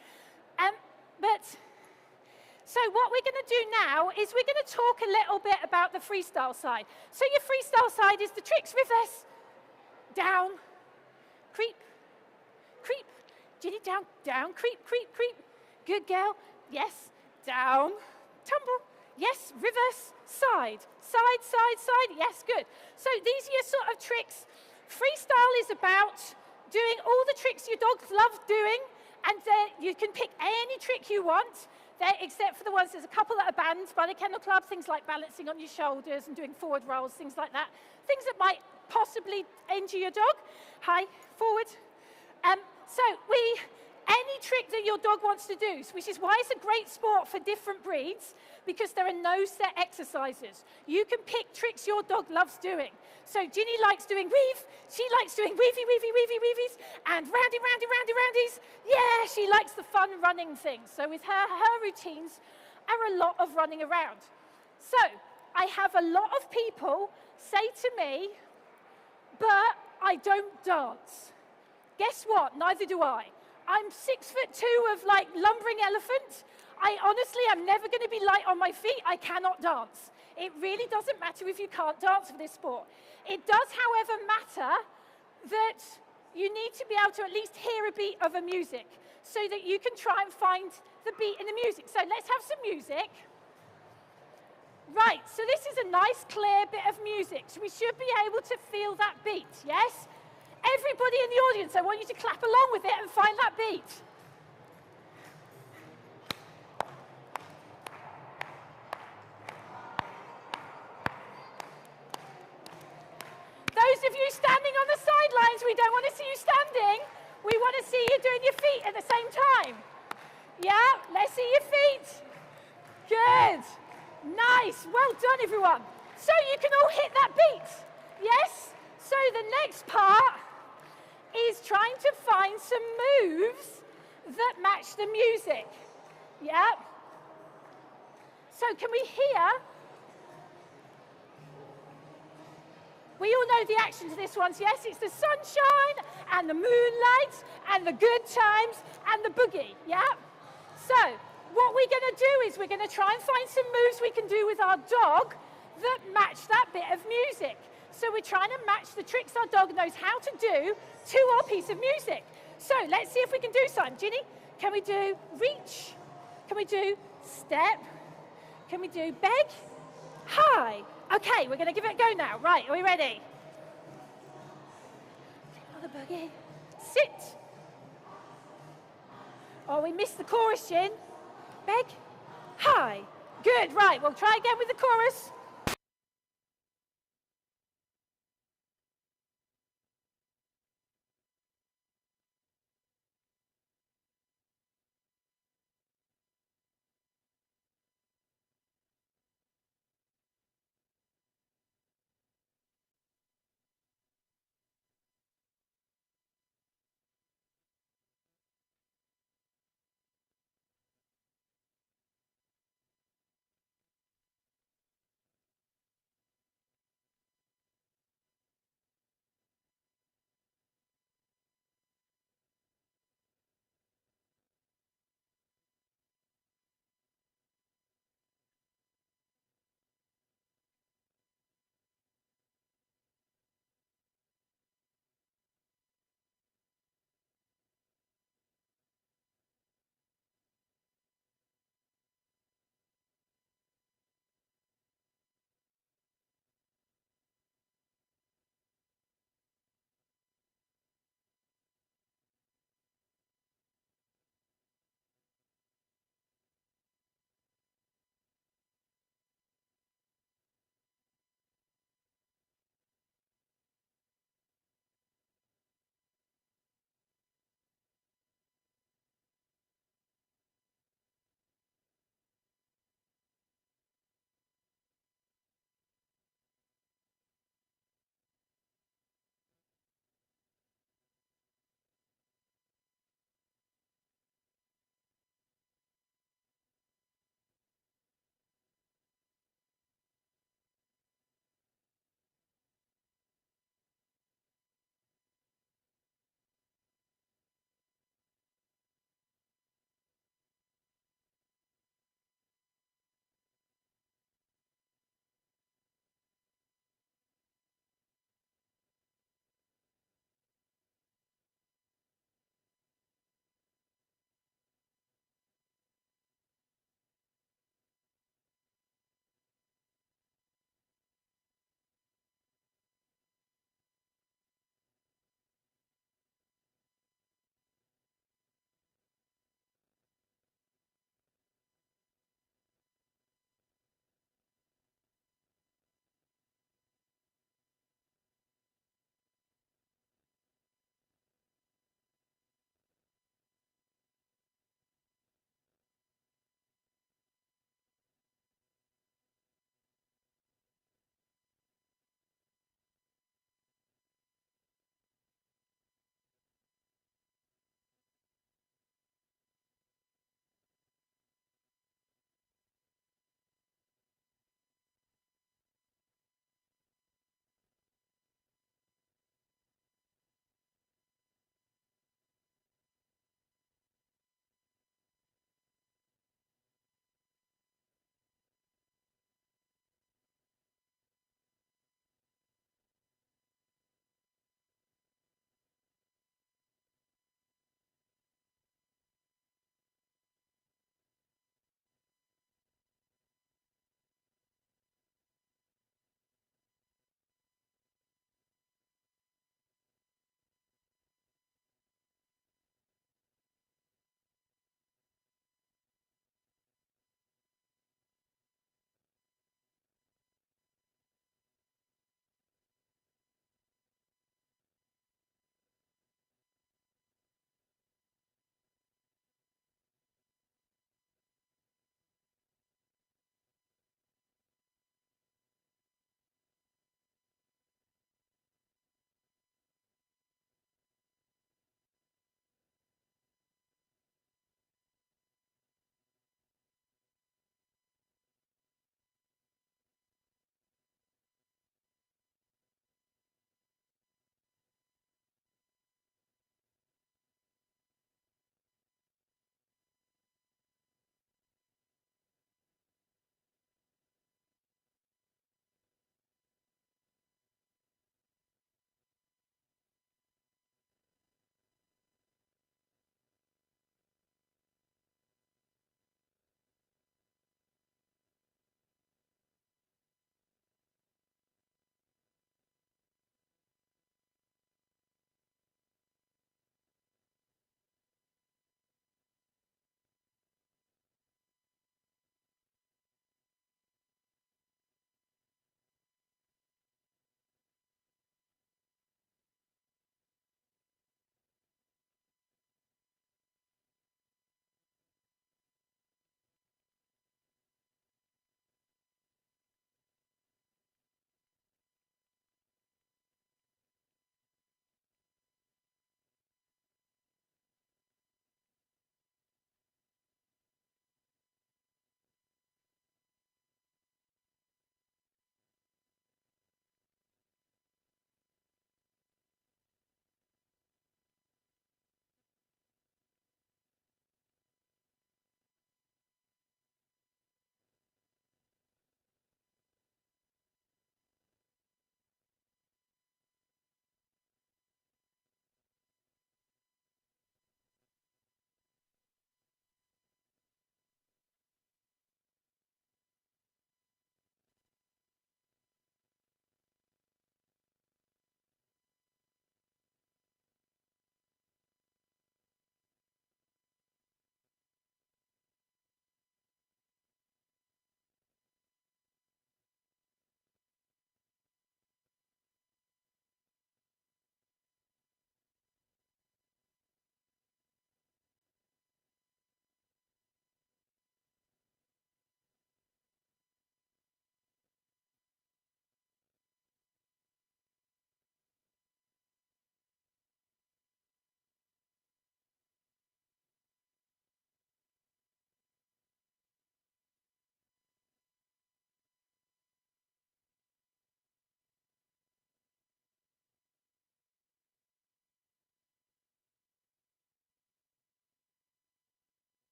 So what we're going to do now is we're going to talk a little bit about the freestyle side. So your freestyle side is the tricks, reverse, down, creep, creep, Ginny, down, down, creep, creep, creep. Good girl. Yes, down, tumble. Yes, reverse, side, side, side, side. Yes, good. So these are your sort of tricks. Freestyle is about doing all the tricks your dogs love doing, and then you can pick any trick you want. except for the ones, there's a couple that are banned by the Kennel Club, things like balancing on your shoulders and doing forward rolls, things like that. Things that might possibly injure your dog. Hi, forward. So any trick that your dog wants to do, which is why it's a great sport for different breeds, because there are no set exercises. You can pick tricks your dog loves doing. So Ginny likes doing weave, she likes doing weavy, weavy, weavy, weavies, and roundy, roundy, roundy, roundies. Yeah, she likes the fun running things. So with her routines are a lot of running around. So I have a lot of people say to me, but I don't dance. Guess what? Neither do I. I'm 6'2" of like lumbering elephant. I honestly am never going to be light on my feet. I cannot dance. It really doesn't matter if you can't dance for this sport. It does, however, matter that you need to be able to at least hear a beat of a music so that you can try and find the beat in the music. So let's have some music. Right, so this is a nice clear bit of music. So we should be able to feel that beat, yes? Everybody in the audience, I want you to clap along with it and find that beat. Those of you standing on the sidelines, we don't want to see you standing. We want to see you doing your feet at the same time. Yeah, let's see your feet. Good. Nice. Well done, everyone. So you can all hit that beat. Yes? So the next part is trying to find some moves that match the music. Yeah? So can we hear? We all know the action to this one. Yes, it's the sunshine and the moonlight and the good times and the boogie. Yeah? So what we're going to do is we're going to try and find some moves we can do with our dog that match that bit of music. So we're trying to match the tricks our dog knows how to do to our piece of music. So let's see if we can do something. Ginny, can we do reach? Can we do step? Can we do beg? Hi. Okay, we're going to give it a go now. Right, are we ready? Another boogie. Sit. Oh, we missed the chorus, Gin. Beg. Hi. Good, right, we'll try again with the chorus.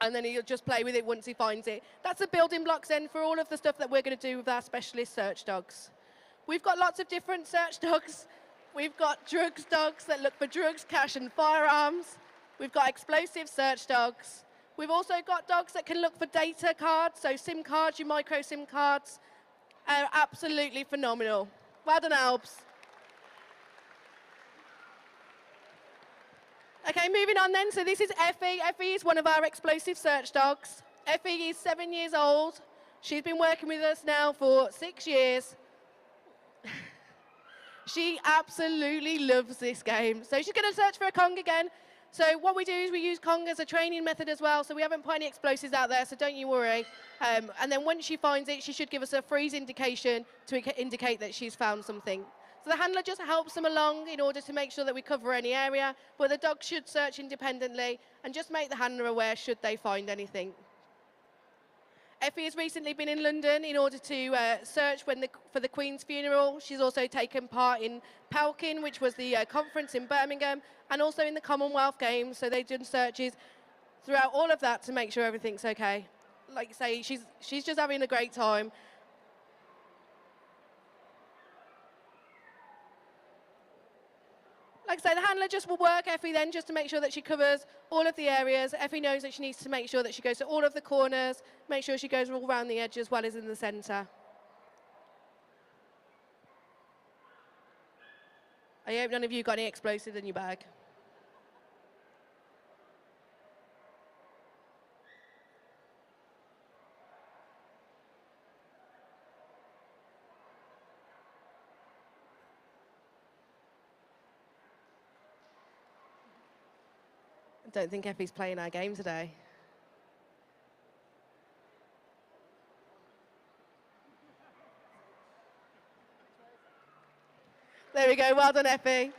and then he'll just play with it once he finds it. That's the building blocks then for all of the stuff that we're going to do with our specialist search dogs. We've got lots of different search dogs. We've got drugs dogs that look for drugs, cash and firearms. We've got explosive search dogs. We've also got dogs that can look for data cards, so SIM cards, your micro SIM cards. Absolutely phenomenal. Well done, Albs. Okay, moving on then. So this is Effie. Effie is one of our explosive search dogs. Effie is 7 years old. She's been working with us now for 6 years. She absolutely loves this game. So she's going to search for a Kong again. So what we do is we use Kong as a training method as well. So we haven't put any explosives out there, so don't you worry. And then once she finds it, she should give us a freeze indication to indicate that she's found something. So the handler just helps them along in order to make sure that we cover any area, but the dog should search independently and just make the handler aware should they find anything. Effie has recently been in London in order to search for the Queen's funeral. She's also taken part in Pelkin, which was the conference in Birmingham, and also in the Commonwealth Games. So they've done searches throughout all of that to make sure everything's okay. Like I say, she's just having a great time. Like I say, the handler just will work Effie then just to make sure that she covers all of the areas. Effie knows that she needs to make sure that she goes to all of the corners, make sure she goes all around the edge as well as in the centre. I hope none of you got any explosives in your bag. I don't think Effie's playing our game today. There we go, well done, Effie.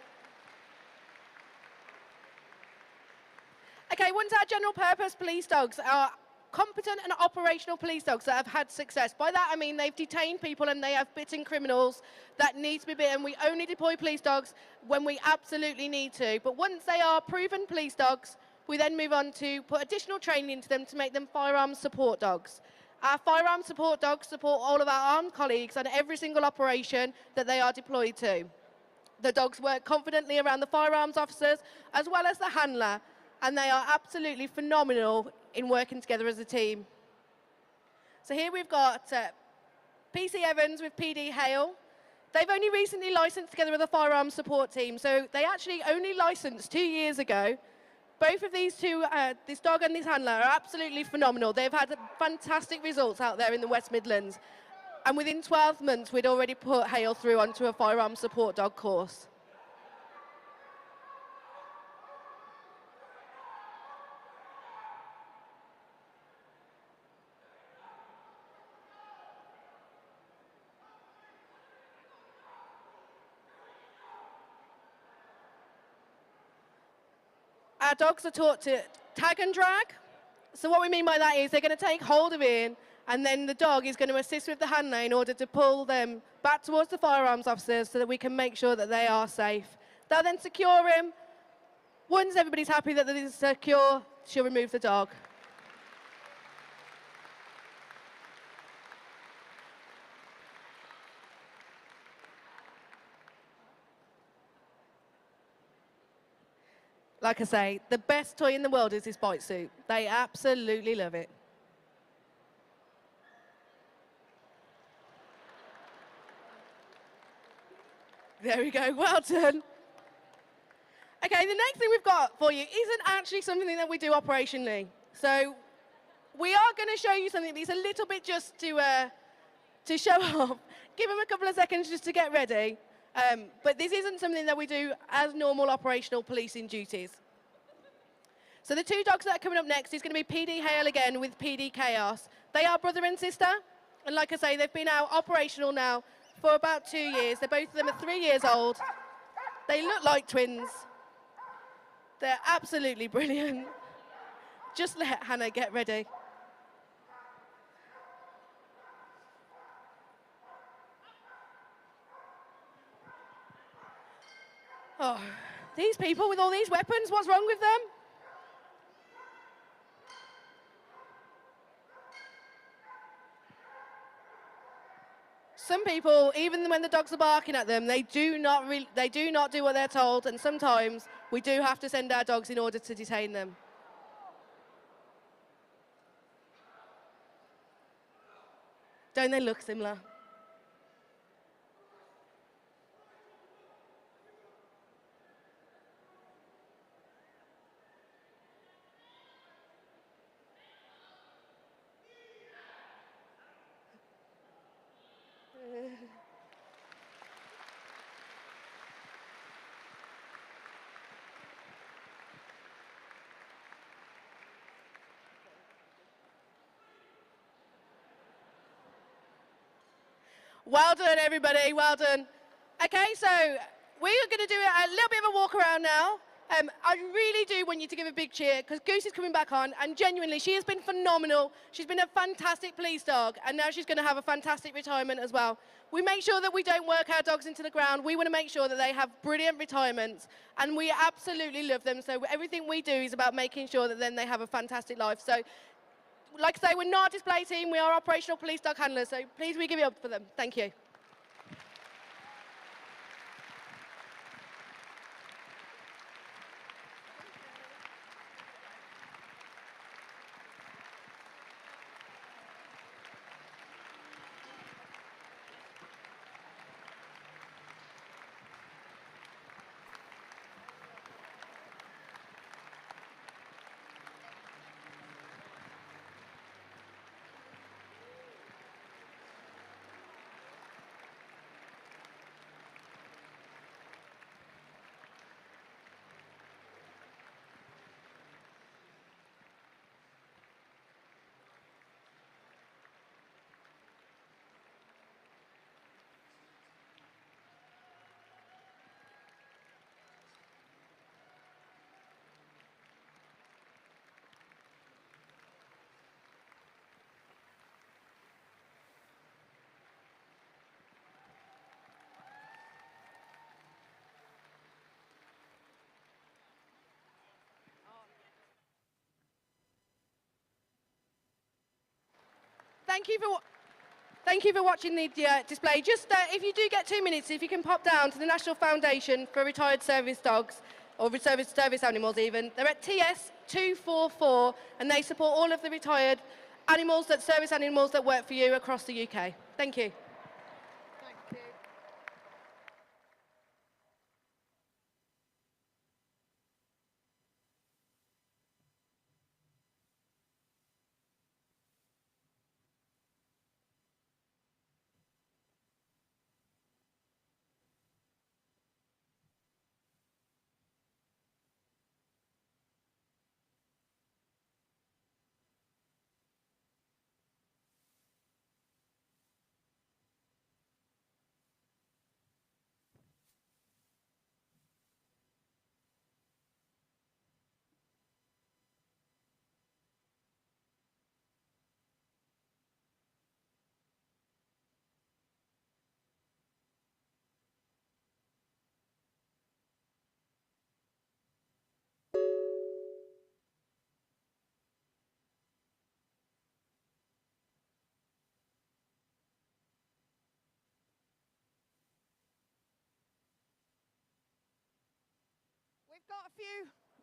Okay, once our general purpose police dogs are competent and operational police dogs that have had success. By that I mean they've detained people and they have bitten criminals that need to be bitten. We only deploy police dogs when we absolutely need to. But once they are proven police dogs, we then move on to put additional training into them to make them firearms support dogs. Our firearms support dogs support all of our armed colleagues on every single operation that they are deployed to. The dogs work confidently around the firearms officers as well as the handler, and they are absolutely phenomenal in working together as a team. So here we've got PC Evans with Pd Hale. They've only recently licensed together with a firearms support team, so they actually only licensed 2 years ago. Both of these two, this dog and this handler, are absolutely phenomenal. They've had fantastic results out there in the West Midlands. And within 12 months, we'd already put Hale through onto a firearms support dog course. Our dogs are taught to tag and drag. So what we mean by that is they're going to take hold of Ian, and then the dog is going to assist with the handler in order to pull them back towards the firearms officers so that we can make sure that they are safe. They'll then secure him. Once everybody's happy that it is secure, she'll remove the dog. Like I say, the best toy in the world is this bite suit. They absolutely love it. There we go, well done. Okay, the next thing we've got for you isn't actually something that we do operationally. So we are going to show you something that's a little bit just to show off. Give them a couple of seconds just to get ready. But this isn't something that we do as normal operational policing duties. So the two dogs that are coming up next is going to be Pd Hale again with Pd Chaos. They are brother and sister. And like I say, they've been out operational now for about 2 years. Both of them are 3 years old. They look like twins. They're absolutely brilliant. Just let Hannah get ready. Oh, these people with all these weapons, what's wrong with them? some people, even when the dogs are barking at them, they do not do what they're told, and sometimes we do have to send our dogs in order to detain them. Don't they look similar? Well done, everybody. Well done. Okay, so we are going to do a little bit of a walk around now. I really do want you to give a big cheer because Goose is coming back on, and genuinely, she has been phenomenal. She's been a fantastic police dog, and now she's going to have a fantastic retirement as well. We make sure that we don't work our dogs into the ground. We want to make sure that they have brilliant retirements, and we absolutely love them. So everything we do is about making sure that then they have a fantastic life. So, like I say, we're not a display team. We are operational police dog handlers. So please, we give it up for them. Thank you. Thank you for watching the display. Just if you do get 2 minutes, if you can pop down to the National Foundation for Retired Service Dogs, or service animals even. They're at TS 244, and they support all of the retired animals, service animals that work for you across the UK. Thank you.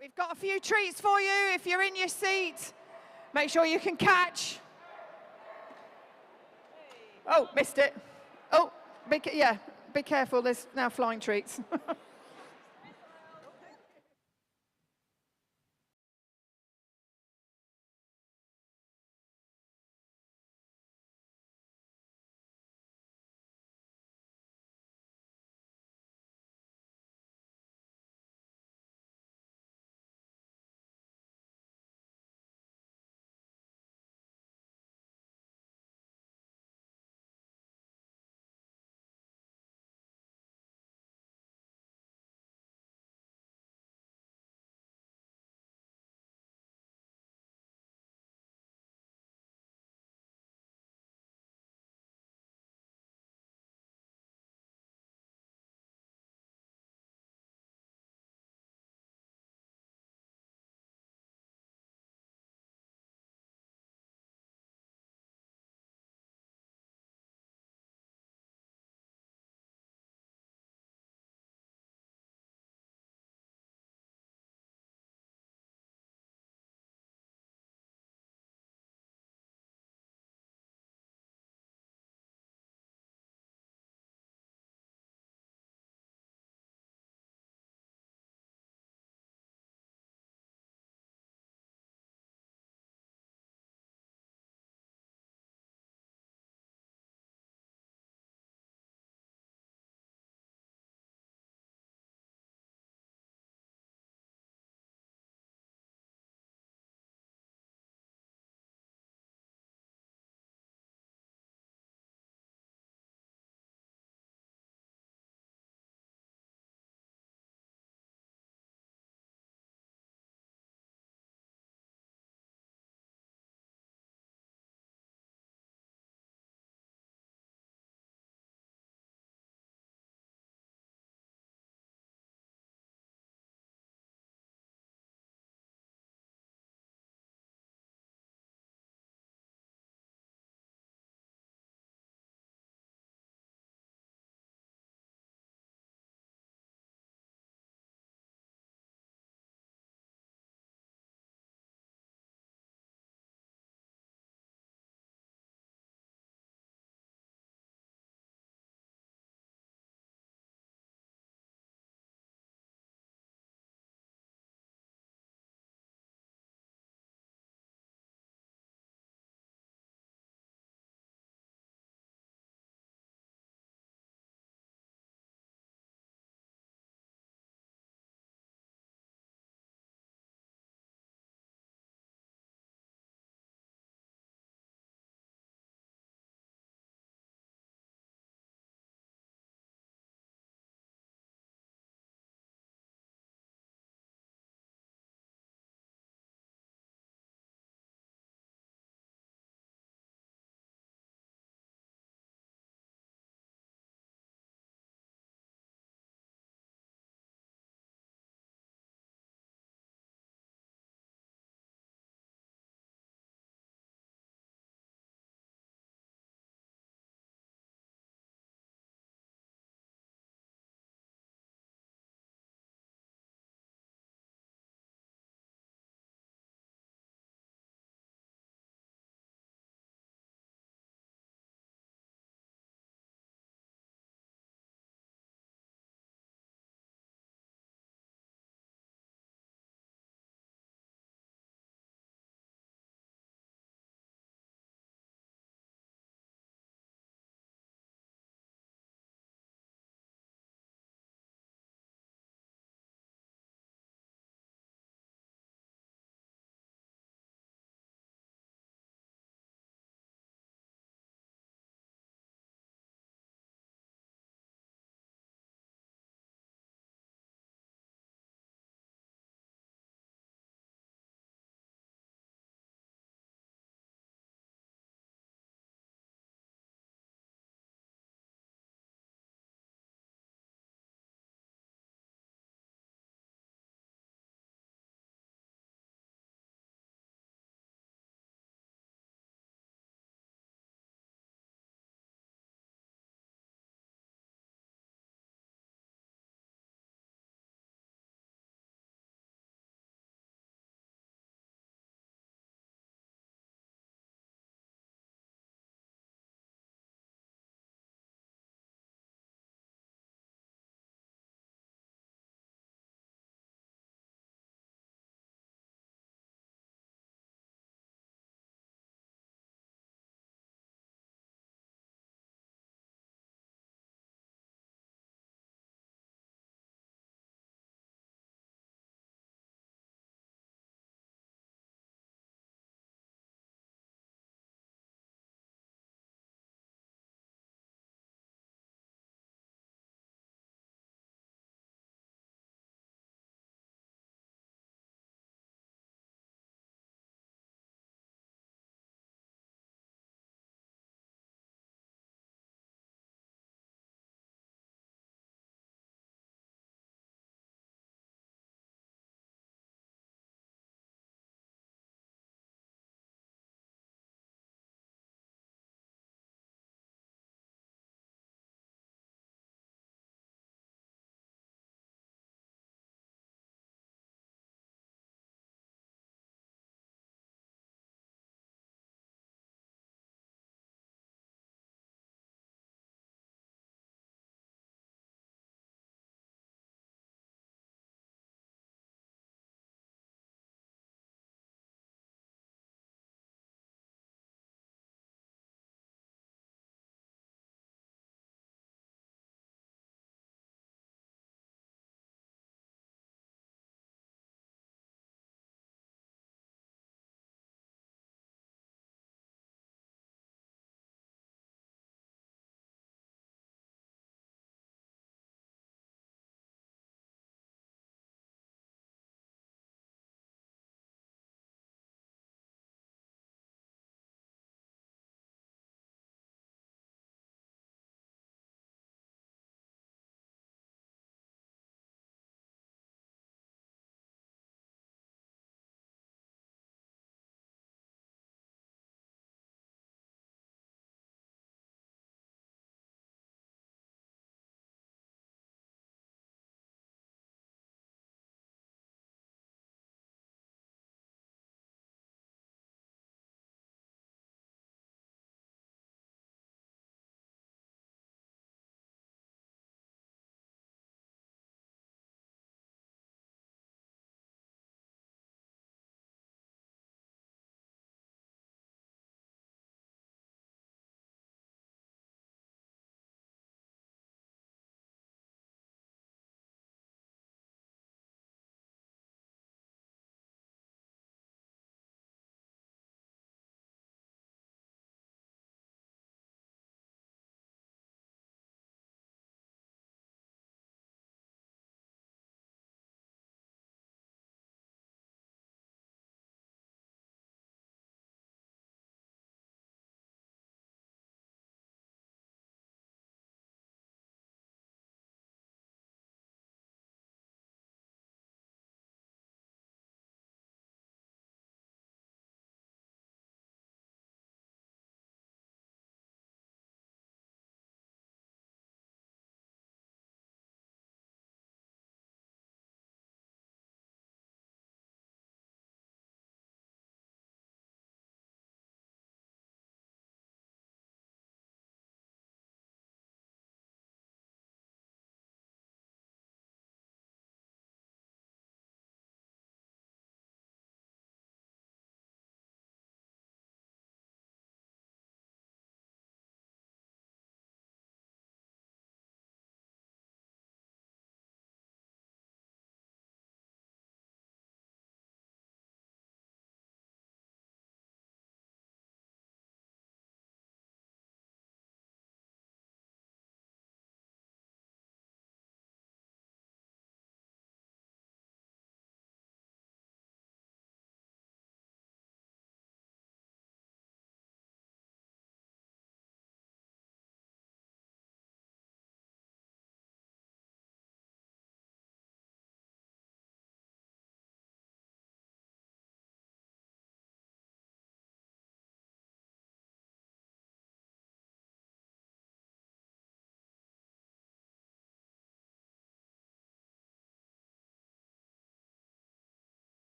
We've got a few treats for you. If you're in your seat, make sure you can catch. Oh, missed it. Oh, be careful. There's now flying treats.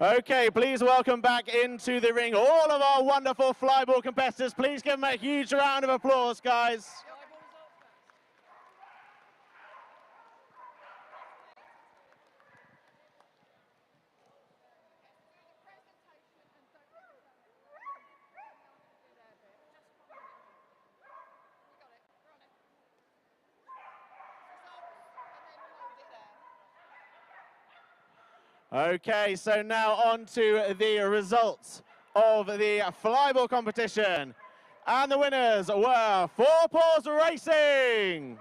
Okay, please welcome back into the ring all of our wonderful flyball competitors. Please give them a huge round of applause, guys. Okay, so now on to the results of the flyball competition. And the winners were Four Paws Racing.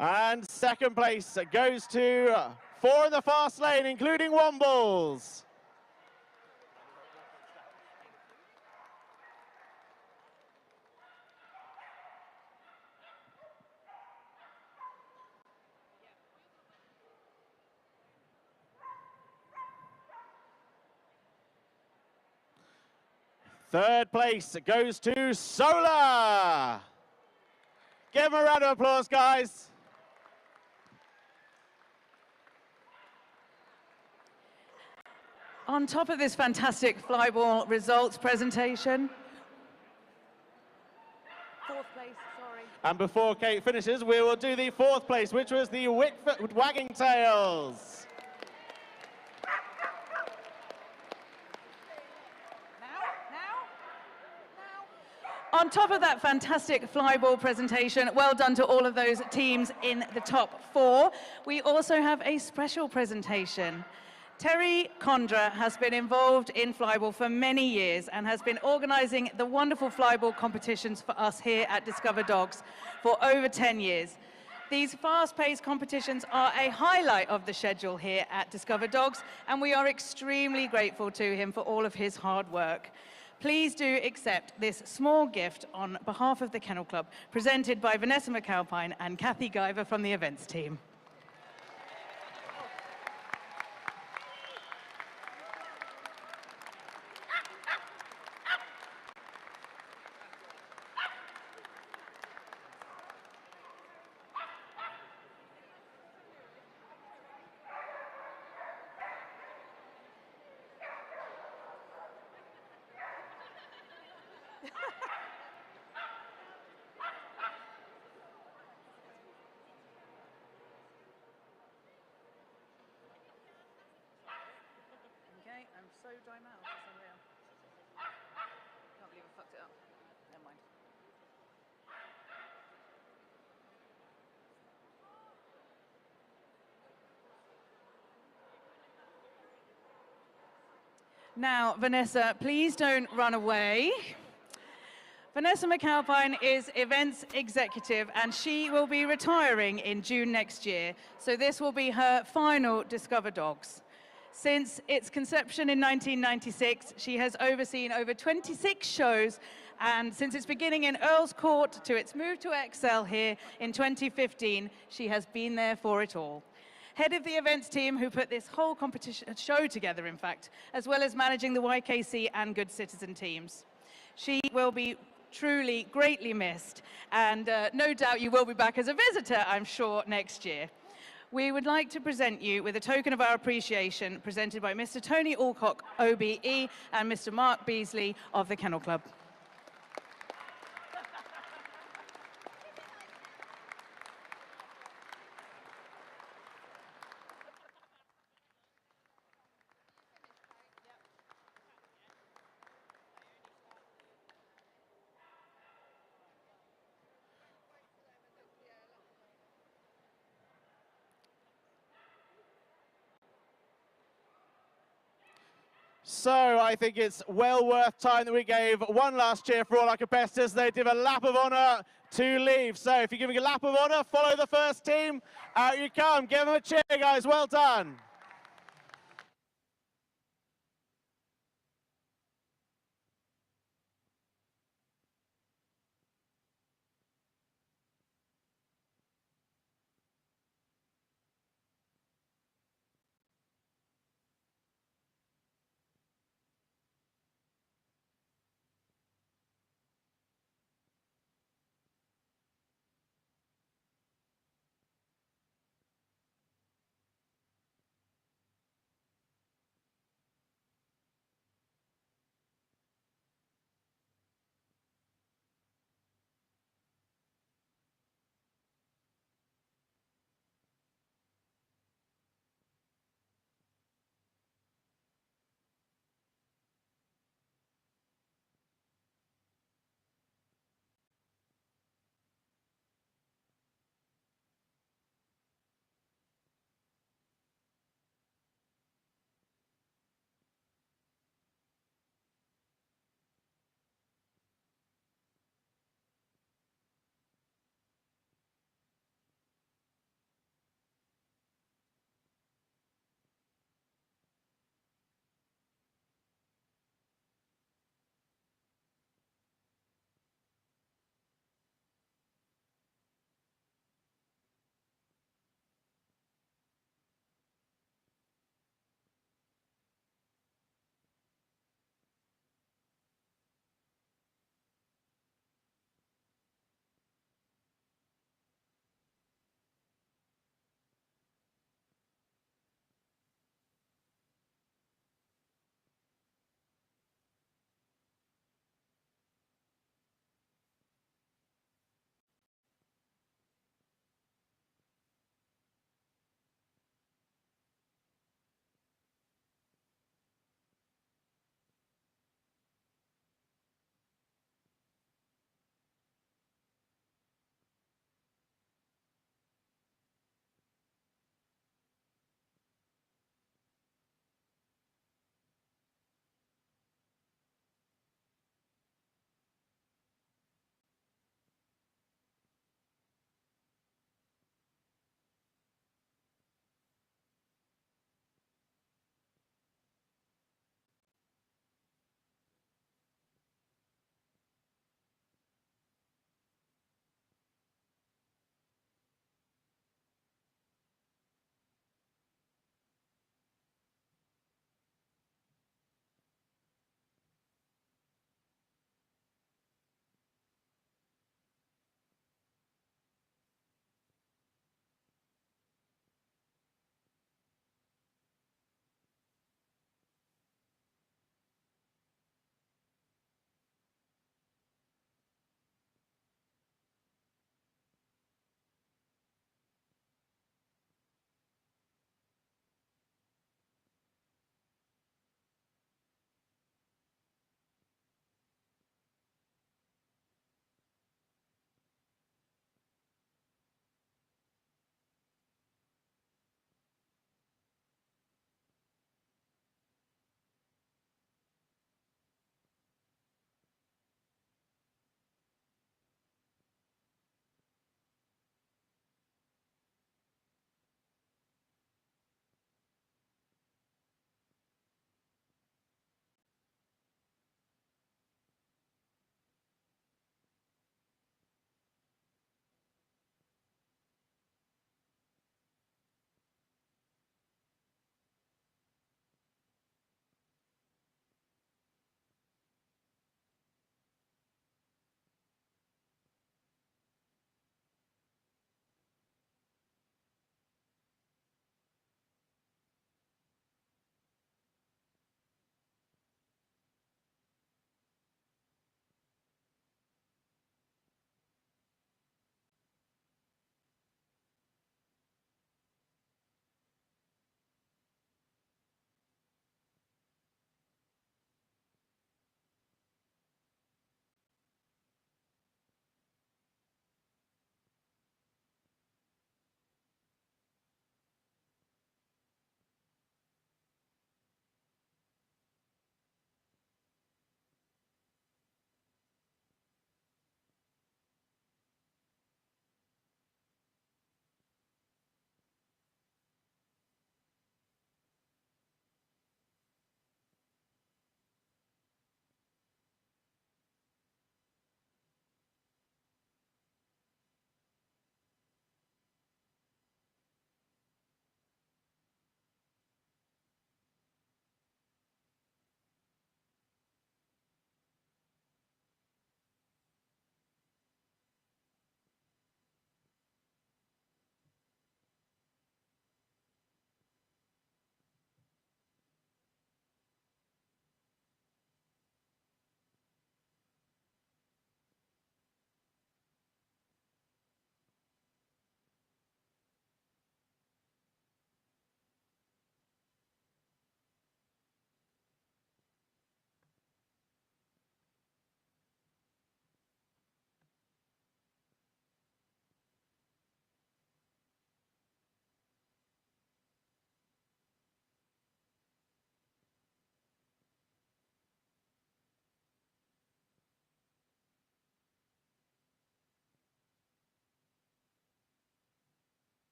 And second place goes to Four in the Fast Lane, including Wombles. Third place goes to Solar. Give them a round of applause, guys. On top of this fantastic flyball results presentation, fourth place, sorry. And before Kate finishes, we will do the fourth place, which was the Wagging Tails. On top of that fantastic flyball presentation, well done to all of those teams in the top four. We also have a special presentation. Terry Condra has been involved in flyball for many years and has been organising the wonderful flyball competitions for us here at Discover Dogs for over 10 years. These fast-paced competitions are a highlight of the schedule here at Discover Dogs, and we are extremely grateful to him for all of his hard work. Please do accept this small gift on behalf of the Kennel Club, presented by Vanessa McAlpine and Kathy Guyver from the events team. Okay, I'm so dry mouth, it's unreal. Can't believe I fucked it up. Never mind. Now, Vanessa, please don't run away. Vanessa McAlpine is events executive, and she will be retiring in June next year. So this will be her final Discover Dogs. Since its conception in 1996, she has overseen over 26 shows, and since its beginning in Earl's Court to its move to Excel here in 2015, she has been there for it all. Head of the events team who put this whole competition show together, in fact, as well as managing the YKC and Good Citizen teams. She will be truly greatly missed, and no doubt you will be back as a visitor, I'm sure, next year. We would like to present you with a token of our appreciation presented by Mr. Tony Alcock, OBE, and Mr. Mark Beasley of the Kennel Club. So I think it's well worth time that we gave one last cheer for all our competitors. They did a lap of honour to leave. So if you're giving a lap of honour, follow the first team. Out you come. Give them a cheer, guys. Well done.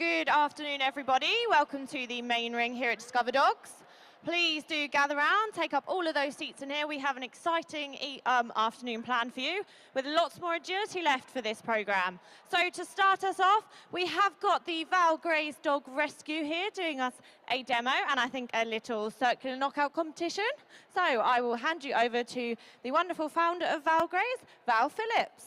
good afternoon, everybody. Welcome to the main ring here at Discover Dogs. Please do gather round, take up all of those seats in here. We have an exciting afternoon planned for you with lots more agility left for this programme. So to start us off, we have got the Val Gray's Dog Rescue here doing us a demo and I think a little circular knockout competition. So I will hand you over to the wonderful founder of Val Gray's, Val Phillips.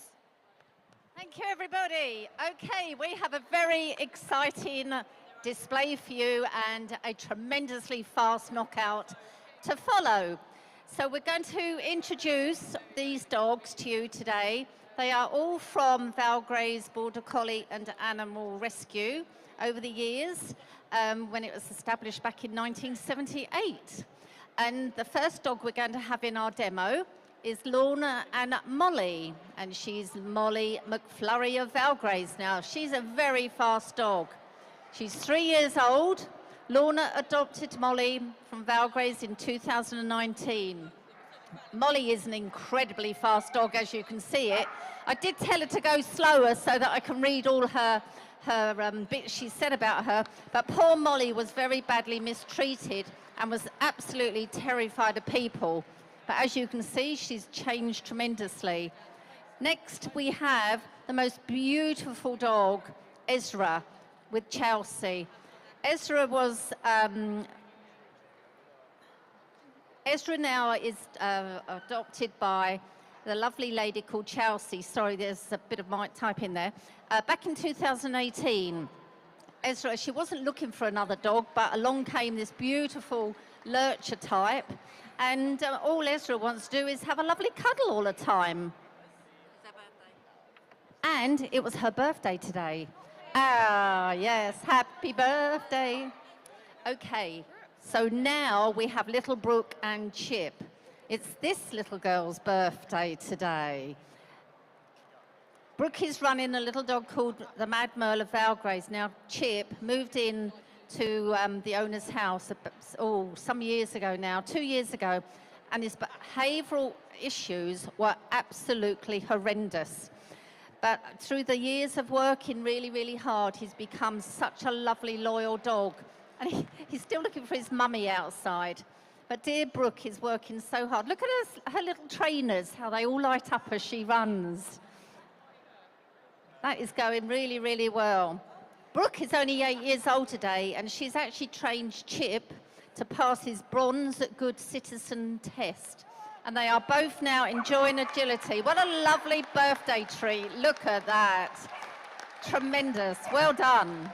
Thank you, everybody. Okay, we have a very exciting display for you and a tremendously fast knockout to follow. So we're going to introduce these dogs to you today. They are all from Val Gray's Border Collie and Animal Rescue over the years when it was established back in 1978. And the first dog we're going to have in our demo is Lorna and Molly, and she's Molly McFlurry of Val Gray's. Now, she's a very fast dog. She's 3 years old. Lorna adopted Molly from Val Gray's in 2019. Molly is an incredibly fast dog, as you can see it. I did tell her to go slower so that I can read all her bits she said about her, but poor Molly was very badly mistreated and was absolutely terrified of people. But as you can see, she's changed tremendously. Next, we have the most beautiful dog, Ezra, with Chelsea. Ezra now is adopted by the lovely lady called Chelsea. Sorry, there's a bit of mic type in there. Back in 2018, Ezra, she wasn't looking for another dog, but along came this beautiful lurcher type, and all Ezra wants to do is have a lovely cuddle all the time. It's her birthday. And it was her birthday today. Ah, yes, happy birthday. Okay, so now we have little Brooke and Chip. It's this little girl's birthday today. Brooke is running a little dog called the Mad Merle of Val Gray's. Now, Chip moved in to the owner's house, some years ago now, 2 years ago, and his behavioural issues were absolutely horrendous. But through the years of working really, really hard, he's become such a lovely, loyal dog. And he's still looking for his mummy outside. But dear Brooke is working so hard. Look at her little trainers, how they all light up as she runs. That is going really, really well. Brooke is only 8 years old today, and she's actually trained Chip to pass his Bronze Good Citizen test. And they are both now enjoying agility. What a lovely birthday treat. Look at that. Tremendous. Well done.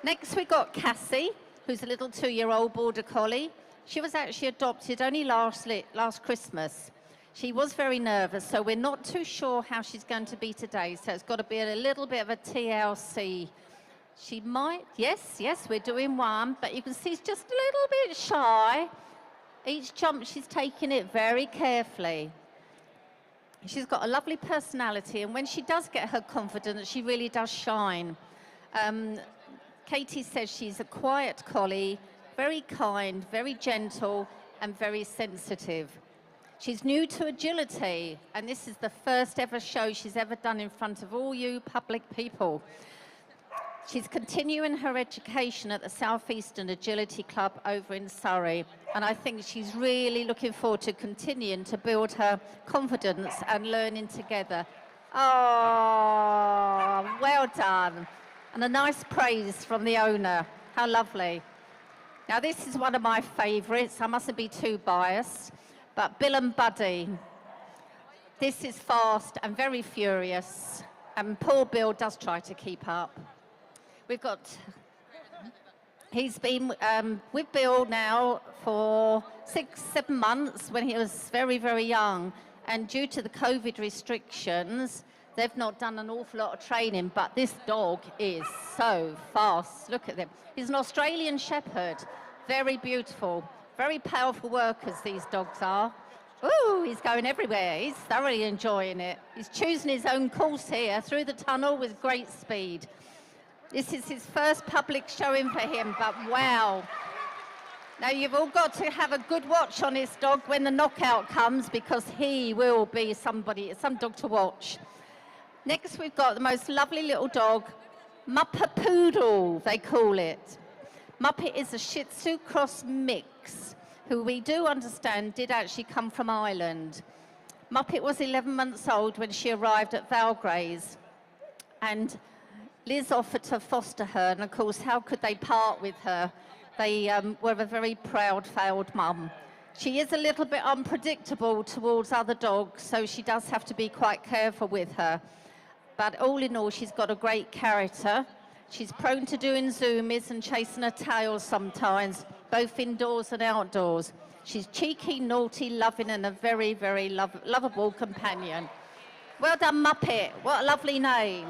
Next, we got Cassie, who's a little 2-year-old Border Collie. She was actually adopted only last Christmas. She was very nervous, so we're not too sure how she's going to be today. So it's got to be a little bit of a TLC. She might, yes, we're doing one, but you can see she's just a little bit shy. Each jump, she's taking it very carefully. She's got a lovely personality, and when she does get her confidence, she really does shine. Katie says she's a quiet collie, very kind, very gentle, and very sensitive. She's new to agility, and this is the first ever show she's ever done in front of all you public people. She's continuing her education at the South Eastern Agility Club over in Surrey, and I think she's really looking forward to continuing to build her confidence and learning together. Oh, well done. And a nice praise from the owner. How lovely. Now, this is one of my favourites. I mustn't be too biased, but Bill and Buddy. This is fast and very furious, and poor Bill does try to keep up. He's been with Bill now for 6-7 months when he was very, very young. And due to the COVID restrictions, they've not done an awful lot of training, but this dog is so fast. Look at them. He's an Australian Shepherd, very beautiful, very powerful workers, these dogs are. Ooh, he's going everywhere. He's thoroughly enjoying it. He's choosing his own course here through the tunnel with great speed. This is his first public showing for him, but wow. Now, you've all got to have a good watch on this dog when the knockout comes, because he will be some dog to watch. Next, we've got the most lovely little dog, Muppet Poodle, they call it. Muppet is a Shih Tzu cross mix, who we do understand did actually come from Ireland. Muppet was 11 months old when she arrived at Valgrays, and Liz offered to foster her, and of course, how could they part with her? They were a very proud, failed mum. She is a little bit unpredictable towards other dogs, so she does have to be quite careful with her. But all in all, she's got a great character. She's prone to doing zoomies and chasing her tail sometimes, both indoors and outdoors. She's cheeky, naughty, loving, and a very, very lovable companion. Well done, Muppet. What a lovely name.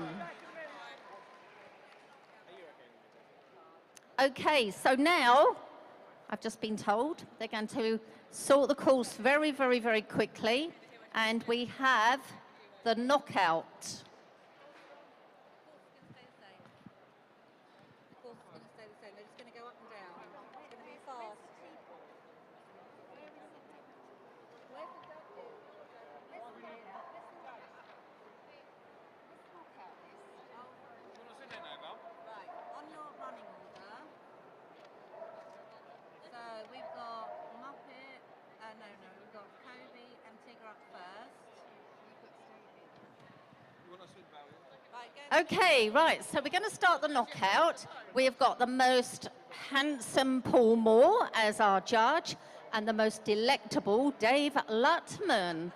Okay, so now, I've just been told, they're going to sort the course very, very, very quickly. And we have the knockout. Okay, right, so we're going to start the knockout. We have got the most handsome Paul Moore as our judge and the most delectable Dave Lutman.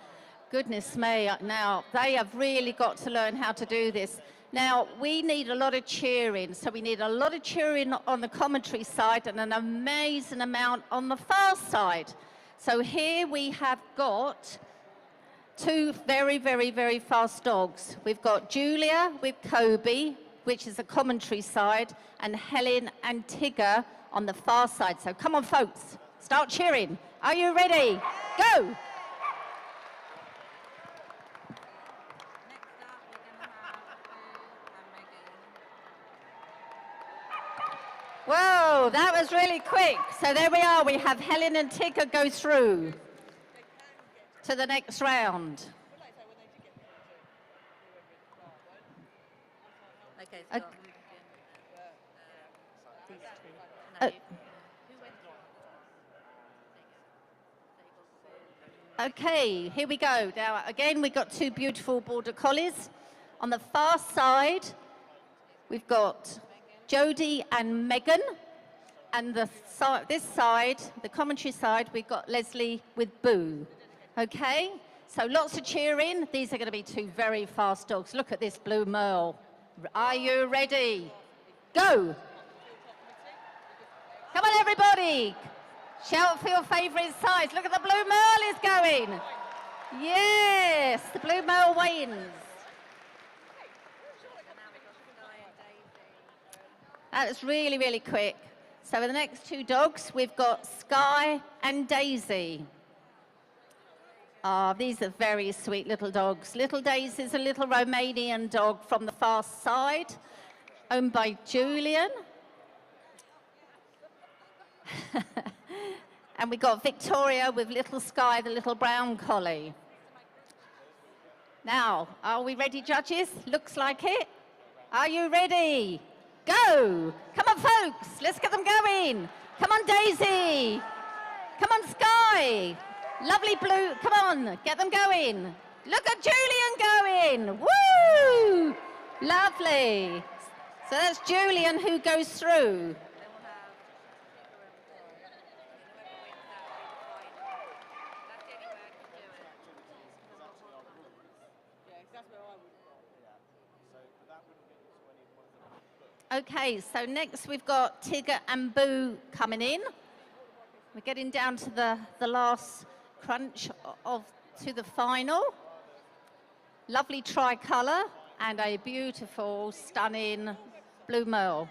Goodness me, now they have really got to learn how to do this. Now, we need a lot of cheering, so we need a lot of cheering on the commentary side and an amazing amount on the far side. So here we have got two very, very, very fast dogs. We've got Julia with Kobe, which is the commentary side, and Helen and Tigger on the far side. So come on, folks, start cheering. Are you ready? Go! Whoa, that was really quick. So there we are. We have Helen and Tigger go through to the next round. Okay, here we go. Now, again, we've got two beautiful border collies. On the far side, we've got Jodie and Megan. And this side, the commentary side, we've got Leslie with Boo. Okay, so lots of cheering. These are going to be two very fast dogs. Look at this blue merle. Are you ready? Go! Come on, everybody. Shout for your favourite size. Look at the blue merle is going. Yes, the blue merle wins. That was really, really quick. So for the next two dogs, we've got Skye and Daisy. These are very sweet little dogs. Little Daisy is a little Romanian dog from the far side, owned by Julian. And we got Victoria with little Skye, the little brown collie. Now, are we ready, judges? Looks like it. Are you ready? Go! Come on, folks, let's get them going. Come on, Daisy. Come on, Skye. Lovely blue, come on, get them going. Look at Julian going, woo! Lovely. So that's Julian who goes through. Okay, so next we've got Tigger and Boo coming in. We're getting down to the last crunch to the final. Lovely tricolour and a beautiful, stunning blue merle.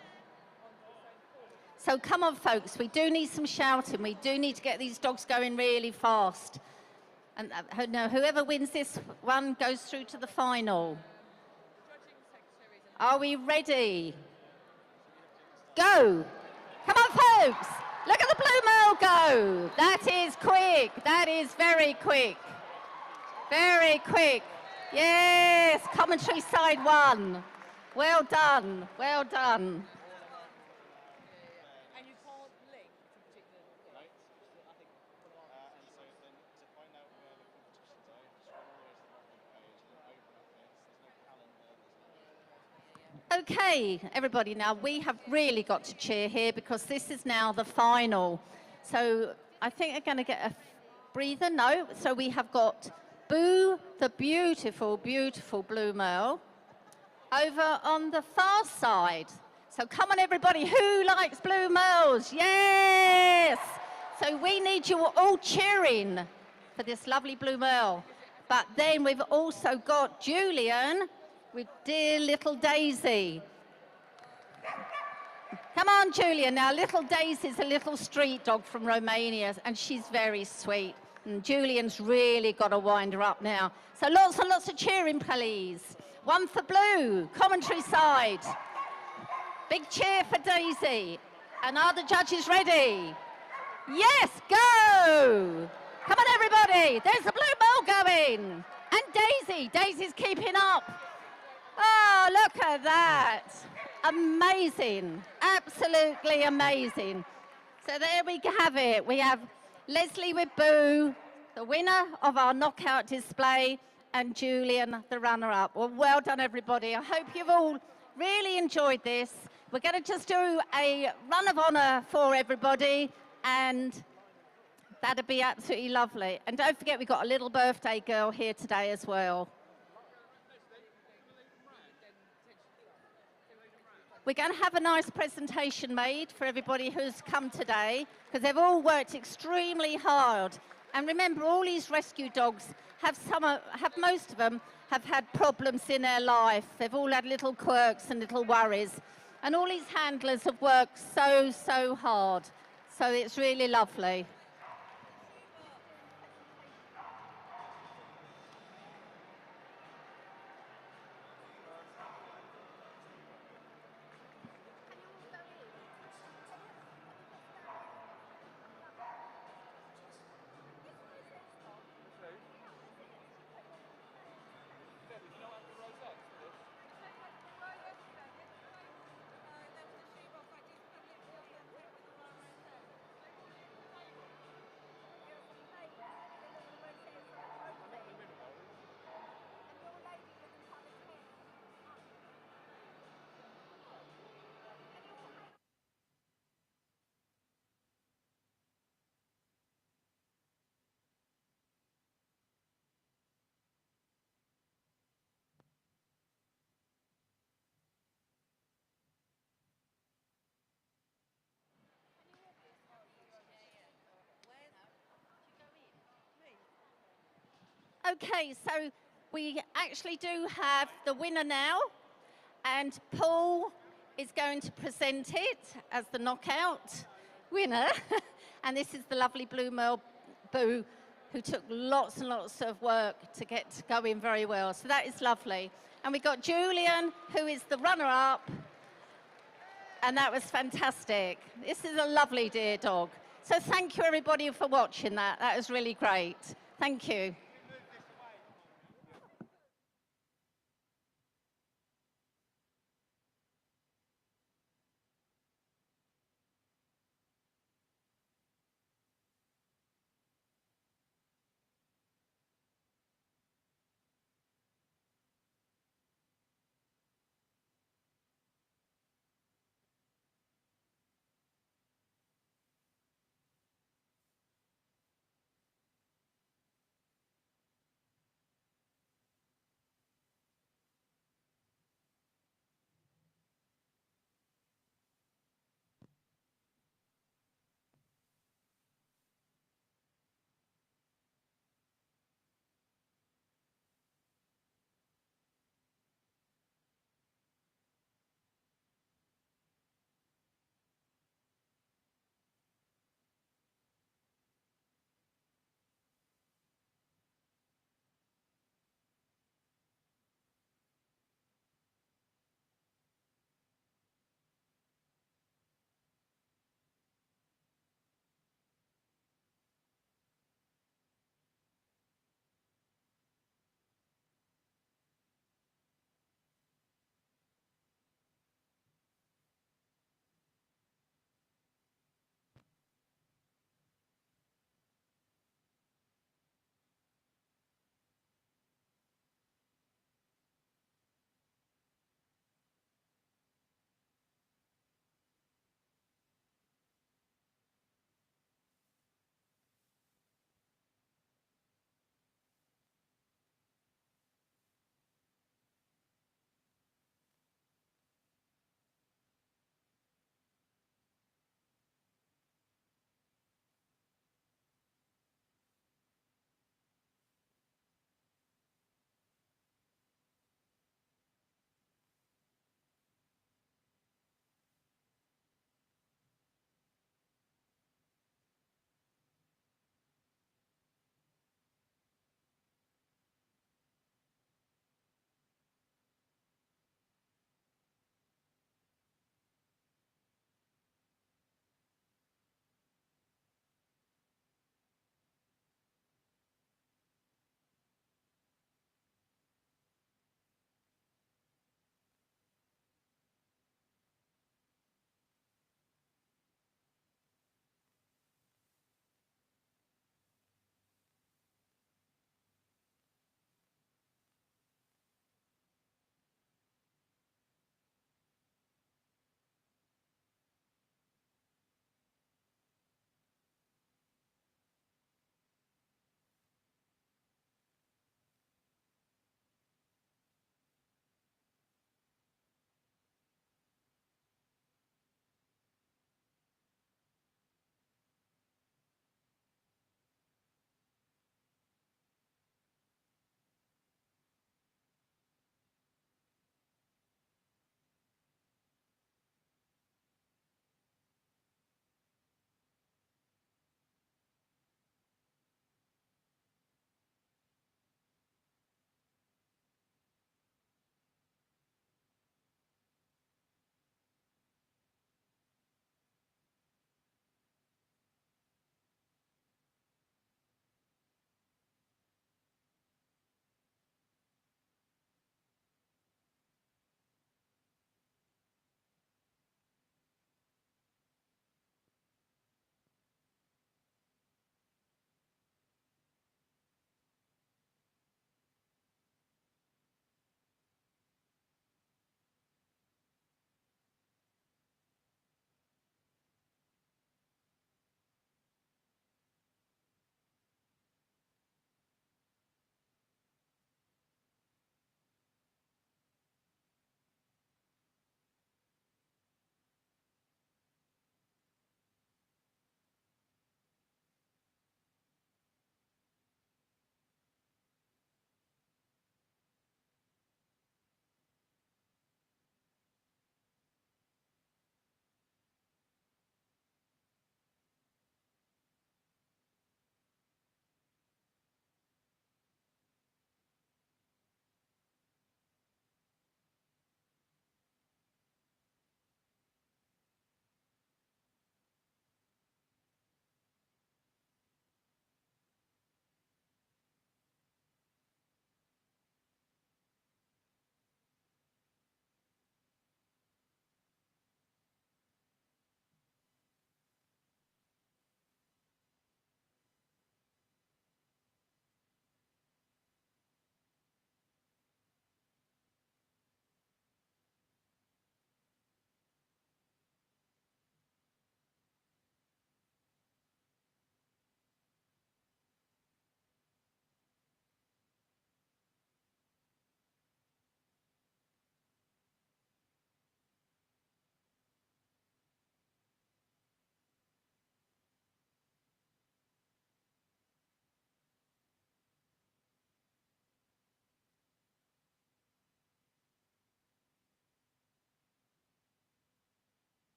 So come on, folks, we do need some shouting. We do need to get these dogs going really fast. And whoever wins this one goes through to the final. Are we ready? Go! Come on, folks! Look at the blue merle go! That is quick. That is very quick. Very quick. Yes, commentary side one. Well done, well done. Okay, everybody, now we have really got to cheer here because this is now the final. So I think they're going to get a breather. No, so we have got Boo, the beautiful, beautiful blue male, over on the far side. So come on, everybody, who likes blue males? Yes! So we need you all cheering for this lovely blue male. But then we've also got Julian with dear little Daisy. Come on, Julian. Now, little Daisy's a little street dog from Romania, and she's very sweet. And Julian's really got to wind her up now. So lots and lots of cheering, please. One for blue, commentary side. Big cheer for Daisy. And are the judges ready? Yes, go! Come on, everybody. There's the blue ball going. And Daisy's keeping up. Oh, look at that. Amazing. Absolutely amazing. So there we have it. We have Leslie with Boo, the winner of our knockout display, and Julian, the runner-up. Well done, everybody. I hope you've all really enjoyed this. We're going to just do a run of honour for everybody, and that'd be absolutely lovely. And don't forget, we've got a little birthday girl here today as well. We're going to have a nice presentation made for everybody who's come today, because they've all worked extremely hard. And remember, all these rescue dogs most of them have had problems in their life. They've all had little quirks and little worries. And all these handlers have worked so, so hard. So it's really lovely. Okay, so we actually do have the winner now, and Paul is going to present it as the knockout winner. And this is the lovely blue male Boo, who took lots and lots of work to get going very well. So that is lovely. And we got Julian, who is the runner-up, and that was fantastic. This is a lovely dear dog. So thank you, everybody, for watching that. That was really great. Thank you.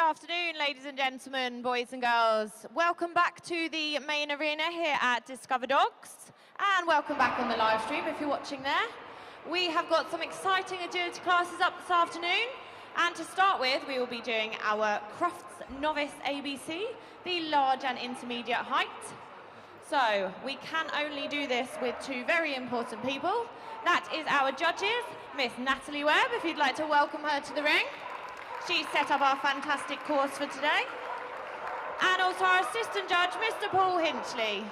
afternoon, ladies and gentlemen, boys and girls. Welcome back to the main arena here at Discover Dogs, and welcome back on the live stream if you're watching there. We have got some exciting agility classes up this afternoon, and to start with, we will be doing our Crufts Novice ABC, the large and intermediate height. So we can only do this with two very important people. That is our judges, Miss Natalie Webb, if you'd like to welcome her to the ring. She set up our fantastic course for today. And also our assistant judge, Mr. Paul Hinchley.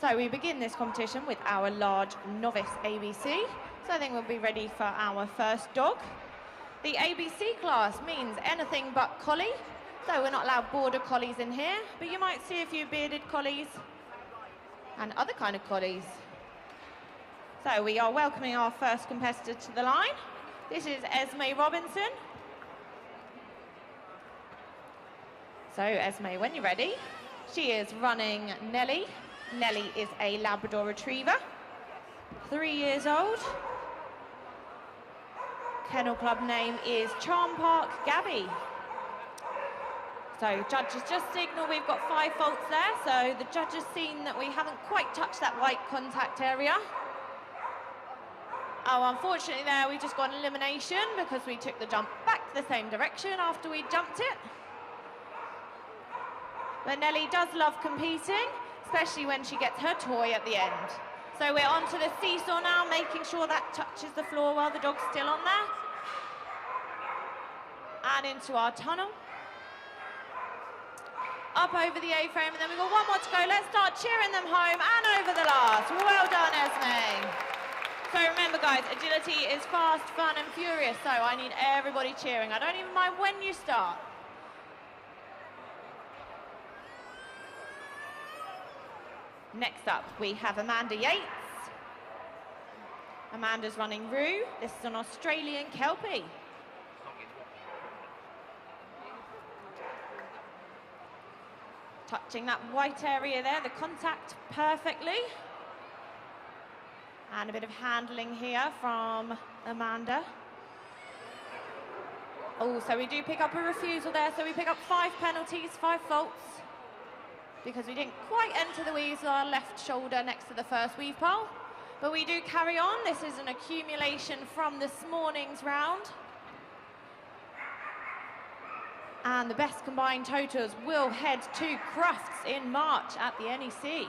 So we begin this competition with our large novice ABC. So I think we'll be ready for our first dog. The ABC class means anything but collie. So we're not allowed border collies in here, but you might see a few bearded collies and other kind of collies. So we are welcoming our first competitor to the line. This is Esme Robinson. So Esme, when you're ready, she is running Nellie. Nellie is a Labrador Retriever, 3 years old. Kennel Club name is Charm Park Gabby. So judges just signal we've got 5 faults there, so the judges seen that we haven't quite touched that white contact area. Oh, unfortunately there we just got an elimination because we took the jump back the same direction after we jumped it. But Nellie does love competing, especially when she gets her toy at the end. So we're onto the seesaw now, making sure that touches the floor while the dog's still on there. And into our tunnel. Up over the A-frame, and then we've got one more to go. Let's start cheering them home and over the last. Well done, Esme. So remember, guys, agility is fast, fun, and furious, so I need everybody cheering. I don't even mind when you start. Next up, we have Amanda Yates. Amanda's running Roo. This is an Australian Kelpie. Touching that white area there, the contact perfectly. And a bit of handling here from Amanda. Oh, so we do pick up a refusal there, so we pick up 5 penalties, 5 faults, because we didn't quite enter the weaves with our left shoulder next to the first weave pole. But we do carry on. This is an accumulation from this morning's round. And the best combined totals will head to Crufts in March at the NEC.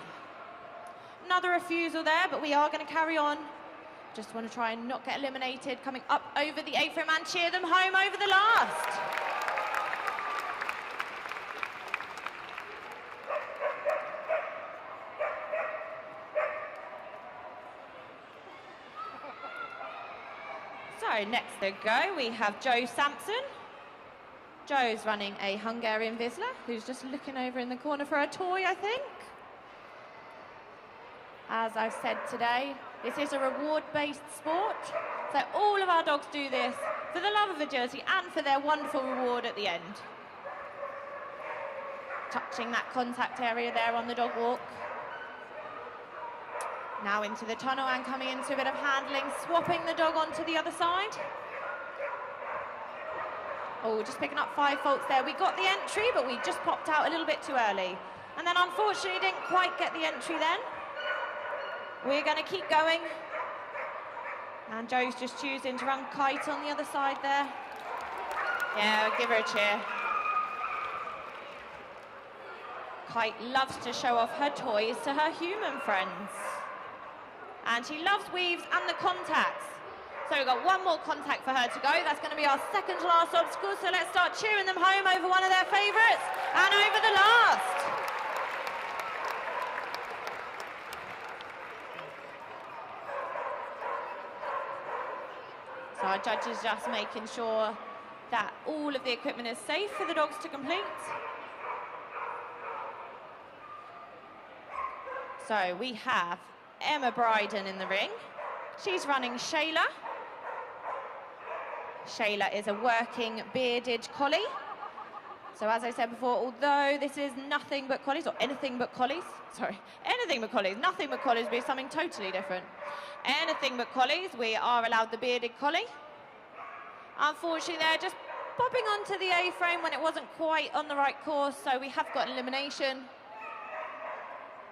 Another refusal there, but we are going to carry on. Just want to try and not get eliminated. Coming up over the A-frame and cheer them home over the last. So next to go, we have Joe Sampson. Joe's running a Hungarian Vizsla, who's just looking over in the corner for a toy, I think. As I've said today, this is a reward-based sport. So all of our dogs do this for the love of agility and for their wonderful reward at the end. Touching that contact area there on the dog walk. Now into the tunnel and coming into a bit of handling, swapping the dog onto the other side. Oh, just picking up 5 faults there. We got the entry, but we just popped out a little bit too early. And then unfortunately didn't quite get the entry then. We're going to keep going. And Joe's just choosing to run kite on the other side there. Yeah, give her a cheer. Kite loves to show off her toys to her human friends. And she loves weaves and the contacts. So we've got one more contact for her to go. That's going to be our second to last obstacle. So let's start cheering them home over one of their favourites and over the last. So our judges just making sure that all of the equipment is safe for the dogs to complete. So we have Emma Bryden in the ring. She's running Shayla. Shayla is a working bearded collie. So as I said before, although this is nothing but collies, or anything but collies, sorry, anything but collies, nothing but collies would be something totally different. Anything but collies, we are allowed the bearded collie. Unfortunately, they're just popping onto the A-frame when it wasn't quite on the right course, so we have got an elimination.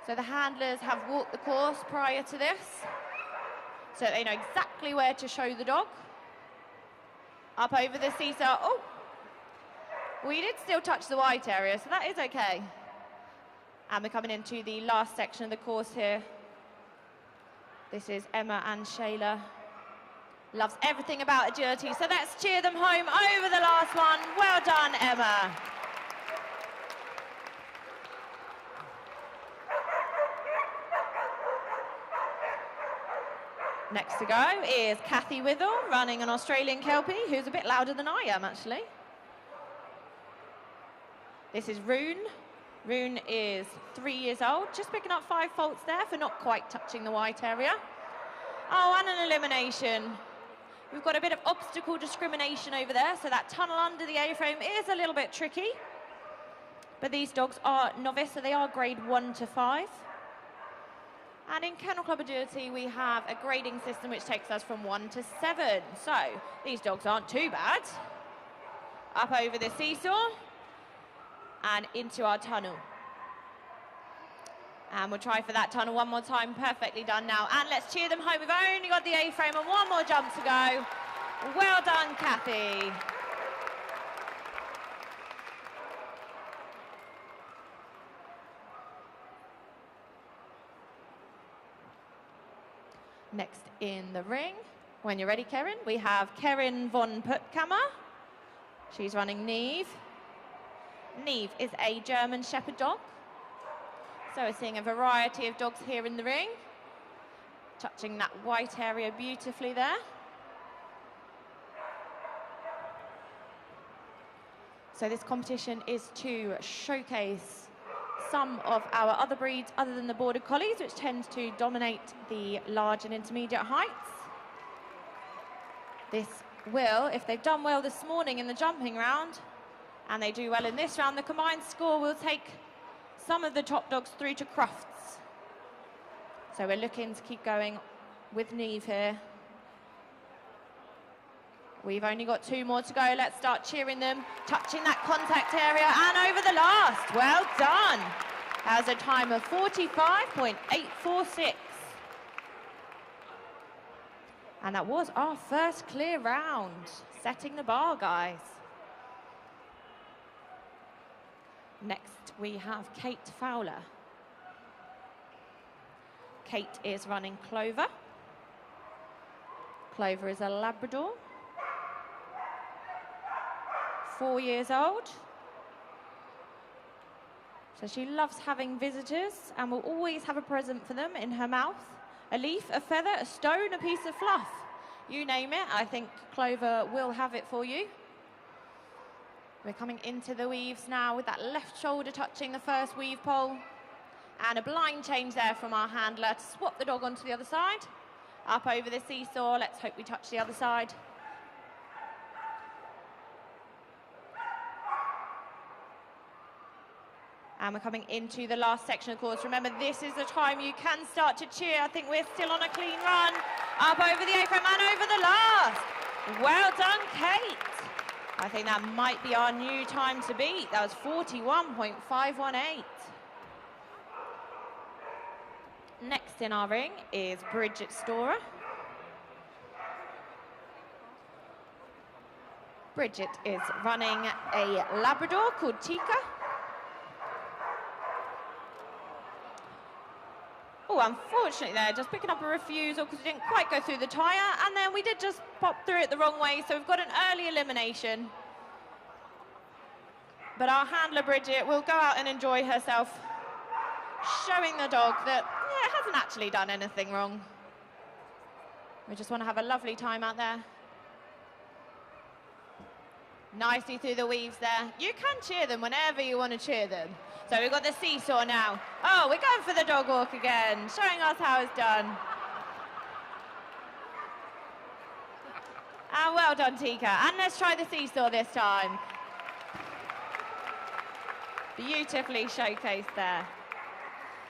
So the handlers have walked the course prior to this, so they know exactly where to show the dog. Up over the seesaw. Oh, we did still touch the white area, so that is okay. And we're coming into the last section of the course here. This is Emma and Shayla. Loves everything about agility, so let's cheer them home over the last one. Well done, Emma. Next to go is Kathy Withall, running an Australian Kelpie, who's a bit louder than I am, actually. This is Rune. Rune is 3 years old, just picking up 5 faults there for not quite touching the white area. Oh, and an elimination. We've got a bit of obstacle discrimination over there, so that tunnel under the A-frame is a little bit tricky. But these dogs are novice, so they are grade 1 to 5. And in Kennel Club Agility, we have a grading system which takes us from 1 to 7. So these dogs aren't too bad. Up over the seesaw and into our tunnel. And we'll try for that tunnel one more time. Perfectly done now. And let's cheer them home. We've only got the A-frame and one more jump to go. Well done, Kathy. Next in the ring, when you're ready, Karen, we have Karen von Puttkammer. She's running Neve. Neve is a German Shepherd dog. So we're seeing a variety of dogs here in the ring, touching that white area beautifully there. So this competition is to showcase some of our other breeds other than the Border Collies, which tend to dominate the large and intermediate heights. This will, if they've done well this morning in the jumping round, and they do well in this round, the combined score will take some of the top dogs through to Crufts. So we're looking to keep going with Neve here. We've only got 2 more to go. Let's start cheering them, touching that contact area and over the last. Well done. That was a time of 45.846. And that was our first clear round, setting the bar, guys. Next, we have Kate Fowler. Kate is running Clover. Clover is a Labrador. 4 years old. So she loves having visitors and will always have a present for them in her mouth. A leaf, a feather, a stone, a piece of fluff. You name it, I think Clover will have it for you. We're coming into the weaves now with that left shoulder touching the first weave pole. And a blind change there from our handler to swap the dog onto the other side. Up over the seesaw, let's hope we touch the other side. And we're coming into the last section of the course. Remember, this is the time you can start to cheer. I think we're still on a clean run. Up over the A-frame and over the last. Well done, Kate. I think that might be our new time to beat. That was 41.518. Next in our ring is Bridget Storer. Bridget is running a Labrador called Tika. Oh, unfortunately there, just picking up a refusal because it didn't quite go through the tyre, and then we did just pop through it the wrong way, so we've got an early elimination. But our handler, Bridget, will go out and enjoy herself, showing the dog that, yeah, it hasn't actually done anything wrong. We just want to have a lovely time out there. Nicely through the weaves there. You can cheer them whenever you want to cheer them. So we've got the seesaw now. Oh, we're going for the dog walk again, showing us how it's done. And well done, Tika. And let's try the seesaw this time. Beautifully showcased there.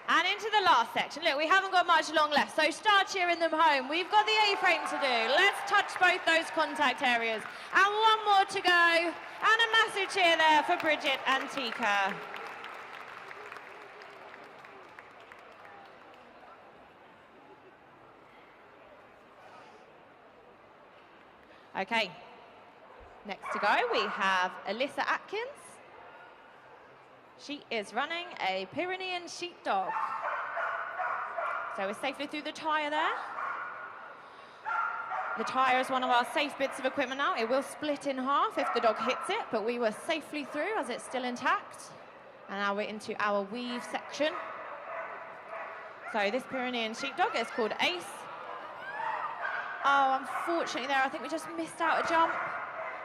And into the last section. Look, we haven't got much long left, so start cheering them home. We've got the A-frame to do. Let's touch both those contact areas. And one more to go. And a massive cheer there for Bridget and Tika. Okay, next to go we have Alyssa Atkins. She is running a Pyrenean Sheepdog. So we're safely through the tyre there. The tyre is one of our safe bits of equipment now. It will split in half if the dog hits it, but we were safely through as it's still intact. And now we're into our weave section. So this Pyrenean Sheepdog is called Ace. Oh, unfortunately there, I think we just missed out a jump.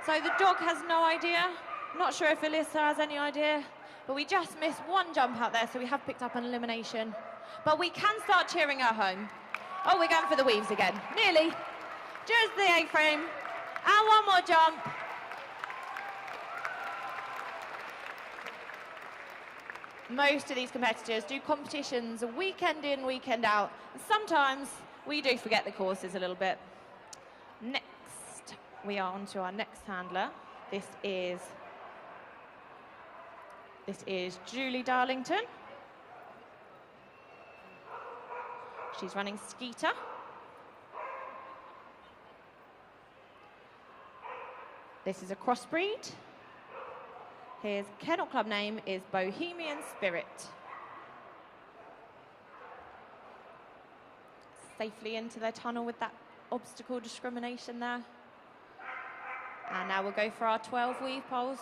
So the dog has no idea. Not sure if Alyssa has any idea, but we just missed one jump out there, so we have picked up an elimination. But we can start cheering her home. Oh, we're going for the weaves again. Nearly. Just the A-frame. And one more jump. Most of these competitors do competitions weekend in, weekend out. And sometimes we do forget the courses a little bit. Next, we are on to our next handler. This is Julie Darlington. She's running Skeeter. This is a crossbreed. His kennel club name is Bohemian Spirit. Safely into their tunnel with that obstacle discrimination there. And now we'll go for our 12 weave poles.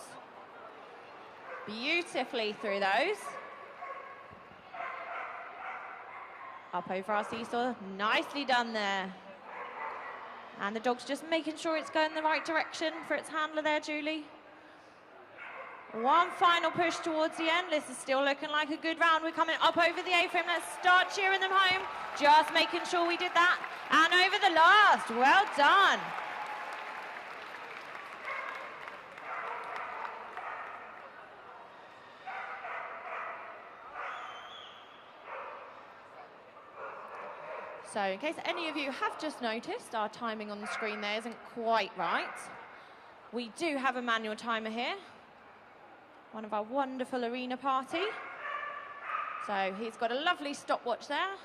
Beautifully through those. Up over our seesaw, nicely done there. And the dog's just making sure it's going the right direction for its handler there, Julie. One final push towards the end. This is still looking like a good round. We're coming up over the A-frame. Let's start cheering them home. Just making sure we did that. And over the last. Well done. So in case any of you have just noticed, our timing on the screen there isn't quite right. We do have a manual timer here. One of our wonderful arena party. So he's got a lovely stopwatch there.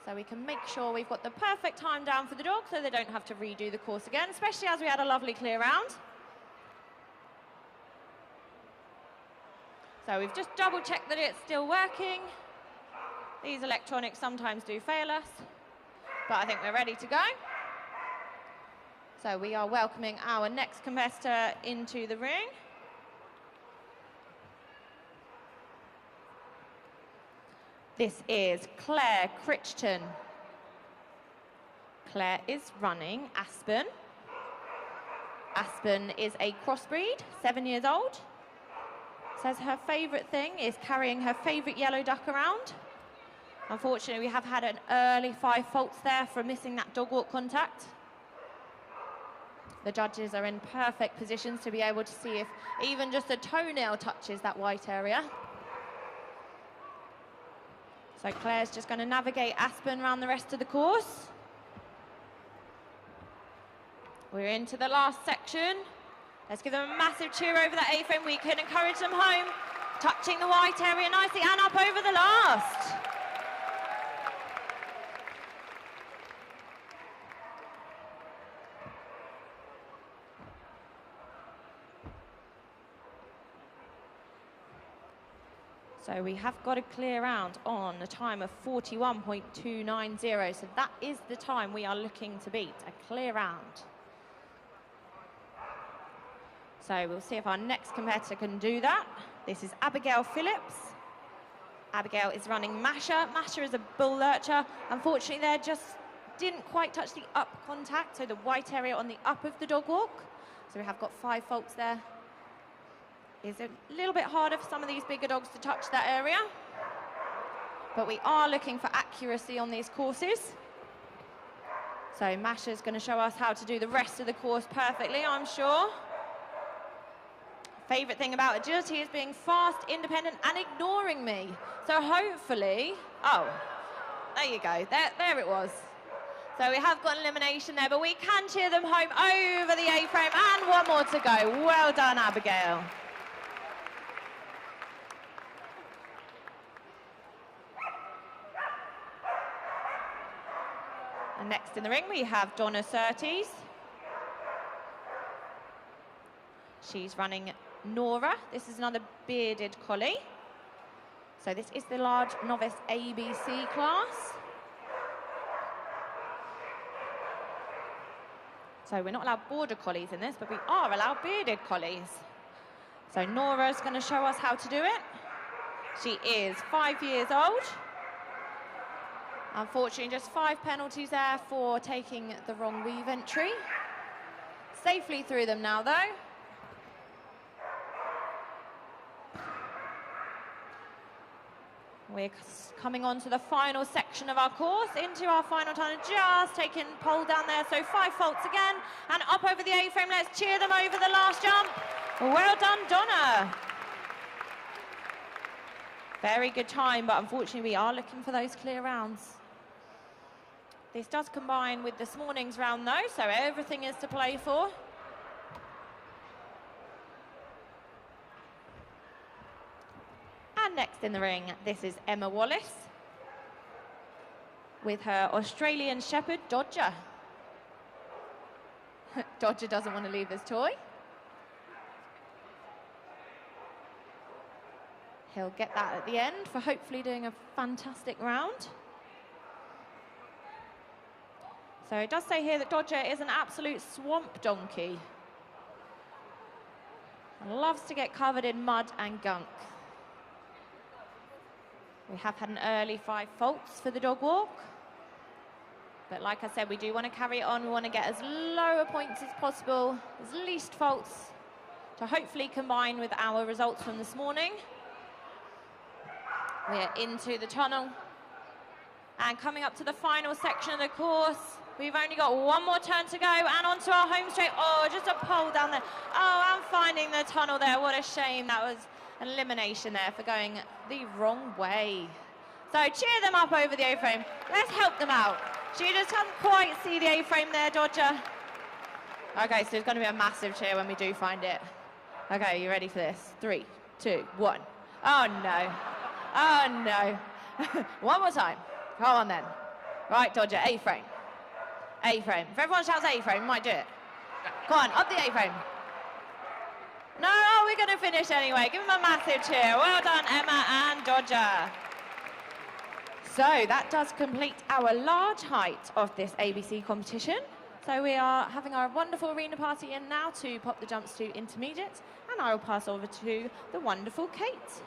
So we can make sure we've got the perfect time down for the dog so they don't have to redo the course again, especially as we had a lovely clear round. So we've just double checked that it's still working. These electronics sometimes do fail us, but I think we're ready to go. So we are welcoming our next competitor into the ring. This is Claire Crichton. Claire is running Aspen. Aspen is a crossbreed, 7 years old. Says her favourite thing is carrying her favourite yellow duck around. Unfortunately, we have had an early 5 faults there for missing that dog walk contact. The judges are in perfect positions to be able to see if even just a toenail touches that white area. So Claire's just going to navigate Aspen around the rest of the course. We're into the last section. Let's give them a massive cheer over that A-frame. We can encourage them home, touching the white area nicely and up over the last. So we have got a clear round on a time of 41.290. So that is the time we are looking to beat, a clear round. So we'll see if our next competitor can do that. This is Abigail Phillips. Abigail is running Masha. Masha is a bull lurcher. Unfortunately, there just didn't quite touch the up contact, so the white area on the up of the dog walk. So we have got 5 faults there. It's a little bit harder for some of these bigger dogs to touch that area. But we are looking for accuracy on these courses. So Masha's going to show us how to do the rest of the course perfectly, I'm sure. Favourite thing about agility is being fast, independent and ignoring me. So hopefully, oh, there you go, there it was. So we have got an elimination there, but we can cheer them home over the A-frame, and one more to go. Well done, Abigail. And next in the ring, we have Donna Surtees. She's running Nora. This is another bearded collie. So this is the large novice ABC class. So we're not allowed border collies in this, but we are allowed bearded collies. So Nora's going to show us how to do it. She is 5 years old. Unfortunately, just 5 penalties there for taking the wrong weave entry. Safely through them now, though. We're coming on to the final section of our course, into our final tunnel, just taking pole down there. So 5 faults again, and up over the A-frame. Let's cheer them over the last jump. Well done, Donna. Very good time, but unfortunately we are looking for those clear rounds. This does combine with this morning's round though, so everything is to play for. And next in the ring, this is Emma Wallace with her Australian Shepherd, Dodger. Dodger doesn't want to leave this toy. He'll get that at the end for hopefully doing a fantastic round. So it does say here that Dodger is an absolute swamp donkey. Loves to get covered in mud and gunk. We have had an early 5 faults for the dog walk. But like I said, we do want to carry it on. We want to get as low a points as possible, as least faults, to hopefully combine with our results from this morning. We're into the tunnel. And coming up to the final section of the course, we've only got one more turn to go, and onto our home straight. Oh, just a pole down there. Oh, I'm finding the tunnel there. What a shame. That was an elimination there for going the wrong way. So cheer them up over the A-frame. Let's help them out. She just can't quite see the A-frame there, Dodger. Okay, so there's going to be a massive cheer when we do find it. Okay, you ready for this? 3, 2, 1. Oh, no. Oh, no. One more time. Come on, then. Right, Dodger, A-frame. A-frame. If everyone shouts A-frame, we might do it. Come on, up the A-frame. No, we're going to finish anyway. Give them a massive cheer. Well done, Emma and Dodger. So that does complete our large height of this ABC competition. So we are having our wonderful arena party in now to pop the jumps to intermediate, and I will pass over to the wonderful Kate.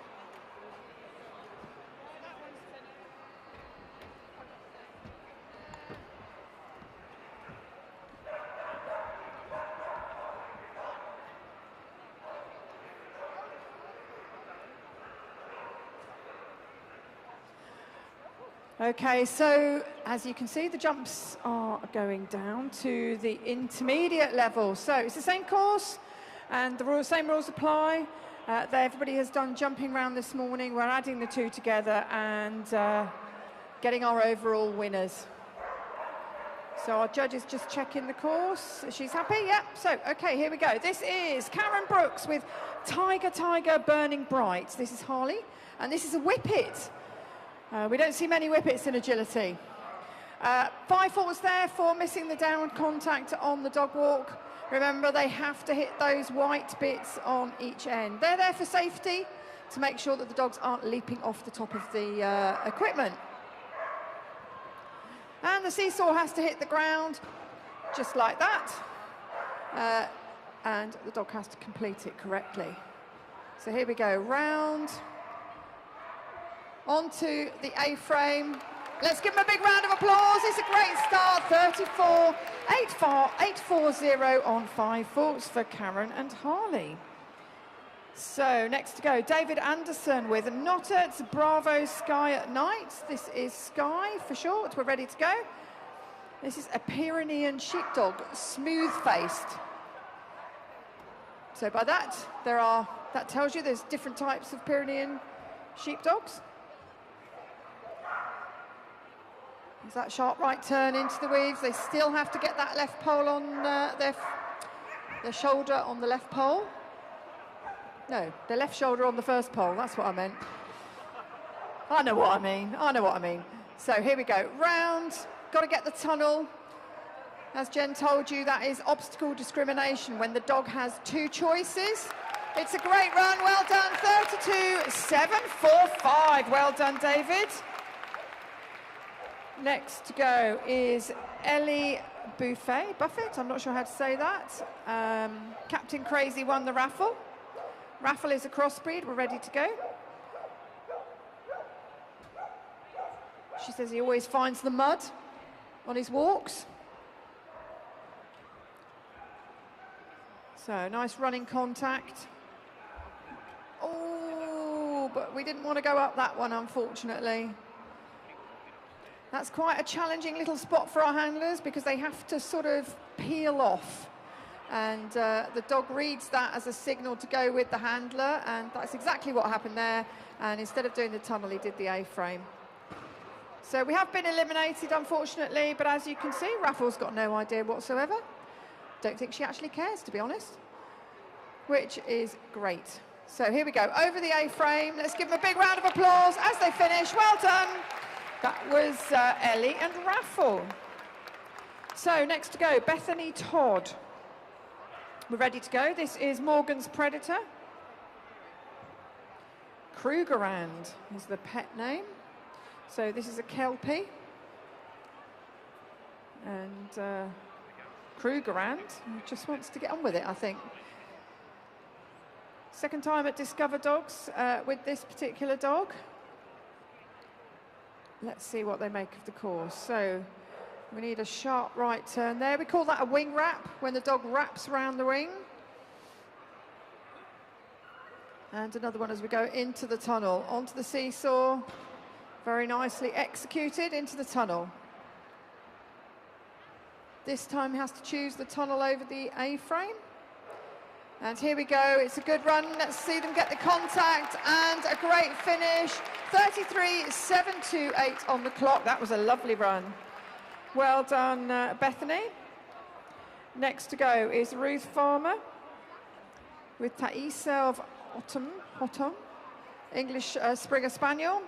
Okay, so as you can see, the jumps are going down to the intermediate level. So it's the same course, and the same rules apply. Everybody has done jumping round this morning. We're adding the 2 together and getting our overall winners. So our judge is just checking the course. She's happy? Yep. So, okay, here we go. This is Karen Brooks with Tiger, Tiger, Burning Bright. This is Harley, and this is a Whippet. We don't see many Whippets in agility. 5 faults there for missing the downward contact on the dog walk. Remember, they have to hit those white bits on each end. They're there for safety, to make sure that the dogs aren't leaping off the top of the equipment. And the seesaw has to hit the ground, just like that. And the dog has to complete it correctly. So here we go, round. Onto the A-frame. Let's give them a big round of applause. It's a great start. 34-840 on 5 faults for Karen and Harley. So next to go, David Anderson with Notterts Bravo Skye at Night. This is Skye for short. We're ready to go. This is a Pyrenean Sheepdog, smooth-faced. So by that, there are That tells you there's different types of Pyrenean sheepdogs. There's that sharp right turn into the weaves. They still have to get that left pole on their shoulder on the left pole. No, the left shoulder on the first pole, that's what I meant. I know what I mean. So here we go, round, got to get the tunnel. As Jen told you, that is obstacle discrimination when the dog has two choices. It's a great run, well done, 32.745, well done, David. Next to go is Ellie Buffet, I'm not sure how to say that. Captain Crazy won the raffle. Raffle is a crossbreed, we're ready to go. She says he always finds the mud on his walks. So, nice running contact. Oh, but we didn't want to go up that one, unfortunately. That's quite a challenging little spot for our handlers because they have to sort of peel off. And the dog reads that as a signal to go with the handler, and that's exactly what happened there. And instead of doing the tunnel, he did the A-frame. So we have been eliminated, unfortunately, but as you can see, Raffle's got no idea whatsoever. Don't think she actually cares, to be honest, which is great. So here we go, over the A-frame. Let's give them a big round of applause as they finish. Well done. That was Ellie and Raffle. So next to go, Bethany Todd. We're ready to go. This is Morgan's Predator. Krugerrand is the pet name. So this is a Kelpie. And Krugerrand just wants to get on with it, I think. Second time at Discover Dogs with this particular dog. Let's see what they make of the course. So we need a sharp right turn there. We call that a wing wrap, when the dog wraps around the wing. And another one as we go into the tunnel, onto the seesaw. Very nicely executed into the tunnel. This time he has to choose the tunnel over the A-frame. And here we go, it's a good run. Let's see them get the contact and a great finish. 33.728 on the clock. That was a lovely run. Well done, Bethany. Next to go is Ruth Farmer with Thais of Hotham, English Springer Spaniel,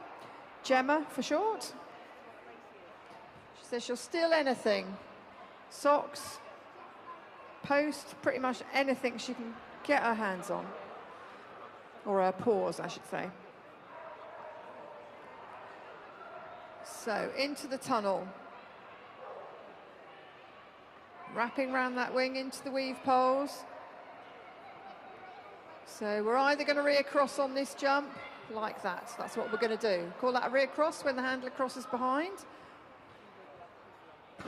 Gemma for short. She says she'll steal anything. Socks, post, pretty much anything she can get her hands on. Or her paws, I should say. So, into the tunnel. Wrapping around that wing into the weave poles. So we're either going to rear cross on this jump, like that. That's what we're going to do. Call that a rear cross when the handler crosses behind.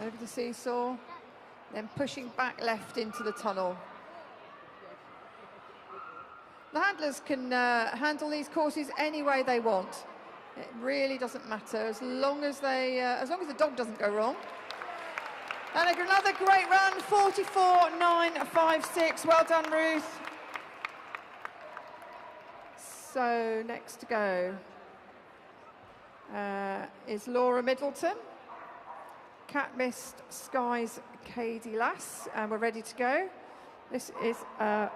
Over the seesaw. Then pushing back left into the tunnel. The handlers can handle these courses any way they want. It really doesn't matter as long as the dog doesn't go wrong. And another great run, 44.956. Well done, Ruth. So next to go is Laura Middleton. Cat Mist Skye's Katie Lass, and we're ready to go. This is a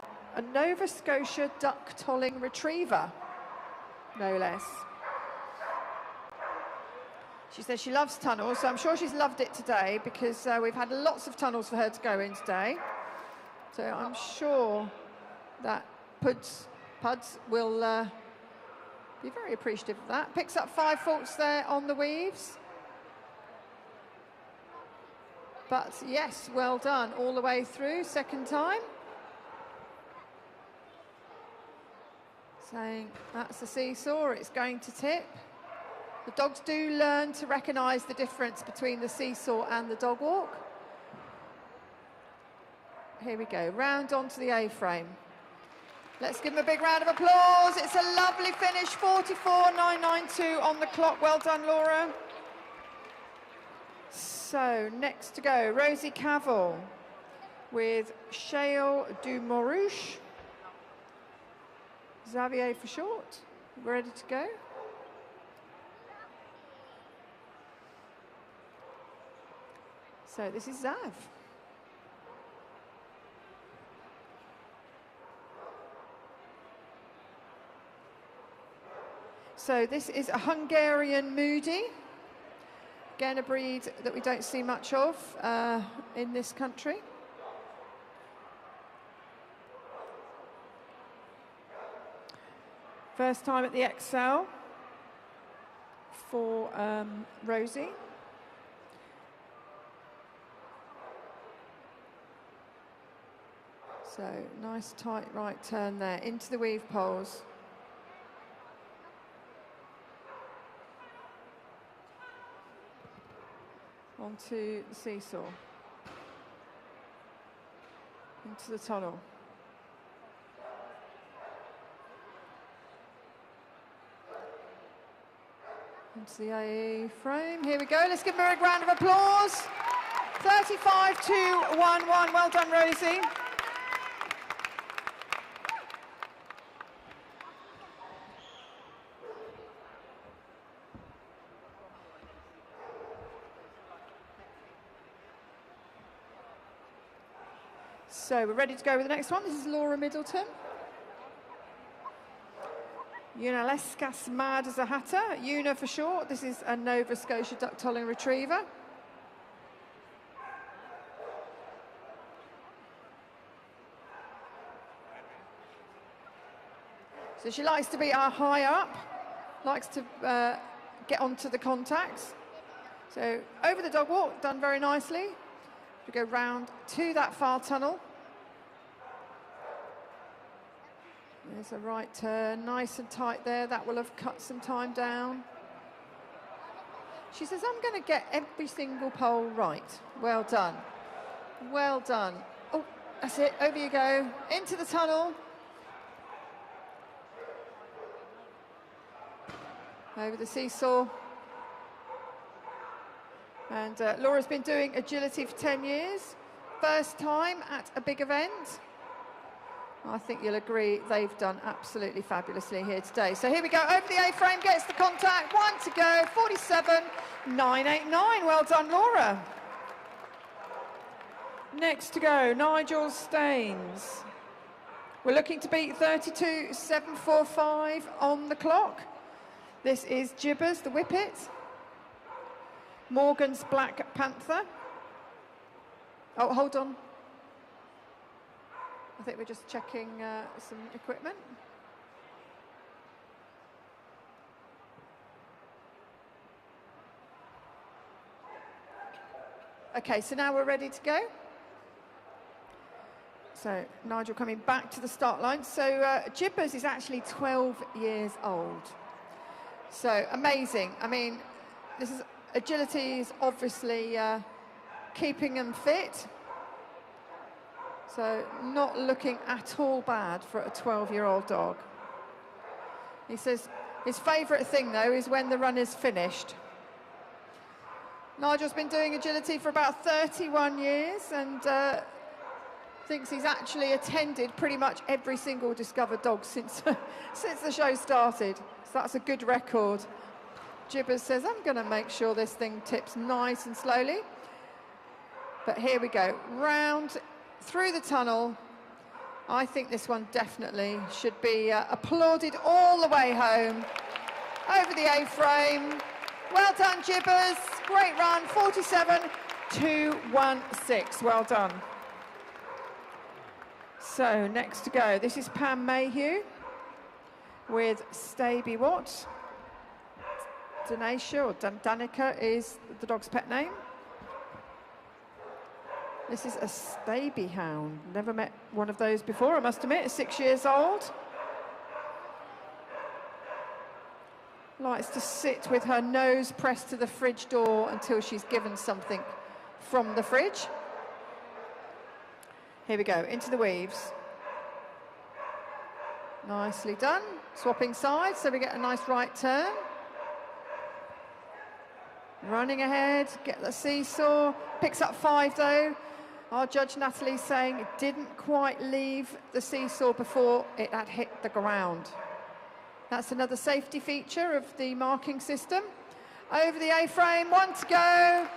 Nova Scotia duck tolling retriever, no less. She says she loves tunnels, so I'm sure she's loved it today because we've had lots of tunnels for her to go in today. So I'm sure that Puds will be very appreciative of that. Picks up 5 faults there on the weaves. But yes, well done all the way through, second time. Saying that's a seesaw, it's going to tip. The dogs do learn to recognise the difference between the seesaw and the dog walk. Here we go, round onto the A-frame. Let's give them a big round of applause. It's a lovely finish, 44.992 on the clock. Well done, Laura. So next to go, Rosie Cavell with Shale du Morouche. Xavier for short. We're ready to go. So this is Zav. So this is a Hungarian Moody. Again, a breed that we don't see much of in this country. First time at the XL for Rosie. So nice tight right turn there into the weave poles. Onto the seesaw. Into the tunnel. Into the AE frame. Here we go. Let's give her a round of applause. 35-2-1-1. Well done, Rosie. So we're ready to go with the next one. This is Laura Middleton. Unalescas mad as a hatter. Una for short. This is a Nova Scotia duck tolling retriever. So she likes to be high up, likes to get onto the contacts. So over the dog walk, done very nicely. We go round to that far tunnel. There's a right turn, nice and tight there. That will have cut some time down. She says, I'm going to get every single pole right. Well done. Well done. Oh, that's it. Over you go. Into the tunnel. Over the seesaw. And Laura's been doing agility for 10 years. First time at a big event. I think you'll agree they've done absolutely fabulously here today. So here we go, over the A-frame, gets the contact, 1 to go, 47.989. Well done, Laura. Next to go, Nigel Stains. We're looking to beat 32.745 on the clock. This is Jibbers, the Whippet. Morgan's Black Panther. Oh, hold on. I think we're just checking some equipment. Okay, so now we're ready to go. So Nigel coming back to the start line. So Jibbers is actually 12 years old. So amazing. I mean, this is agility is obviously keeping them fit. So not looking at all bad for a 12-year-old dog. He says his favourite thing, though, is when the run is finished. Nigel's been doing agility for about 31 years and thinks he's actually attended pretty much every single Discover Dog since, since the show started. So that's a good record. Jibbers says, I'm going to make sure this thing tips nice and slowly. But here we go, round through the tunnel. I think this one definitely should be applauded all the way home. Over the A-frame. Well done, Jibbers. Great run, 47.216. Well done. So next to go, this is Pam Mayhew with Staby Watt. Danisha, or Danica is the dog's pet name. This is a Staby hound. Never met one of those before, I must admit. 6 years old. Likes to sit with her nose pressed to the fridge door until she's given something from the fridge. Here we go, into the weaves. Nicely done. Swapping sides, so we get a nice right turn. Running ahead, get the seesaw. Picks up 5 though. Our judge Natalie saying it didn't quite leave the seesaw before it had hit the ground. That's another safety feature of the marking system. Over the A-frame, 1 to go.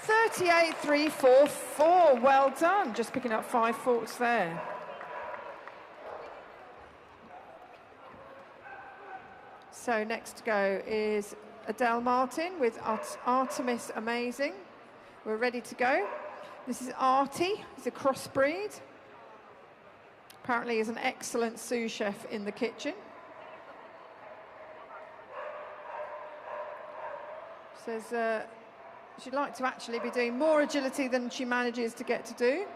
38.344, well done. Just picking up 5 faults there. So next to go is Adele Martin with Artemis Amazing. We're ready to go. This is Artie, he's a crossbreed. Apparently he's an excellent sous chef in the kitchen. Says she'd like to actually be doing more agility than she manages to get to do.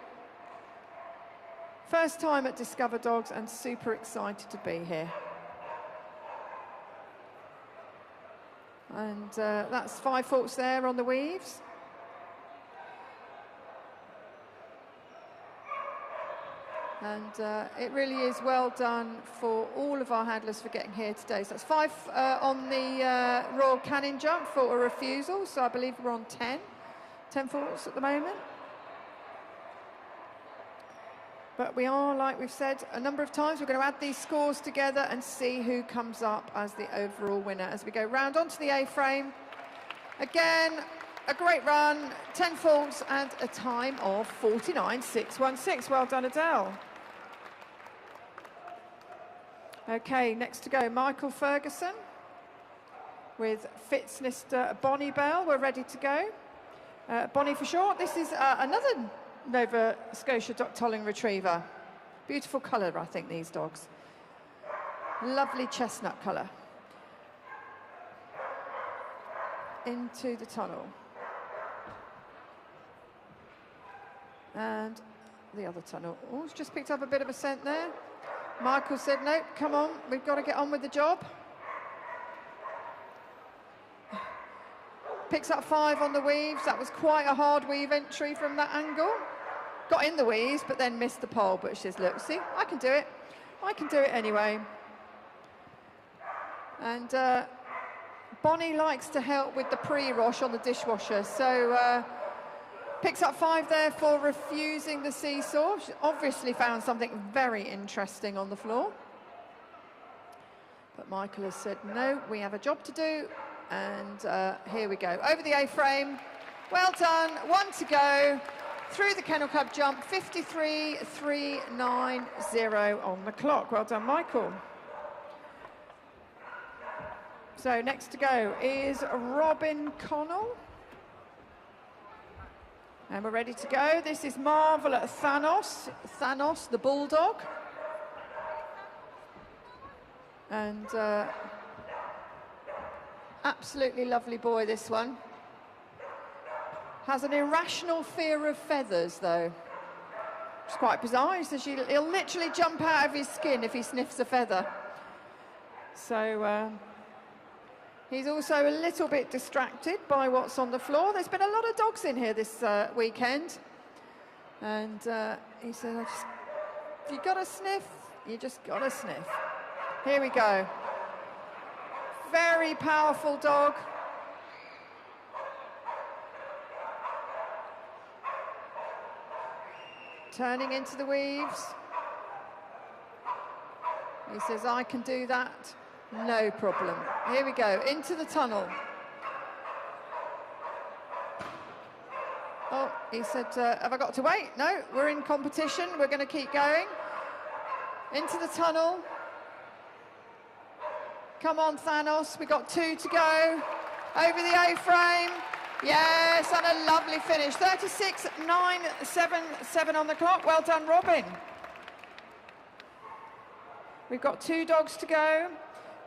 First time at Discover Dogs and super excited to be here. And that's 5 faults there on the weaves. And it really is well done for all of our handlers for getting here today. So that's 5 on the Royal Cannon jump for a refusal. So I believe we're on 10 faults at the moment. But we are, like we've said a number of times, we're going to add these scores together and see who comes up as the overall winner as we go round onto the A-frame. Again, a great run, 10 faults and a time of 49.616. Well done, Adele. Okay, next to go, Michael Ferguson with Fitznister Bonnie Bell. We're ready to go. Bonnie for short. This is another Nova Scotia Doctolling Retriever. Beautiful colour, I think, these dogs. Lovely chestnut colour. Into the tunnel. And the other tunnel. Oh, it's just picked up a bit of a scent there. Michael said, nope, come on, we've got to get on with the job. Picks up 5 on the weaves. That was quite a hard weave entry from that angle. Got in the weaves, but then missed the pole. But she says, look, see, I can do it. I can do it anyway. And Bonnie likes to help with the pre-wash on the dishwasher. So picks up 5 there for refusing the seesaw. She obviously found something very interesting on the floor. But Michael has said, no, we have a job to do. And here we go. Over the A-frame. Well done. 1 to go. Through the Kennel Club jump. 53.390 on the clock. Well done, Michael. So next to go is Robin Connell. And we're ready to go. This is Marvel at Thanos. Thanos, the bulldog. And absolutely lovely boy, this one. Has an irrational fear of feathers, though. It's quite bizarre. He says he'll literally jump out of his skin if he sniffs a feather. So he's also a little bit distracted by what's on the floor. There's been a lot of dogs in here this weekend. And he said, if you got to sniff, you just got to sniff. Here we go. Very powerful dog. Turning into the weaves. He says, I can do that, no problem. Here we go, into the tunnel. Oh, he said, have I got to wait? No, we're in competition, we're going to keep going. Into the tunnel. Come on, Thanos, we've got 2 to go. Over the A-frame. Yes, and a lovely finish. 36.977 on the clock. Well done, Robin. We've got 2 dogs to go.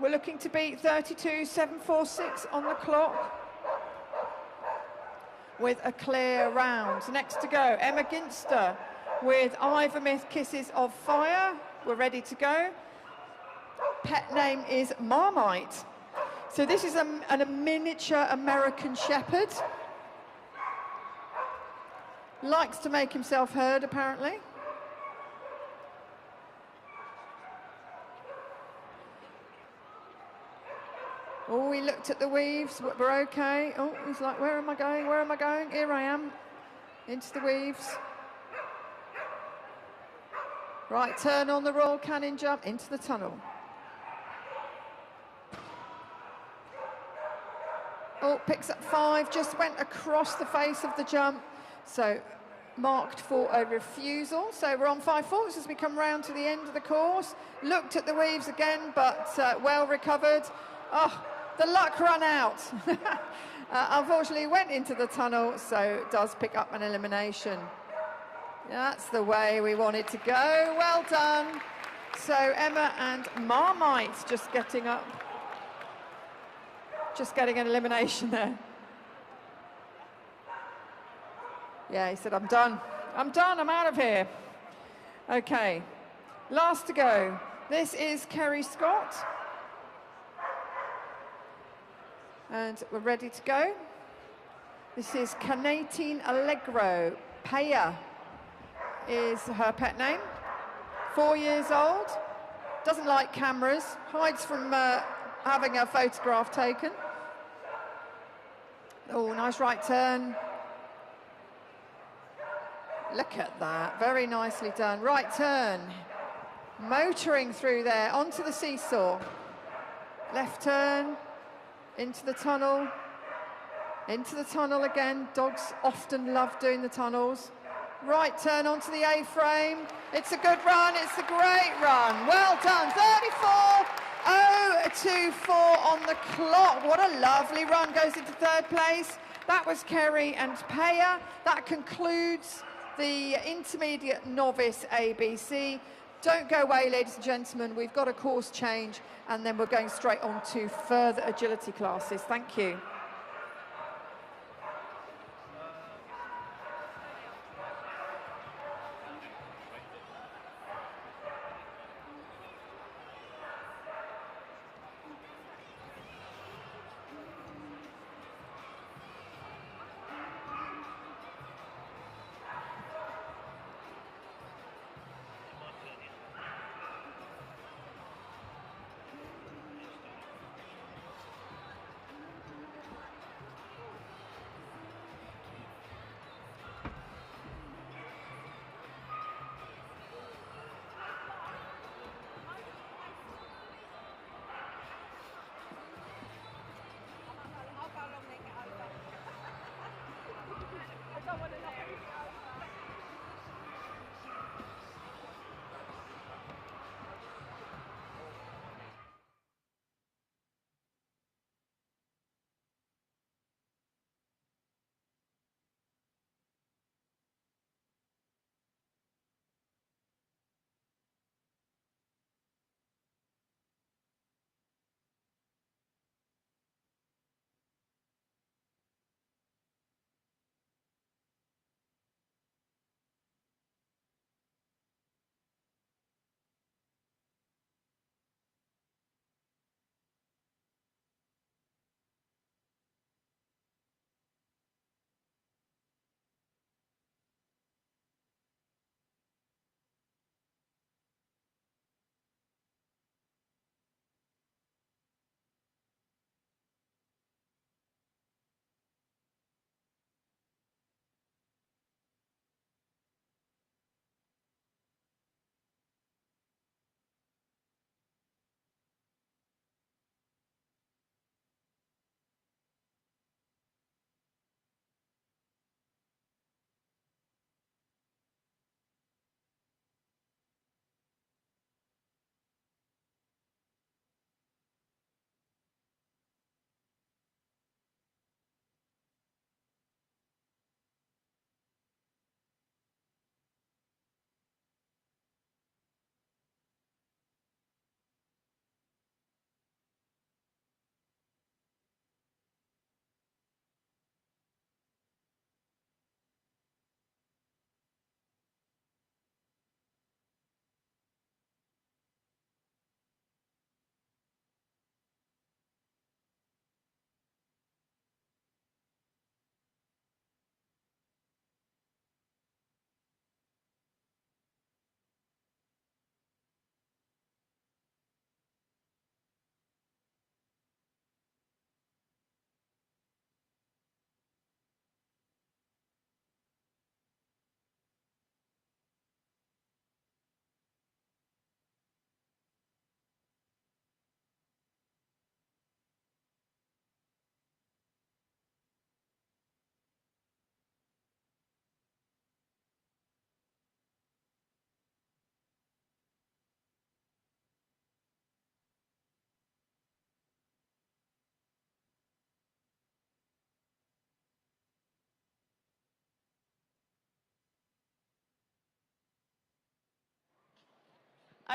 We're looking to beat 32.746 on the clock with a clear round. Next to go, Emma Ginster with Ivermyth Kisses of Fire. We're ready to go. Pet name is Marmite. So this is a miniature American Shepherd. Likes to make himself heard, apparently. Oh, we looked at the weaves, we're okay. Oh, he's like, where am I going, where am I going? Here I am, into the weaves. Right turn on the Royal Cannon jump into the tunnel. Oh, picks up 5, just went across the face of the jump. So marked for a refusal. So we're on 5 faults as we come round to the end of the course. Looked at the weaves again, but well recovered. Oh, the luck run out. Unfortunately, went into the tunnel, so does pick up an elimination. That's the way we want it to go. Well done. So Emma and Marmite just getting up. Just getting an elimination there. Yeah, he said, I'm done. I'm done, I'm out of here. Okay, last to go. This is Kerry Scott. And we're ready to go. This is Canatine Allegro. Paya is her pet name. 4 years old. Doesn't like cameras. Hides from having a photograph taken. Oh, nice right turn. Look at that, very nicely done. Right turn, motoring through there, onto the seesaw. Left turn, into the tunnel again. Dogs often love doing the tunnels. Right turn onto the A-frame. It's a good run, it's a great run. Well done, 34.024 on the clock. What a lovely run, goes into 3rd place. That was Kerry and Paya. That concludes the intermediate novice ABC. Don't go away, ladies and gentlemen. We've got a course change, and then we're going straight on to further agility classes. Thank you.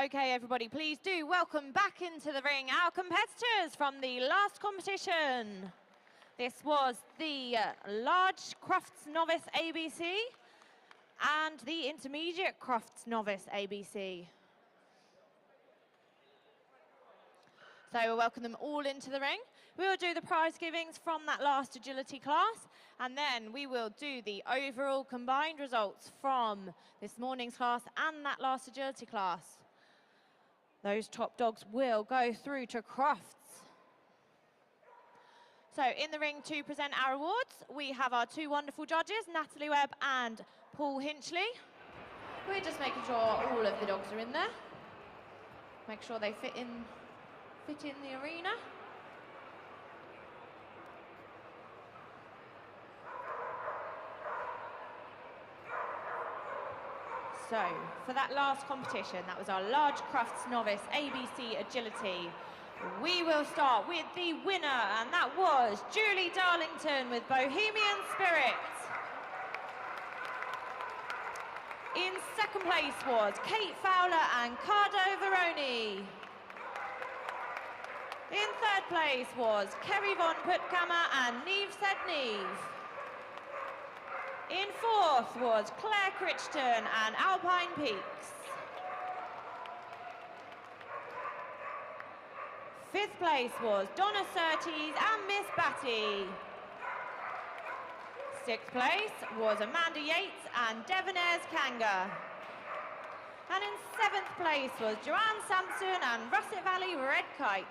Okay, everybody, please do welcome back into the ring our competitors from the last competition. This was the large Crufts Novice ABC and the intermediate Crufts Novice ABC. So we'll welcome them all into the ring. We will do the prize givings from that last agility class, and then we will do the overall combined results from this morning's class and that last agility class. Those top dogs will go through to Crufts. So in the ring to present our awards, we have our two wonderful judges, Natalie Webb and Paul Hinchley. We're just making sure all of the dogs are in there. Make sure they fit in the arena. So, for that last competition, that was our large Crufts Novice ABC Agility. We will start with the winner, and that was Julie Darlington with Bohemian Spirit. In second place was Kate Fowler and Cardo Veroni. In third place was Kerry von Puttkammer and Neve said Neve. In fourth was Claire Crichton and Alpine Peaks. Fifth place was Donna Surtees and Miss Batty. Sixth place was Amanda Yates and Devonair's Kanga. And in seventh place was Joanne Sampson and Russet Valley Red Kite.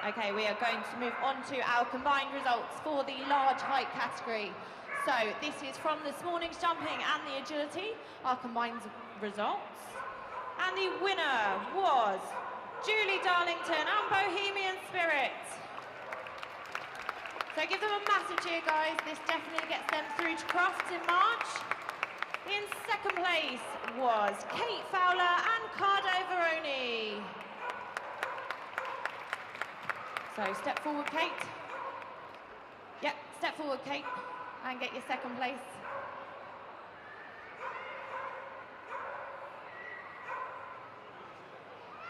Okay, we are going to move on to our combined results for the large height category. So this is from this morning's jumping and the agility, our combined results. And the winner was Julie Darlington and Bohemian Spirit. So give them a massive cheer, guys. This definitely gets them through to Crufts in March. In second place was Kate Fowler and Cardo Veroni. So step forward, Kate. Yep, step forward, Kate, and get your second place.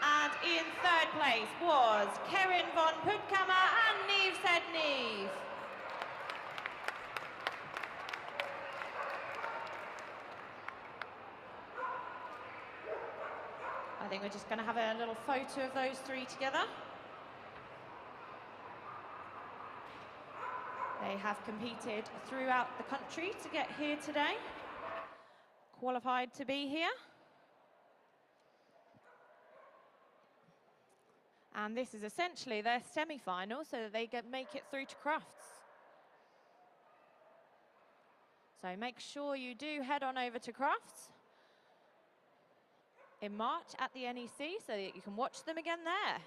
And in third place was Karen von Puttkammer and Neve said Neve. I think we're just going to have a little photo of those three together. They have competed throughout the country to get here today, qualified to be here. And this is essentially their semi-final, so that they make it through to Crufts. So make sure you do head on over to Crufts in March at the NEC so that you can watch them again there.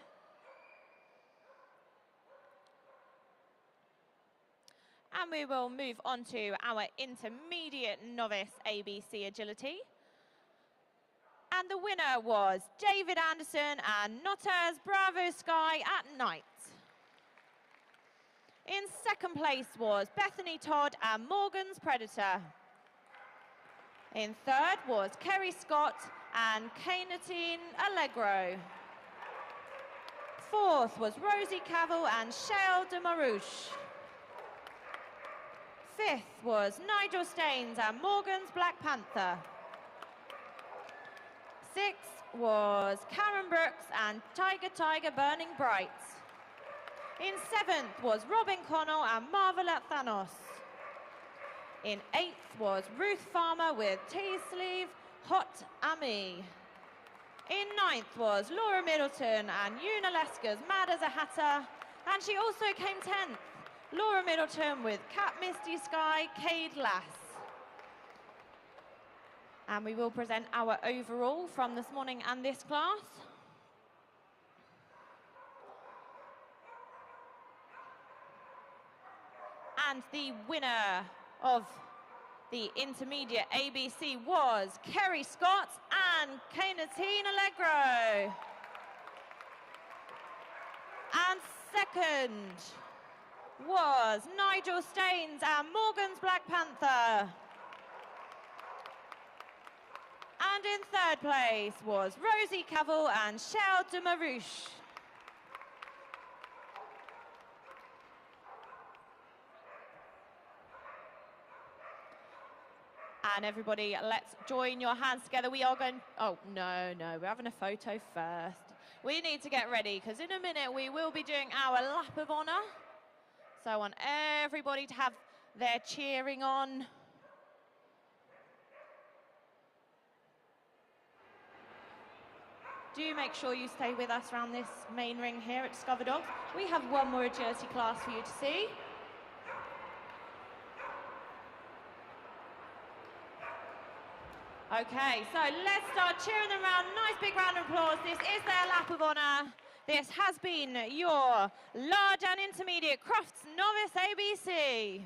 And we will move on to our intermediate novice ABC agility. And the winner was David Anderson and Notters Bravo Skye at night. In second place was Bethany Todd and Morgan's Predator. In third was Kerry Scott and Kainatine Allegro. Fourth was Rosie Cavill and Shale de Marouche. Fifth was Nigel Stains and Morgan's Black Panther. Sixth was Karen Brooks and Tiger Burning Bright. In seventh was Robin Connell and Marvel at Thanos. In eighth was Ruth Farmer with T-Sleeve Hot Ami. In ninth was Laura Middleton and Una Leska's Mad as a Hatter. And she also came 10th. Laura Middleton with Cat Misty Sky, Cade Lass. And we will present our overall from this morning and this class. And the winner of the intermediate ABC was Kerry Scott and Kainatine Allegro. And second was Nigel Stains and Morgan's Black Panther. And in third place was Rosie Cavell and Shell de Marouche. And everybody, let's join your hands together. We are going, oh, no, we're having a photo first. We need to get ready, because in a minute we will be doing our lap of honour. So I want everybody to have their cheering on. Do make sure you stay with us around this main ring here at Discover Dogs. We have one more agility class for you to see. Okay, so let's start cheering them around. Nice big round of applause. This is their lap of honour. This has been your large and intermediate Crufts Novice ABC.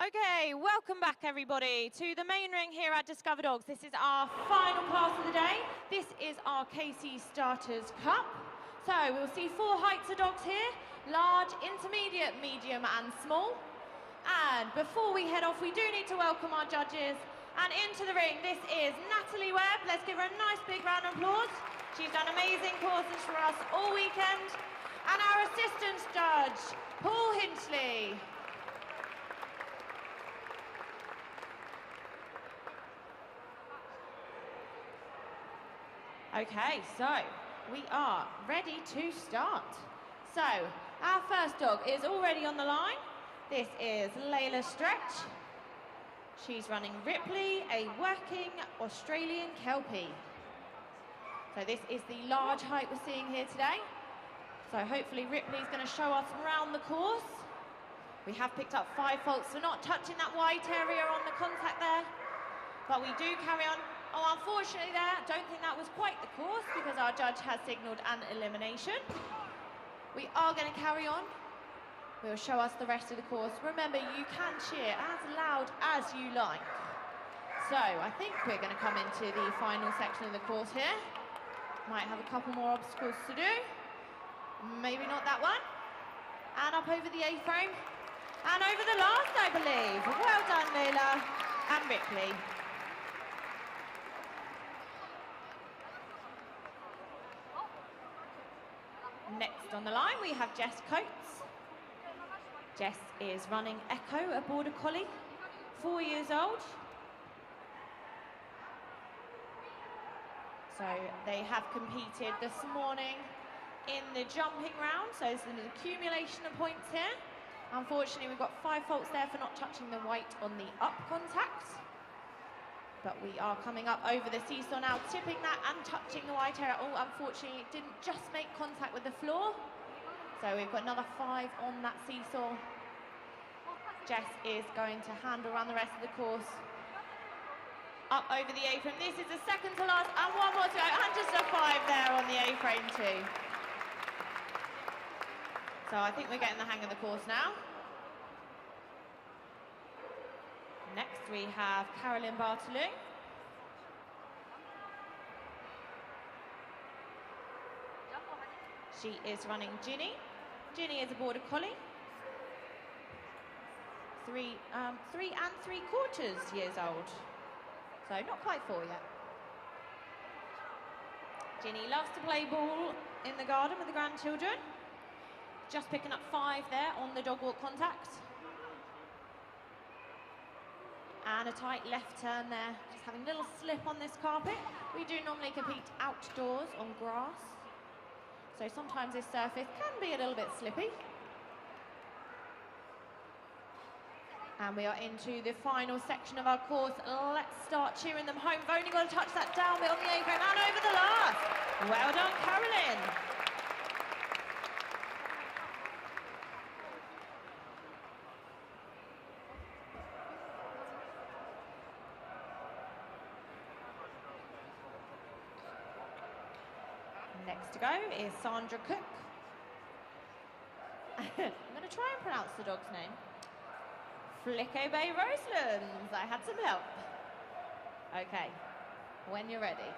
Okay, welcome back everybody to the main ring here at Discover Dogs. This is our final class of the day. This is our KC Starters Cup. So we'll see 4 heights of dogs here: large, intermediate, medium and small. And before we head off, we do need to welcome our judges. And into the ring, this is Natalie Webb. Let's give her a nice big round of applause. She's done amazing courses for us all weekend. And our assistant judge, Paul Hinchley. Okay, so we are ready to start. So our first dog is already on the line. This is Layla Stretch. She's running Ripley, a working Australian Kelpie. So this is the large height we're seeing here today. So hopefully Ripley's going to show us around the course. We have picked up 5 faults for not touching that white area on the contact there. But we do carry on. Oh, unfortunately there, I don't think that was quite the course because our judge has signalled an elimination. We are going to carry on. We'll show us the rest of the course. Remember, you can cheer as loud as you like. So I think we're going to come into the final section of the course here. Might have a couple more obstacles to do. Maybe not that one. And up over the A-frame. And over the last, I believe. Well done, Layla and Ripley. Next on the line, we have Jess Coates. Jess is running Echo, a Border Collie, 4 years old. So they have competed this morning in the jumping round, so there's an accumulation of points here. Unfortunately, we've got 5 faults there for not touching the white on the up contact. But we are coming up over the seesaw now, tipping that and touching the white area. Oh, unfortunately, it didn't just make contact with the floor. So we've got another 5 on that seesaw. Jess is going to handle around the rest of the course. Up over the A-frame. This is the second to last, and 1 more to go. And just a 5 there on the A-frame too. So I think we're getting the hang of the course now. Next we have Carolyn Bartolou. She is running Ginny. Ginny is a Border Collie. 3 3¾ years old. So not quite 4 yet. Ginny loves to play ball in the garden with the grandchildren. Just picking up 5 there on the dog walk contact. And a tight left turn there, just having a little slip on this carpet. We do normally compete outdoors on grass, so sometimes this surface can be a little bit slippy. And we are into the final section of our course. Let's start cheering them home. We've only got to touch that down bit on the A-frame and over the last. Well done, Carolyn. Next to go is Sandra Cook. I'm going to try and pronounce the dog's name. Flicko Bay Roselands. I had some help. Okay, when you're ready.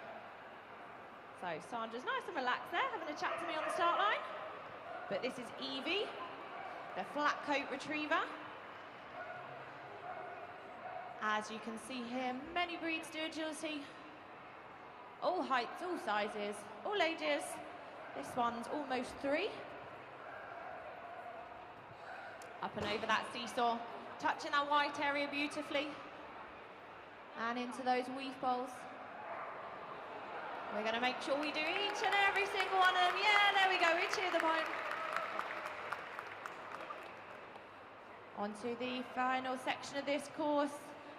So Sandra's nice and relaxed there, having a chat to me on the start line. But this is Evie, the flat coat retriever. As you can see here, many breeds do agility. All heights, all sizes, all ages. This one's almost 3. Up and over that seesaw, touching that white area beautifully. And into those weave bowls. We're going to make sure we do each and every single one of them. Yeah, there we go, we cheer them home. On to the final section of this course.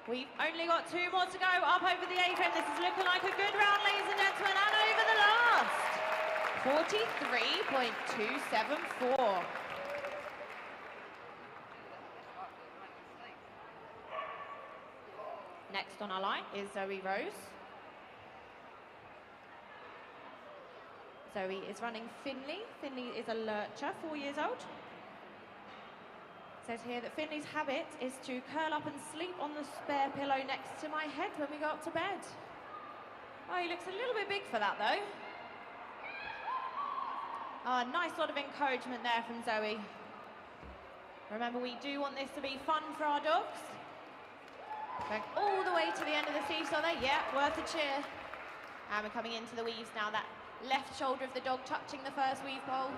We've only got 2 more to go. Up over the A-frame. This is looking like a good round, ladies and gentlemen. And over the last. 43.274. Next on our line is Zoe Rose. Zoe is running Finley. Finley is a lurcher, 4 years old. says here that Finley's habit is to curl up and sleep on the spare pillow next to my head when we go up to bed. Oh, he looks a little bit big for that, though. Oh, nice lot of encouragement there from Zoe. Remember, we do want this to be fun for our dogs. Going all the way to the end of the seesaw there. Yeah, worth a cheer. And we're coming into the weaves now. That left shoulder of the dog touching the first weave pole.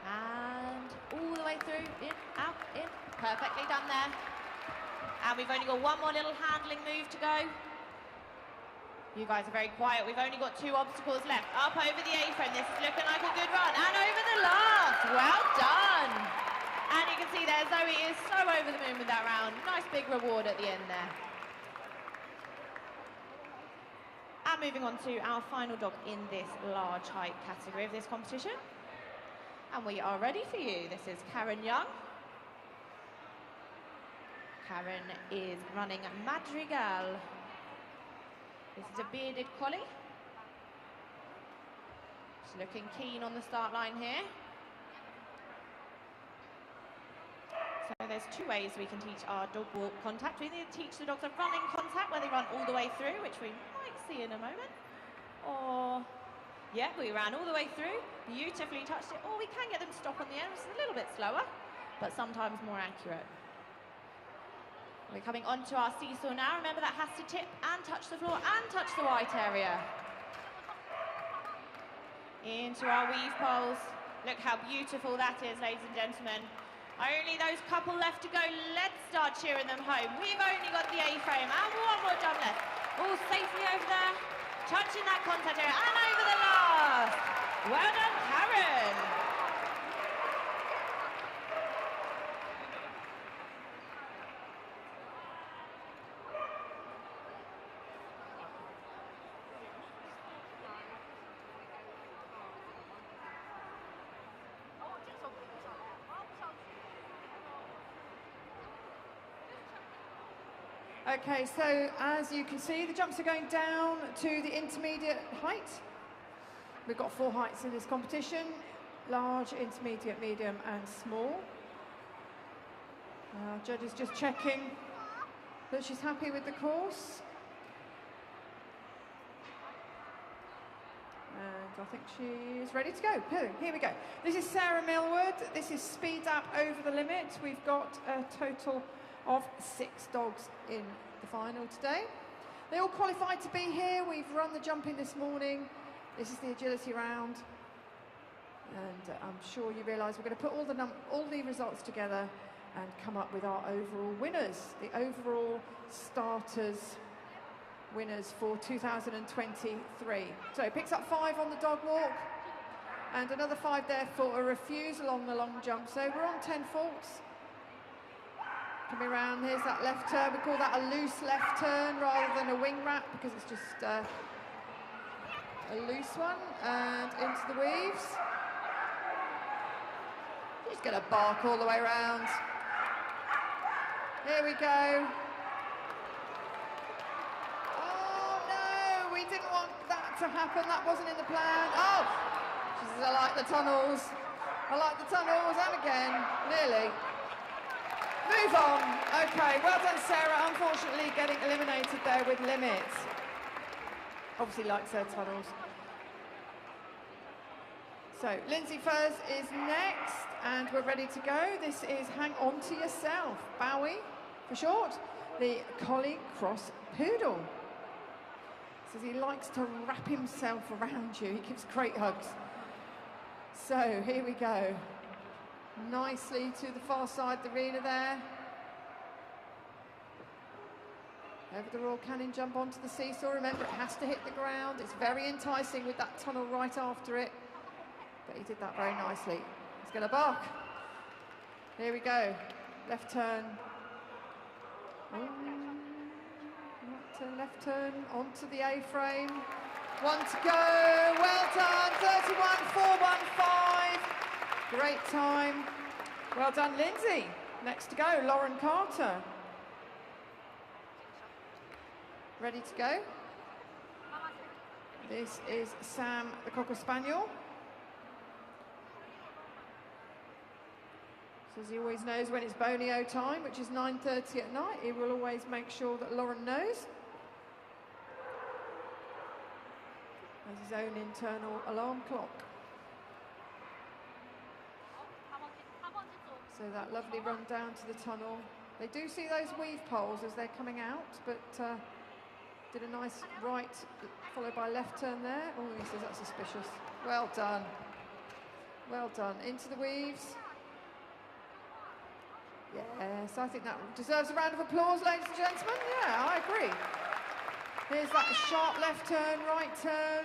And all the way through, in, out, in. Perfectly done there. And we've only got one more little handling move to go. You guys are very quiet. We've only got 2 obstacles left. Up over the A-frame. This is looking like a good run. And over the last. Well done. And you can see there, Zoe is so over the moon with that round. Nice big reward at the end there. And moving on to our final dog in this large height category of this competition. And we are ready for you. This is Karen Young. Karen is running Madrigal. This is a bearded collie. She's looking keen on the start line here. So there's 2 ways we can teach our dog walk contact. We need to teach the dogs a running contact where they run all the way through, which we might see in a moment. Or, yeah, we ran all the way through, beautifully touched it. Or we can get them to stop on the end, which is a little bit slower, but sometimes more accurate. We're coming onto our seesaw now. Remember, that has to tip and touch the floor and touch the white area. Into our weave poles. Look how beautiful that is, ladies and gentlemen. Only those couple left to go. Let's start cheering them home. We've only got the A-frame and one more jump left. All safely over there, touching that contact area and over the last. Well done, Karen. Okay, so as you can see, the jumps are going down to the intermediate height. We've got 4 heights in this competition: large, intermediate, medium and small. Judge is just checking that she's happy with the course. And I think she's ready to go. Here we go. This is Sarah Millwood. This is Speed Up Over the Limit. We've got a total of 6 dogs in the final today. They all qualified to be here. We've run the jumping this morning. This is the agility round. And I'm sure you realise we're going to put all the results together and come up with our overall winners. The overall starters winners for 2023. So it picks up 5 on the dog walk and another 5 there for a refusal on the long jump. So we're on 10 faults. Coming around, here's that left turn. We call that a loose left turn rather than a wing wrap because it's just a loose one. And into the weaves. She's going to bark all the way around. Here we go. Oh no, we didn't want that to happen. That wasn't in the plan. Oh, she says, I like the tunnels. I like the tunnels, and again, nearly. Move on. Okay, well done, Sarah. Unfortunately, getting eliminated there with limits. Obviously likes her tunnels. So, Lindsay Furs is next, and we're ready to go. This is Hang On To Yourself, Bowie for short, the Collie Cross Poodle. Says he likes to wrap himself around you. He gives great hugs. So, here we go. Nicely to the far side of the arena there. Over the Royal Cannon jump onto the seesaw. Remember, it has to hit the ground. It's very enticing with that tunnel right after it. But he did that very nicely. He's going to bark. Here we go. Left turn. Right turn, left turn. Onto the A-frame. 1 to go. Well done. 31.415. Great time. Well done, Lindsay. Next to go, Lauren Carter. Ready to go. This is Sam, the Cocker Spaniel. Says he always knows when it's Bonio time, which is 9:30 at night. He will always make sure that Lauren knows. Has his own internal alarm clock. So that lovely run down to the tunnel. They do see those weave poles as they're coming out, but did a nice right, followed by left turn there. Oh, he says that's suspicious. Well done. Well done. Into the weaves. Yes, I think that deserves a round of applause, ladies and gentlemen. Yeah, I agree. Here's that sharp left turn, right turn.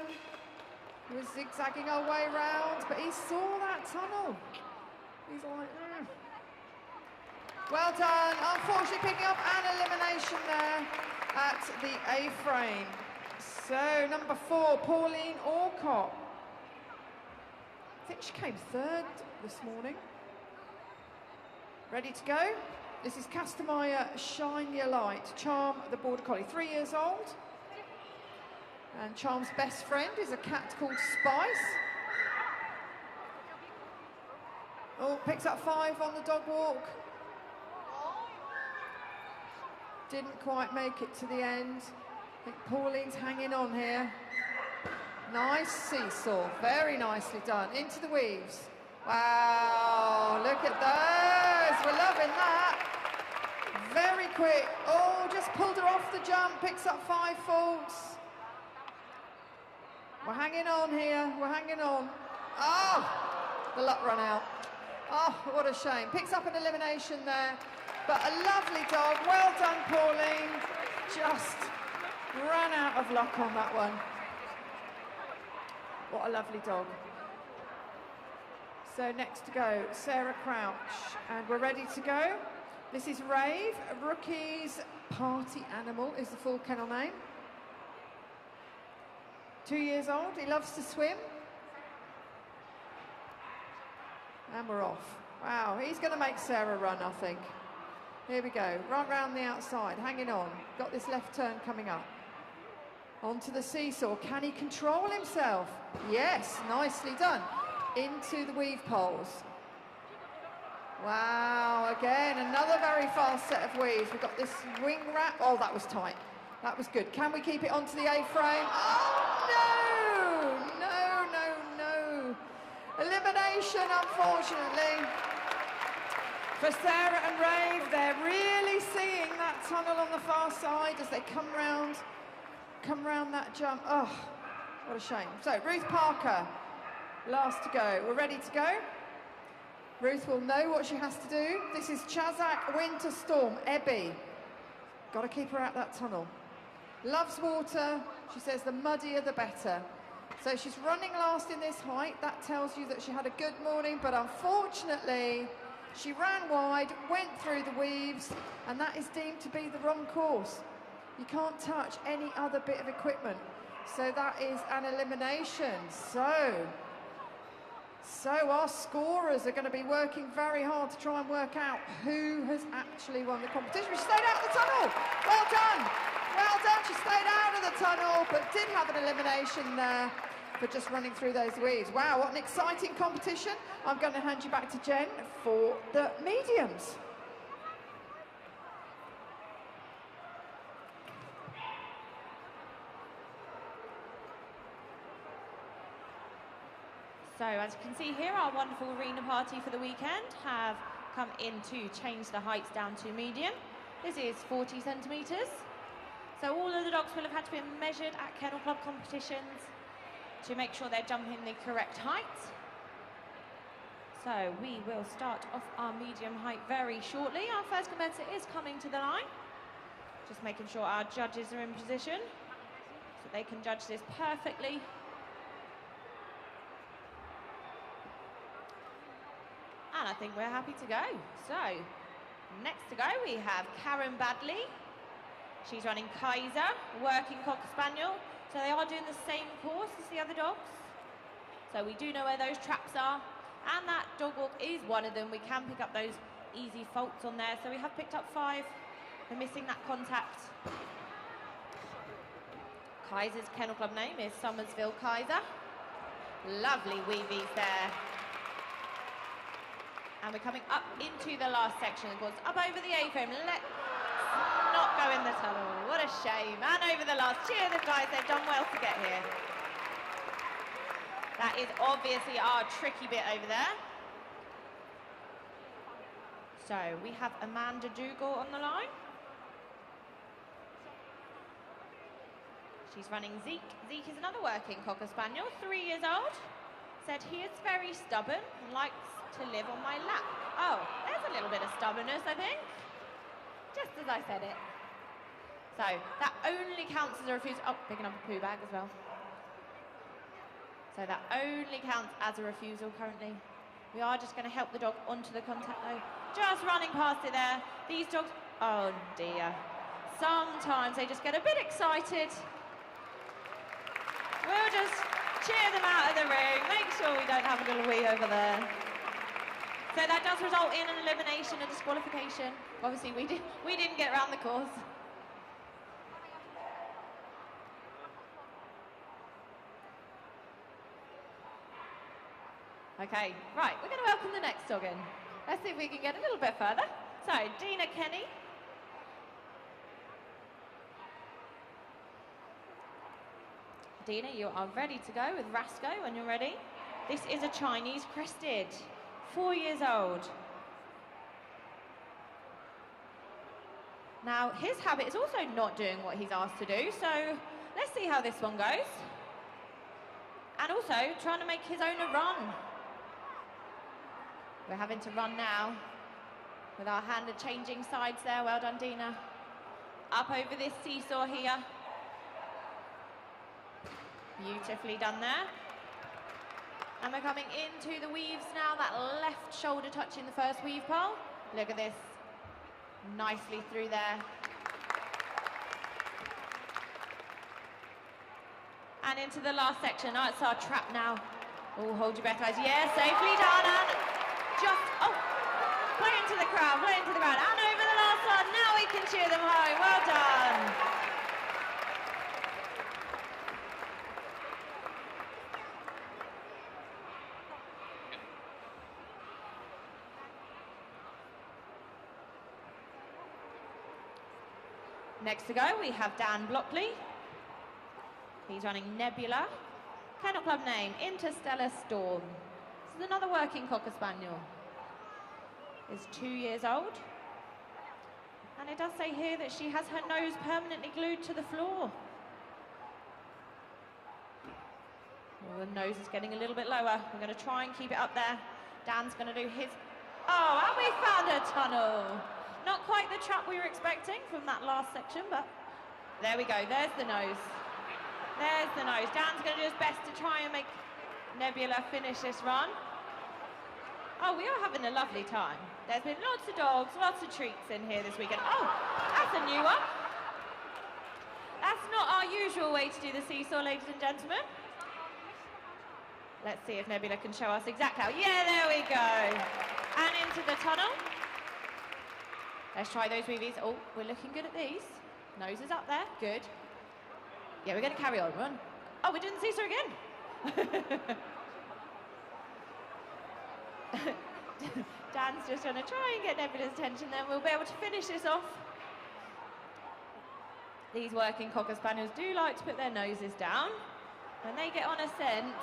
He was zigzagging our way round, but he saw that tunnel. He's like, Well done. Unfortunately, picking up an elimination there at the A-frame. So, number 4, Pauline Orcott. I think she came 3rd this morning. Ready to go? This is Castamaya Shine Your Light, Charm the Border Collie, 3 years old. And Charm's best friend is a cat called Spice. Oh, picks up 5 on the dog walk. Didn't quite make it to the end. I think Pauline's hanging on here. Nice seesaw, very nicely done. Into the weaves. Wow, look at those, we're loving that. Very quick, oh, just pulled her off the jump, picks up 5 faults. We're hanging on here, we're hanging on. Oh, the luck run out. Oh, what a shame. Picks up an elimination there, but a lovely dog. Well done, Pauline. Just ran out of luck on that one. What a lovely dog. So next to go, Sarah Crouch, and we're ready to go. This is Rave, Rookie's Party Animal is the full kennel name. 2 years old, he loves to swim. And we're off. Wow, he's going to make Sarah run, I think. Here we go, right round the outside, hanging on. Got this left turn coming up. Onto the seesaw, can he control himself? Yes, nicely done. Into the weave poles. Wow, again, another very fast set of weaves. We've got this wing wrap. Oh, that was tight. That was good. Can we keep it onto the A-frame? Oh, no! No, no, no. Elimination, unfortunately. For Sarah and Rave, they're really seeing that tunnel on the far side as they come round that jump. Oh, what a shame. So, Ruth Parker, last to go. We're ready to go. Ruth will know what she has to do. This is Chazak Winter Storm, Ebby. Got to keep her out that tunnel. Loves water. She says the muddier the better. So she's running last in this height. That tells you that she had a good morning, but unfortunately, she ran wide, went through the weaves, and that is deemed to be the wrong course. You can't touch any other bit of equipment. So that is an elimination. So our scorers are going to be working very hard to try and work out who has actually won the competition. She stayed out of the tunnel. Well done. Well done. She stayed out of the tunnel, but did have an elimination there for just running through those weaves. Wow, what an exciting competition. I'm going to hand you back to Jen for the mediums. So as you can see here, our wonderful arena party for the weekend have come in to change the heights down to medium. This is 40 centimetres. So all of the dogs will have had to be measured at Kennel Club competitions to make sure they're jumping the correct height. So we will start off our medium height very shortly. Our first competitor is coming to the line. Just making sure our judges are in position so they can judge this perfectly. And I think we're happy to go. So, next to go we have Karen Badley. She's running Kaiser, working Cocker Spaniel. So they are doing the same course as the other dogs. So we do know where those traps are. And that dog walk is one of them. We can pick up those easy faults on there. So we have picked up 5. We're missing that contact. Kaiser's Kennel Club name is Somersville Kaiser. Lovely weavies there. And we're coming up into the last section, of course, up over the A-frame. Let's not go in the tunnel. What a shame. And over the last. Cheer them, guys. They've done well to get here. That is obviously our tricky bit over there. So we have Amanda Dougal on the line. She's running Zeke. Zeke is another working Cocker Spaniel, 3 years old. Said he is very stubborn and likes to live on my lap. Oh, there's a little bit of stubbornness, I think. Just as I said it. So that only counts as a refusal. Oh, picking up a poo bag as well. So that only counts as a refusal currently. We are just going to help the dog onto the contact though. Just running past it there. These dogs, oh dear. Sometimes they just get a bit excited. We'll just cheer them out of the ring, make sure we don't have a little wee over there. So that does result in an elimination, a disqualification. Obviously, we didn't get around the course. Okay, right, we're going to welcome the next dog in. Let's see if we can get a little bit further. So, Dina Kenny. Dina, you are ready to go with Rasco when you're ready. This is a Chinese crested, 4 years old. Now, his habit is also not doing what he's asked to do, so let's see how this one goes. And also trying to make his owner run. We're having to run now with our hand changing sides there. Well done, Dina. Up over this seesaw here. Beautifully done there. And we're coming into the weaves now, that left shoulder touching the first weave pole. Look at this, nicely through there. And into the last section, now it's our trap now. Oh, hold your breath, guys. Yeah, safely done, and just, oh, play into the crowd, and over the last one. Now we can cheer them home, well done. Next to go, we have Dan Blockley. He's running Nebula. Kennel Club name, Interstellar Storm. This is another working Cocker Spaniel. Is 2 years old. And it does say here that she has her nose permanently glued to the floor. Well, the nose is getting a little bit lower. We're going to try and keep it up there. Dan's going to do his... Oh, and we found a tunnel. Not quite the trap we were expecting from that last section, but there we go. There's the nose. There's the nose. Dan's going to do his best to try and make Nebula finish this run. Oh, we are having a lovely time. There's been lots of dogs, lots of treats in here this weekend. Oh, that's a new one. That's not our usual way to do the seesaw, ladies and gentlemen. Let's see if Nebula can show us exactly how. Yeah, there we go. And into the tunnel. Let's try those weavies. Oh, we're looking good at these. Nose is up there, good. Yeah, we're going to carry on, run. Oh, we're doing the seesaw again. Dan's just going to try and get Nebula's attention, then we'll be able to finish this off. These working Cocker Spaniels do like to put their noses down when they get on a scent.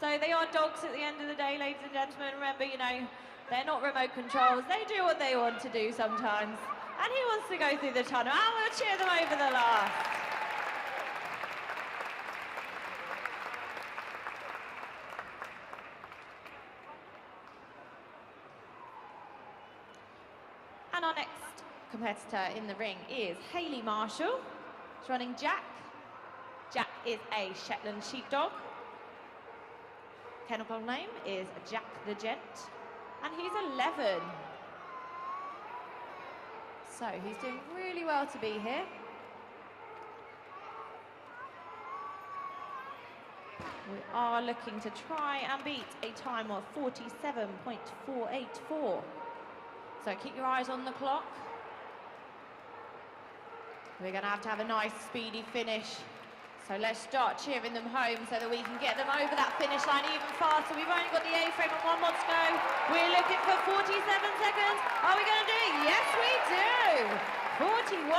So they are dogs at the end of the day, ladies and gentlemen. Remember, you know, they're not remote controls. They do what they want to do sometimes. And he wants to go through the tunnel. And we'll cheer them over the last. And our next competitor in the ring is Hayley Marshall. She's running Jack. Jack is a Shetland Sheepdog. Kennel Club name is Jack the Gent. And he's 11. So he's doing really well to be here. We are looking to try and beat a time of 47.484. So keep your eyes on the clock. We're going to have a nice speedy finish. So let's start cheering them home so that we can get them over that finish line even faster. We've only got the A-frame and 1 more to go. We're looking for 47 seconds. Are we going to do it? Yes, we do. 41.958.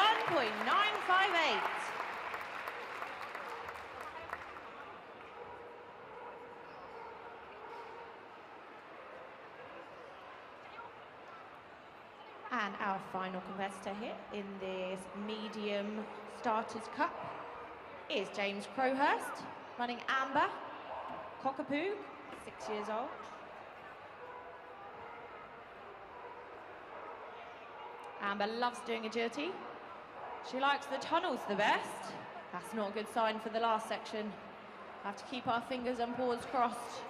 And our final competitor here in this medium starters cup is James Crowhurst, running Amber, Cockapoo, 6 years old. Amber loves doing agility. She likes the tunnels the best. That's not a good sign for the last section. Have to keep our fingers and paws crossed.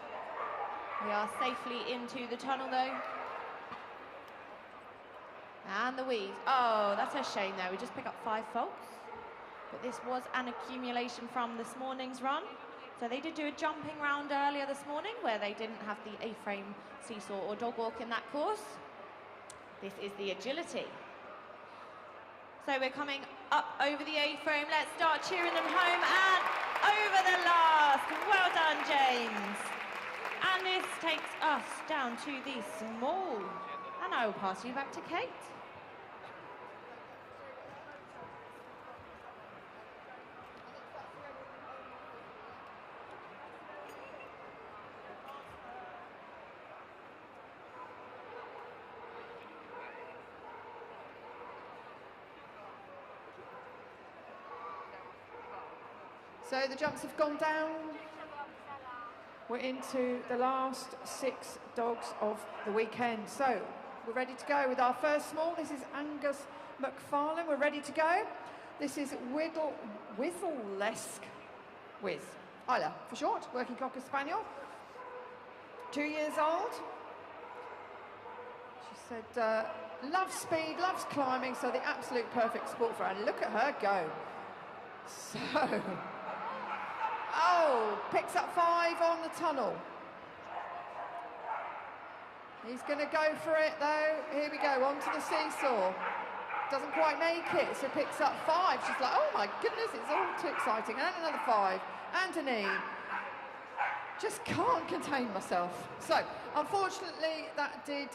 We are safely into the tunnel though. And the weeds. Oh, that's a shame though. We just pick up 5 faults. But this was an accumulation from this morning's run. So they did do a jumping round earlier this morning where they didn't have the A-frame seesaw or dog walk in that course. This is the agility. So we're coming up over the A-frame. Let's start cheering them home and over the last. Well done, James. And this takes us down to the small. And I will pass you back to Kate. So the jumps have gone down. We're into the last 6 dogs of the weekend. So we're ready to go with our first small. This is Angus McFarlane. We're ready to go. This is Whistlesk with Isla for short, working Cocker Spaniel. 2 years old. She said, loves speed, loves climbing, so the absolute perfect sport for her. And look at her go. So, oh, picks up 5 on the tunnel. He's going to go for it though. Here we go, onto the seesaw. Doesn't quite make it, so picks up 5. She's like, oh my goodness, it's all too exciting. And another 5. Anthony. Just can't contain myself. So, unfortunately, that did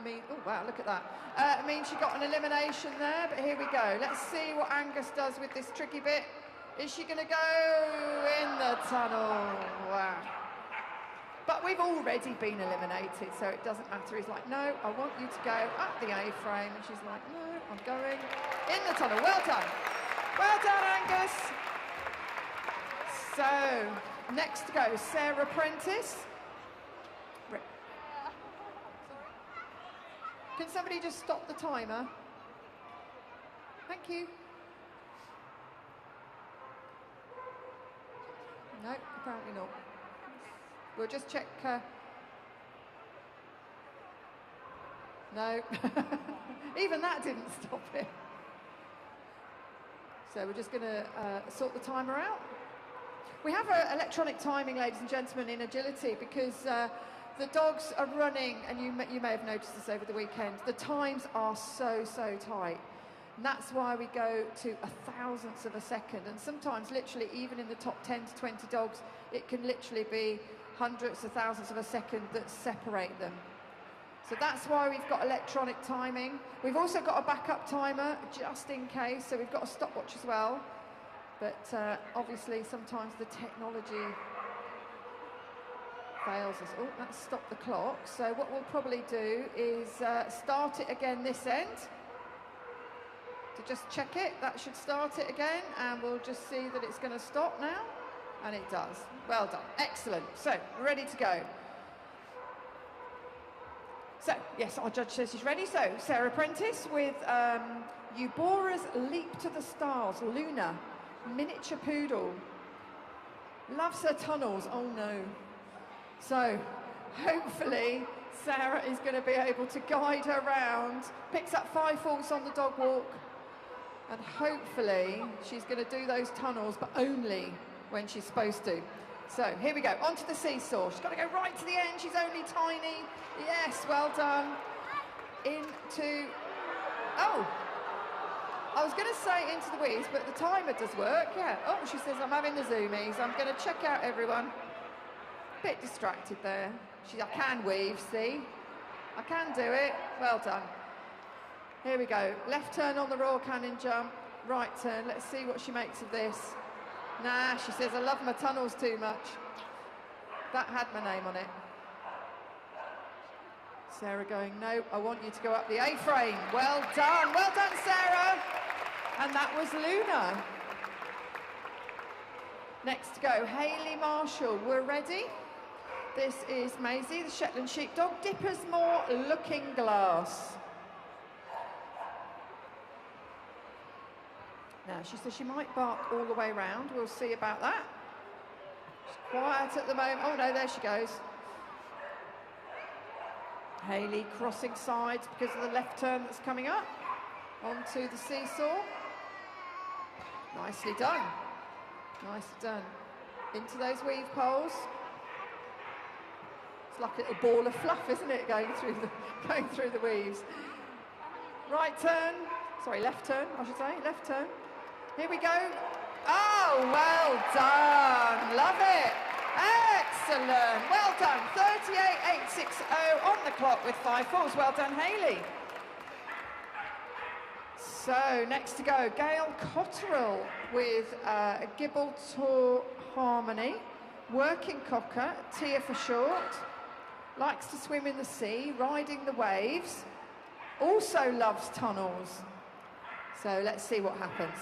mean, oh wow, look at that. Means she got an elimination there, but here we go. Let's see what Angus does with this tricky bit. Is she going to go in the tunnel? Wow. But we've already been eliminated, so it doesn't matter. He's like, no, I want you to go up the A-frame. And she's like, no, I'm going in the tunnel. Well done. Well done, Angus. So, next to go, Sarah Prentice. Can somebody just stop the timer? Thank you. No, apparently not. We'll just check. No, even that didn't stop it. So we're just going to sort the timer out. We have electronic timing, ladies and gentlemen, in agility because the dogs are running, and you may have noticed this over the weekend. The times are so tight. And that's why we go to 1,000th of a second. And sometimes, literally, even in the top 10 to 20 dogs, it can literally be hundredths of thousandths of a second that separate them. So that's why we've got electronic timing. We've also got a backup timer, just in case. So we've got a stopwatch as well. But obviously, sometimes the technology fails us. Oh, that's stopped the clock. So what we'll probably do is start it again this end. To just check it, that should start it again, and we'll just see that it's going to stop now, and it does. Well done, excellent. So, we're ready to go. So, yes, our judge says she's ready. So, Sarah Prentice with Eubora's Leap to the Stars, Luna, miniature poodle. Loves her tunnels, oh no. So, hopefully, Sarah is going to be able to guide her round, picks up 5 faults on the dog walk, and hopefully she's going to do those tunnels, but only when she's supposed to. So here we go, onto the seesaw. She's got to go right to the end. She's only tiny. Yes, well done. Into, oh, I was going to say into the weeds, but the timer does work, yeah. Oh, she says, I'm having the zoomies. I'm going to check out everyone. Bit distracted there. I can weave, see? I can do it. Well done. Here we go. Left turn on the Royal Cannon jump. Right turn. Let's see what she makes of this. Nah, she says, I love my tunnels too much. That had my name on it. Sarah going, no, I want you to go up the A-frame. Well done, Sarah. And that was Luna. Next to go, Hayley Marshall. We're ready. This is Maisie, the Shetland Sheepdog. Dipper's Moor Looking Glass. Now, she says she might bark all the way round. We'll see about that. She's quiet at the moment. Oh, no, there she goes. Hayley crossing sides because of the left turn that's coming up. Onto the seesaw. Nicely done. Nicely done. Into those weave poles. It's like a little ball of fluff, isn't it, going through the weaves. Right turn. Sorry, left turn, I should say. Left turn. Here we go. Oh, well done. Love it. Excellent. Well done. 38.860 on the clock with 5 falls. Well done, Hayley. So, next to go, Gail Cotterill with Gibraltar Harmony. Working cocker, Tia for short. Likes to swim in the sea, riding the waves. Also loves tunnels. So, let's see what happens.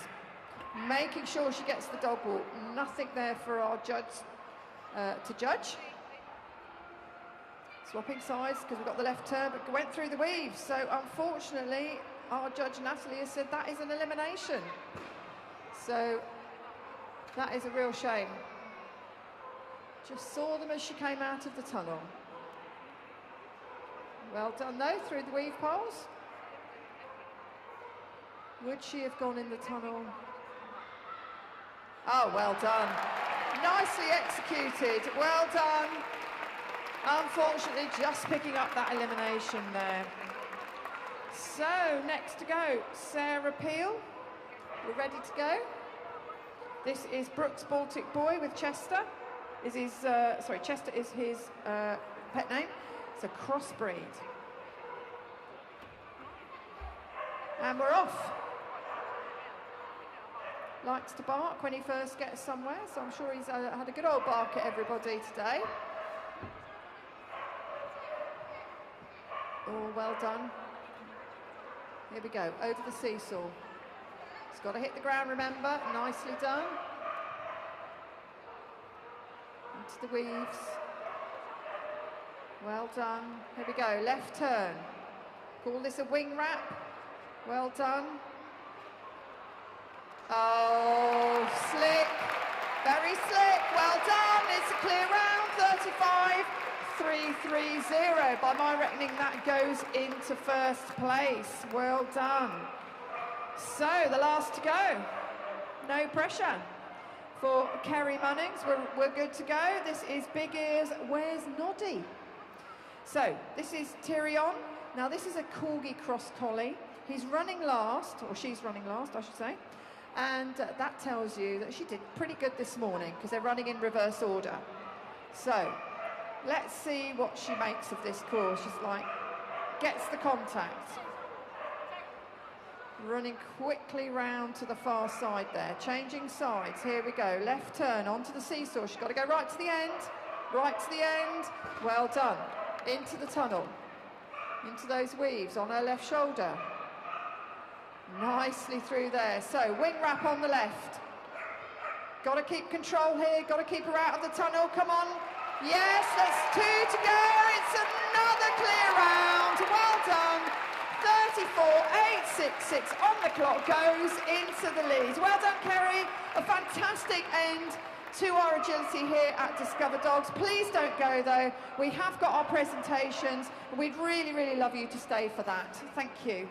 Making sure she gets the dog walk. Nothing there for our judge to judge. Swapping sides because we've got the left turn, but went through the weave. So unfortunately, our judge Natalie has said that is an elimination. So that is a real shame. Just saw them as she came out of the tunnel. Well done though, through the weave poles. Would she have gone in the tunnel? Oh, well done. Nicely executed. Well done. Unfortunately, just picking up that elimination there. So, next to go, Sarah Peel. We're ready to go. This is Brooks Baltic Boy with Chester. Chester is his pet name. It's a crossbreed. And we're off. Likes to bark when he first gets somewhere, so I'm sure he's had a good old bark at everybody today. Oh, well done. Here we go, over the seesaw. He's got to hit the ground, remember. Nicely done. Into the weaves. Well done. Here we go, left turn. Call this a wing wrap. Well done. Oh, slick, very slick, well done, it's a clear round, 35.330. By my reckoning, that goes into first place, well done. So, the last to go, no pressure. For Kerry Munnings, we're good to go. This is Big Ears, Where's Noddy? So, this is Tyrion. Now, this is a Corgi Cross Collie. He's running last, or she's running last, I should say. And that tells you that she did pretty good this morning because they're running in reverse order. So let's see what she makes of this course. She's like, gets the contact. Running quickly round to the far side there. Changing sides. Here we go. Left turn onto the seesaw. She's got to go right to the end. Right to the end. Well done. Into the tunnel. Into those weaves on her left shoulder. Nicely through there. So, wing wrap on the left. Got to keep control here. Got to keep her out of the tunnel. Come on. Yes, that's 2 to go. It's another clear round. Well done. 34.866 on the clock goes into the lead. Well done, Kerry. A fantastic end to our agility here at Discover Dogs. Please don't go, though. We have got our presentations. We'd really, really love you to stay for that. Thank you.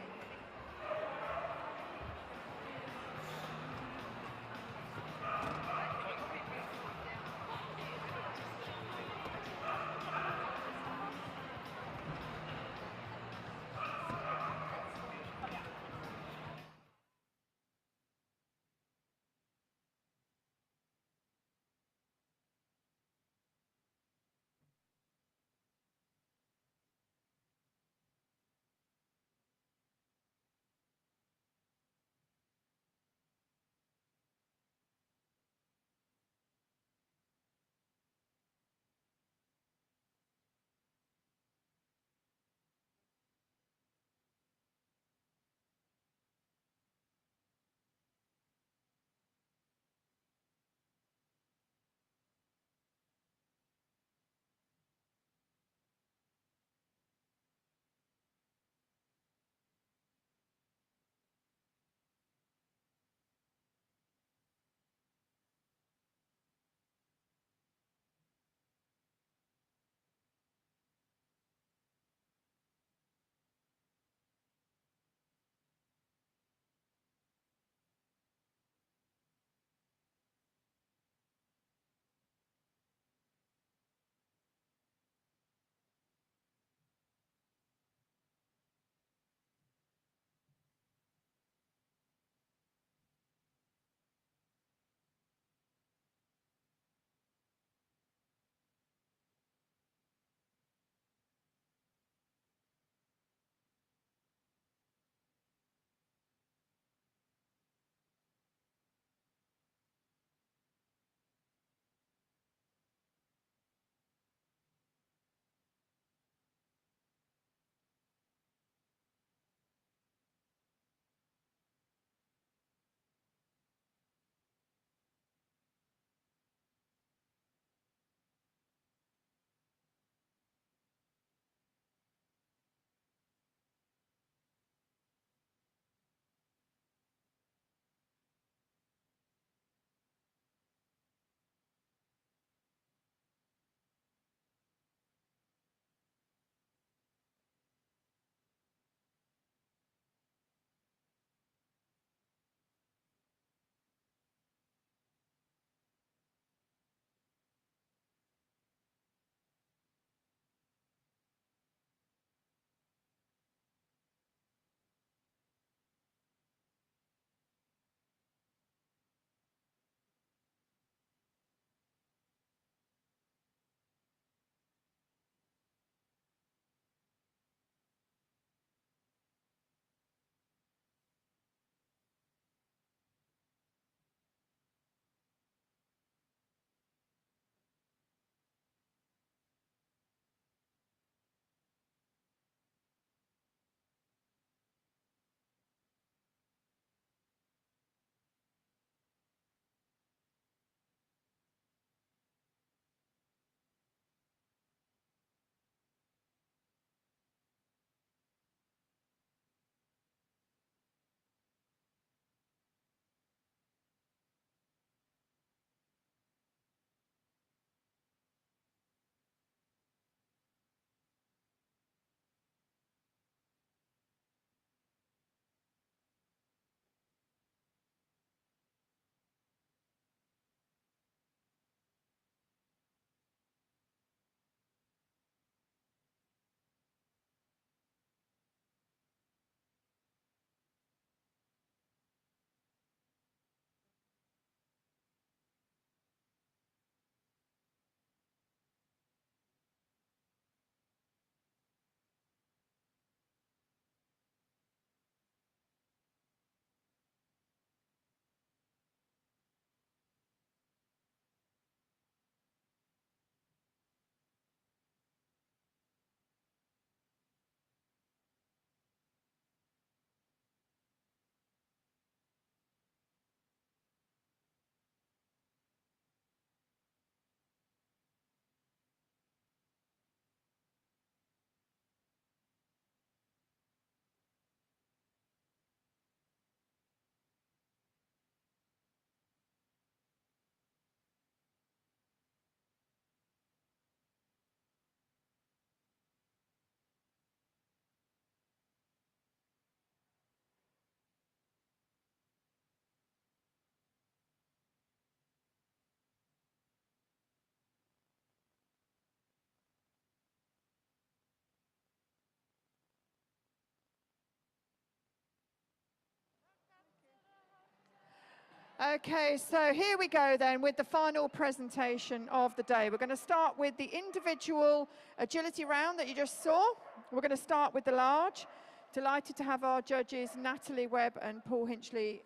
Okay, so here we go then with the final presentation of the day. We're going to start with the individual agility round that you just saw. We're going to start with the large. Delighted to have our judges Natalie Webb and Paul Hinchley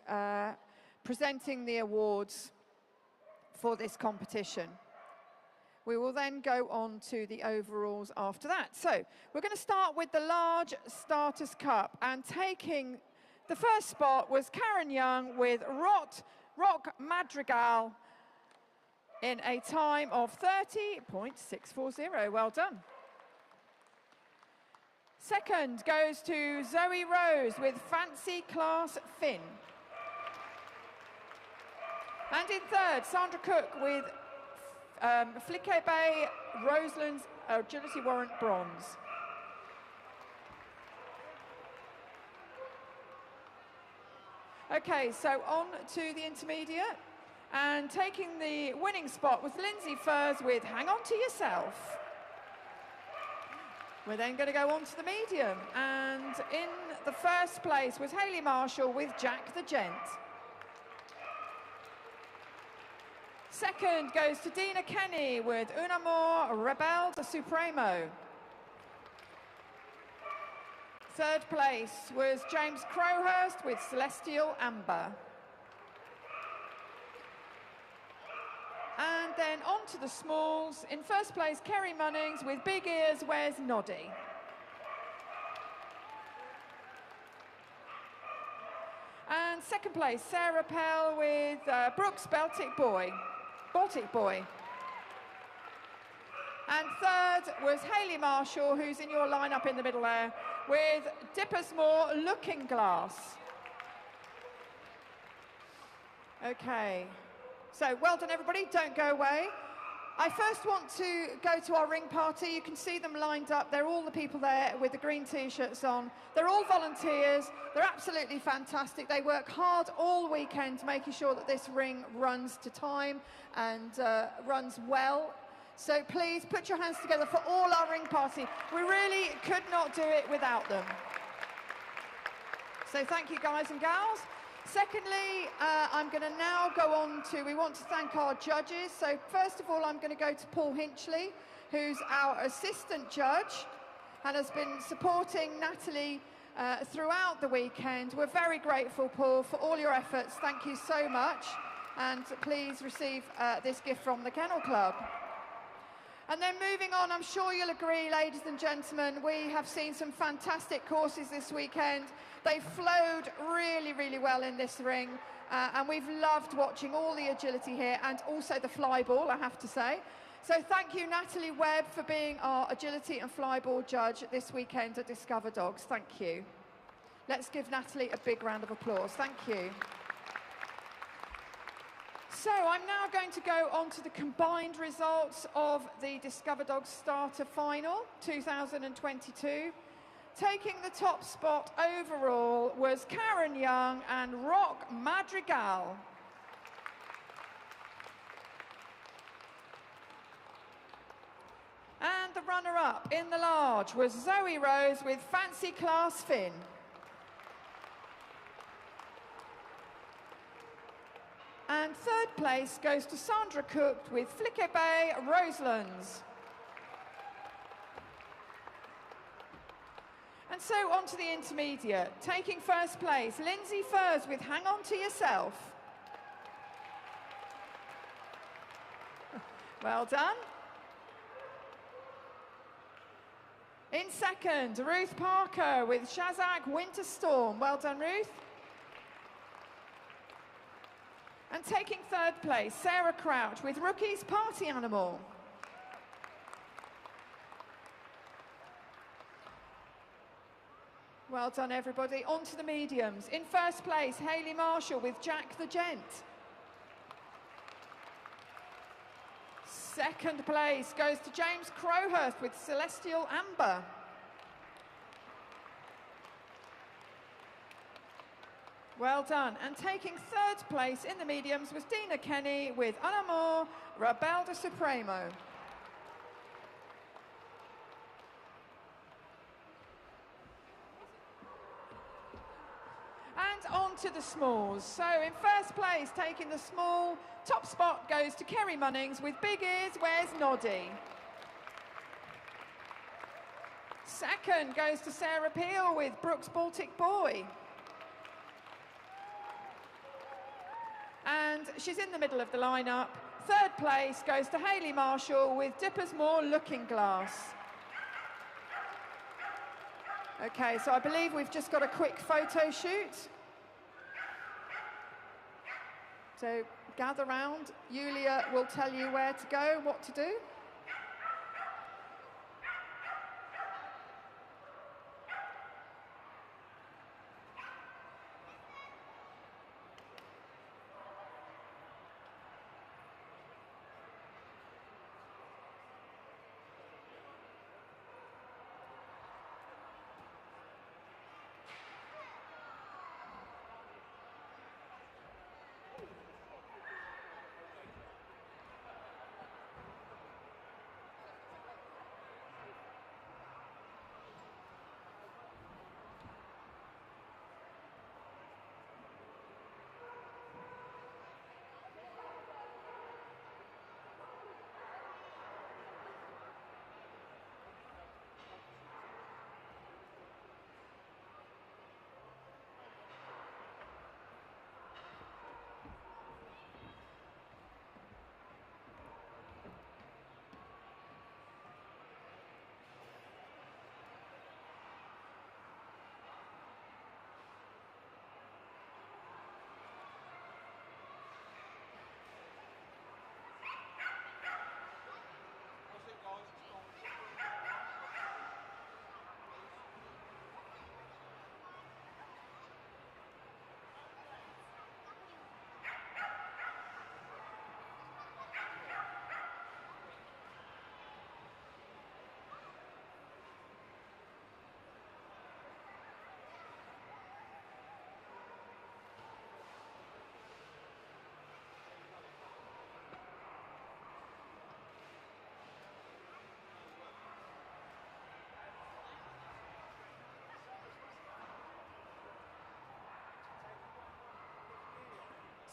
presenting the awards for this competition. We will then go on to the overalls after that. So we're going to start with the large Starters Cup, and taking the first spot was Karen Young with Rock Madrigal in a time of 30.640. Well done. Second goes to Zoe Rose with Fancy Class Finn. And in third, Sandra Cook with Flické Bay Roseland's Agility Warrant Bronze. Okay, so on to the intermediate, and taking the winning spot was Lindsay Furs with Hang On To Yourself. We're then going to go on to the medium, and in the first place was Hayley Marshall with Jack the Gent. Second goes to Dina Kenny with Un Amor Rebel de Supremo. Third place was James Crowhurst with Celestial Amber. And then on to the smalls. In first place, Kerry Munnings with Big Ears Where's Noddy. And second place, Sarah Pell with Brooks Baltic Boy. And third was Hayley Marshall, who's in your lineup in the middle there, with Dippersmore Looking Glass. Okay, so well done everybody, don't go away. I first want to go to our ring party. You can see them lined up. They're all the people there with the green t-shirts on. They're all volunteers. They're absolutely fantastic. They work hard all weekend making sure that this ring runs to time and runs well. So please put your hands together for all our ring party. We really could not do it without them. So thank you guys and gals. Secondly, I'm going to now go on to, we want to thank our judges. So first of all, I'm going to go to Paul Hinchley, who's our assistant judge and has been supporting Natalie throughout the weekend. We're very grateful, Paul, for all your efforts. Thank you so much. And please receive this gift from the Kennel Club. And then moving on, I'm sure you'll agree, ladies and gentlemen, we have seen some fantastic courses this weekend. They flowed really, really well in this ring, and we've loved watching all the agility here and also the flyball, I have to say. So thank you, Natalie Webb, for being our agility and flyball judge this weekend at Discover Dogs. Thank you. Let's give Natalie a big round of applause. Thank you. So I'm now going to go on to the combined results of the Discover Dogs Starter Final 2022. Taking the top spot overall was Karen Young and Rock Madrigal. And the runner-up in the large was Zoe Rose with Fancy Class Finn. And third place goes to Sandra Cook with Flické Bay Roselands. And so on to the intermediate. Taking first place, Lindsay Furs with Hang On To Yourself. Well done. In second, Ruth Parker with Shazak Winter Storm. Well done, Ruth. And taking third place, Sarah Crouch with Rookie's Party Animal. Well done, everybody. On to the mediums. In first place, Hayley Marshall with Jack the Gent. Second place goes to James Crowhurst with Celestial Amber. Well done. And taking third place in the mediums was Dina Kenny with Un Amor Rebel de Supremo. And on to the smalls. So in first place, taking the small top spot goes to Kerry Munnings with big ears. Where's Noddy? Second goes to Sarah Peel with Brooks Baltic Boy. And she's in the middle of the lineup. Third place goes to Hayley Marshall with Dippers Moor Looking Glass. Okay, so I believe we've just got a quick photo shoot. So gather round. Yulia will tell you where to go, what to do.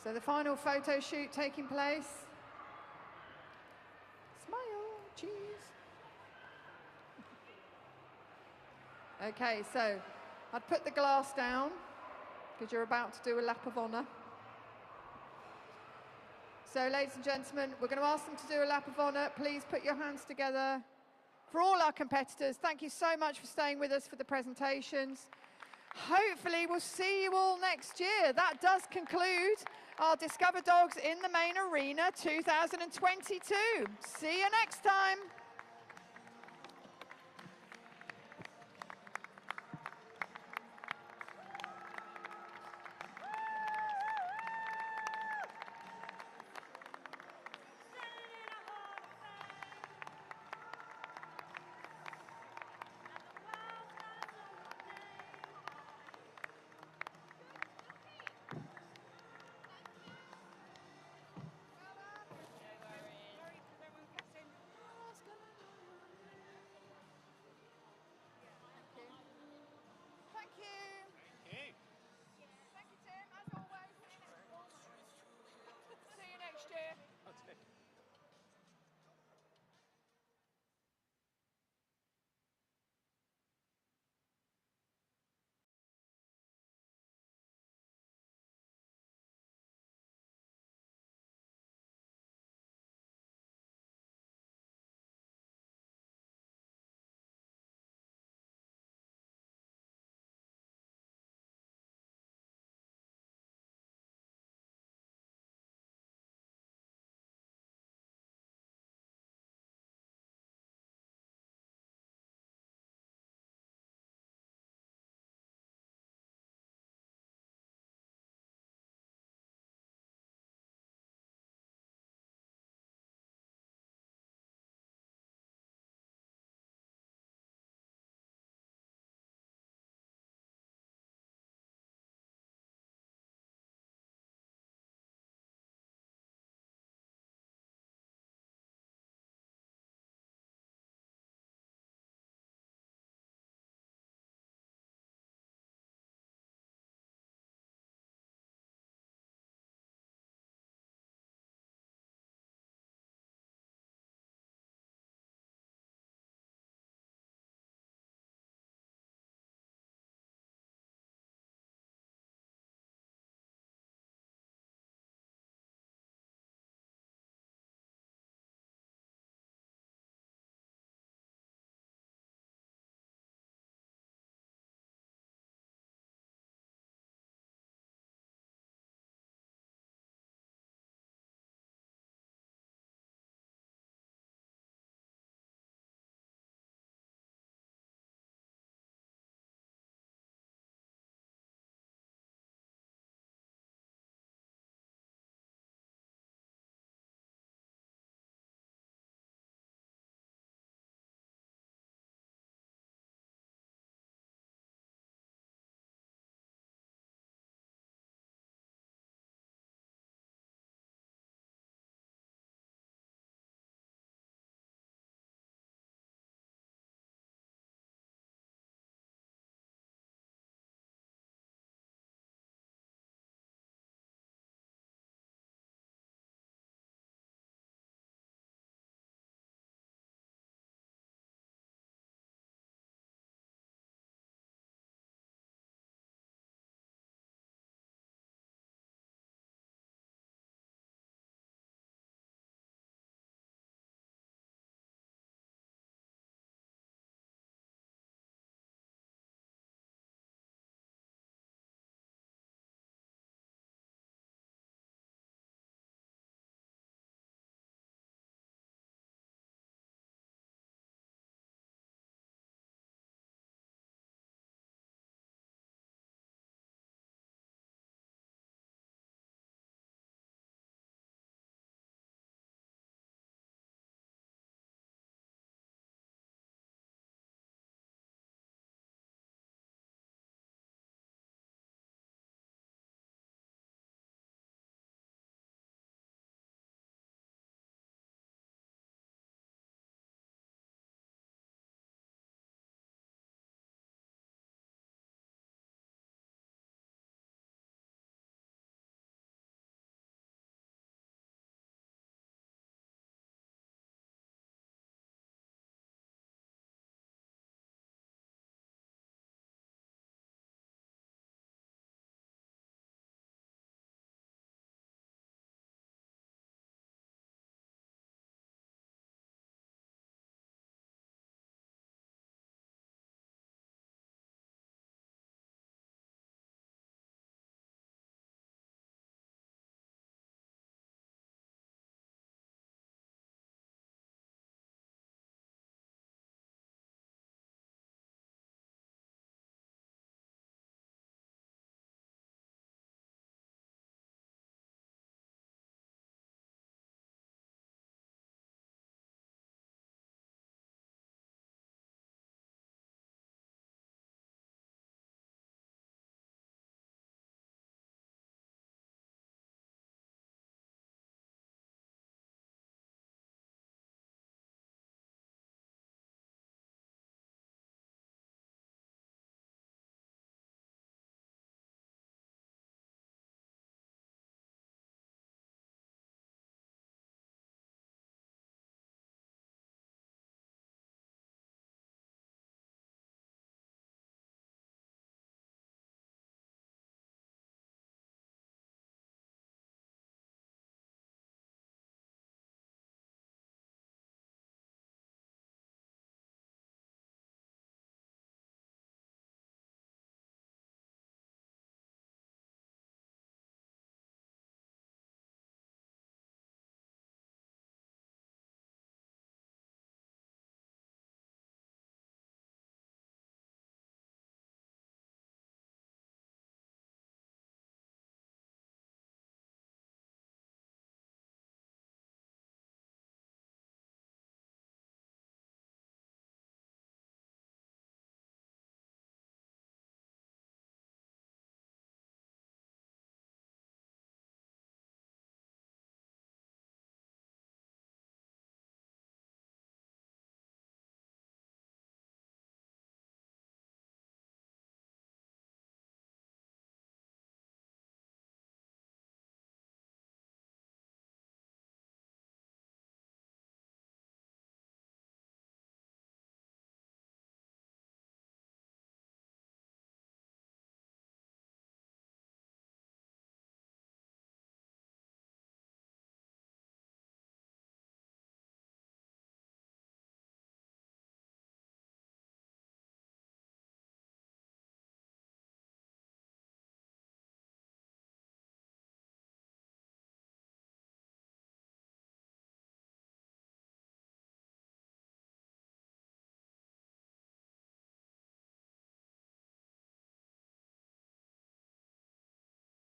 So the final photo shoot taking place. Smile, cheese. Okay, so I'd put the glass down because you're about to do a lap of honour. So ladies and gentlemen, we're going to ask them to do a lap of honour. Please put your hands together. For all our competitors, thank you so much for staying with us for the presentations. Hopefully we'll see you all next year. That does conclude our Discover Dogs in the Main Arena 2022. See you next time.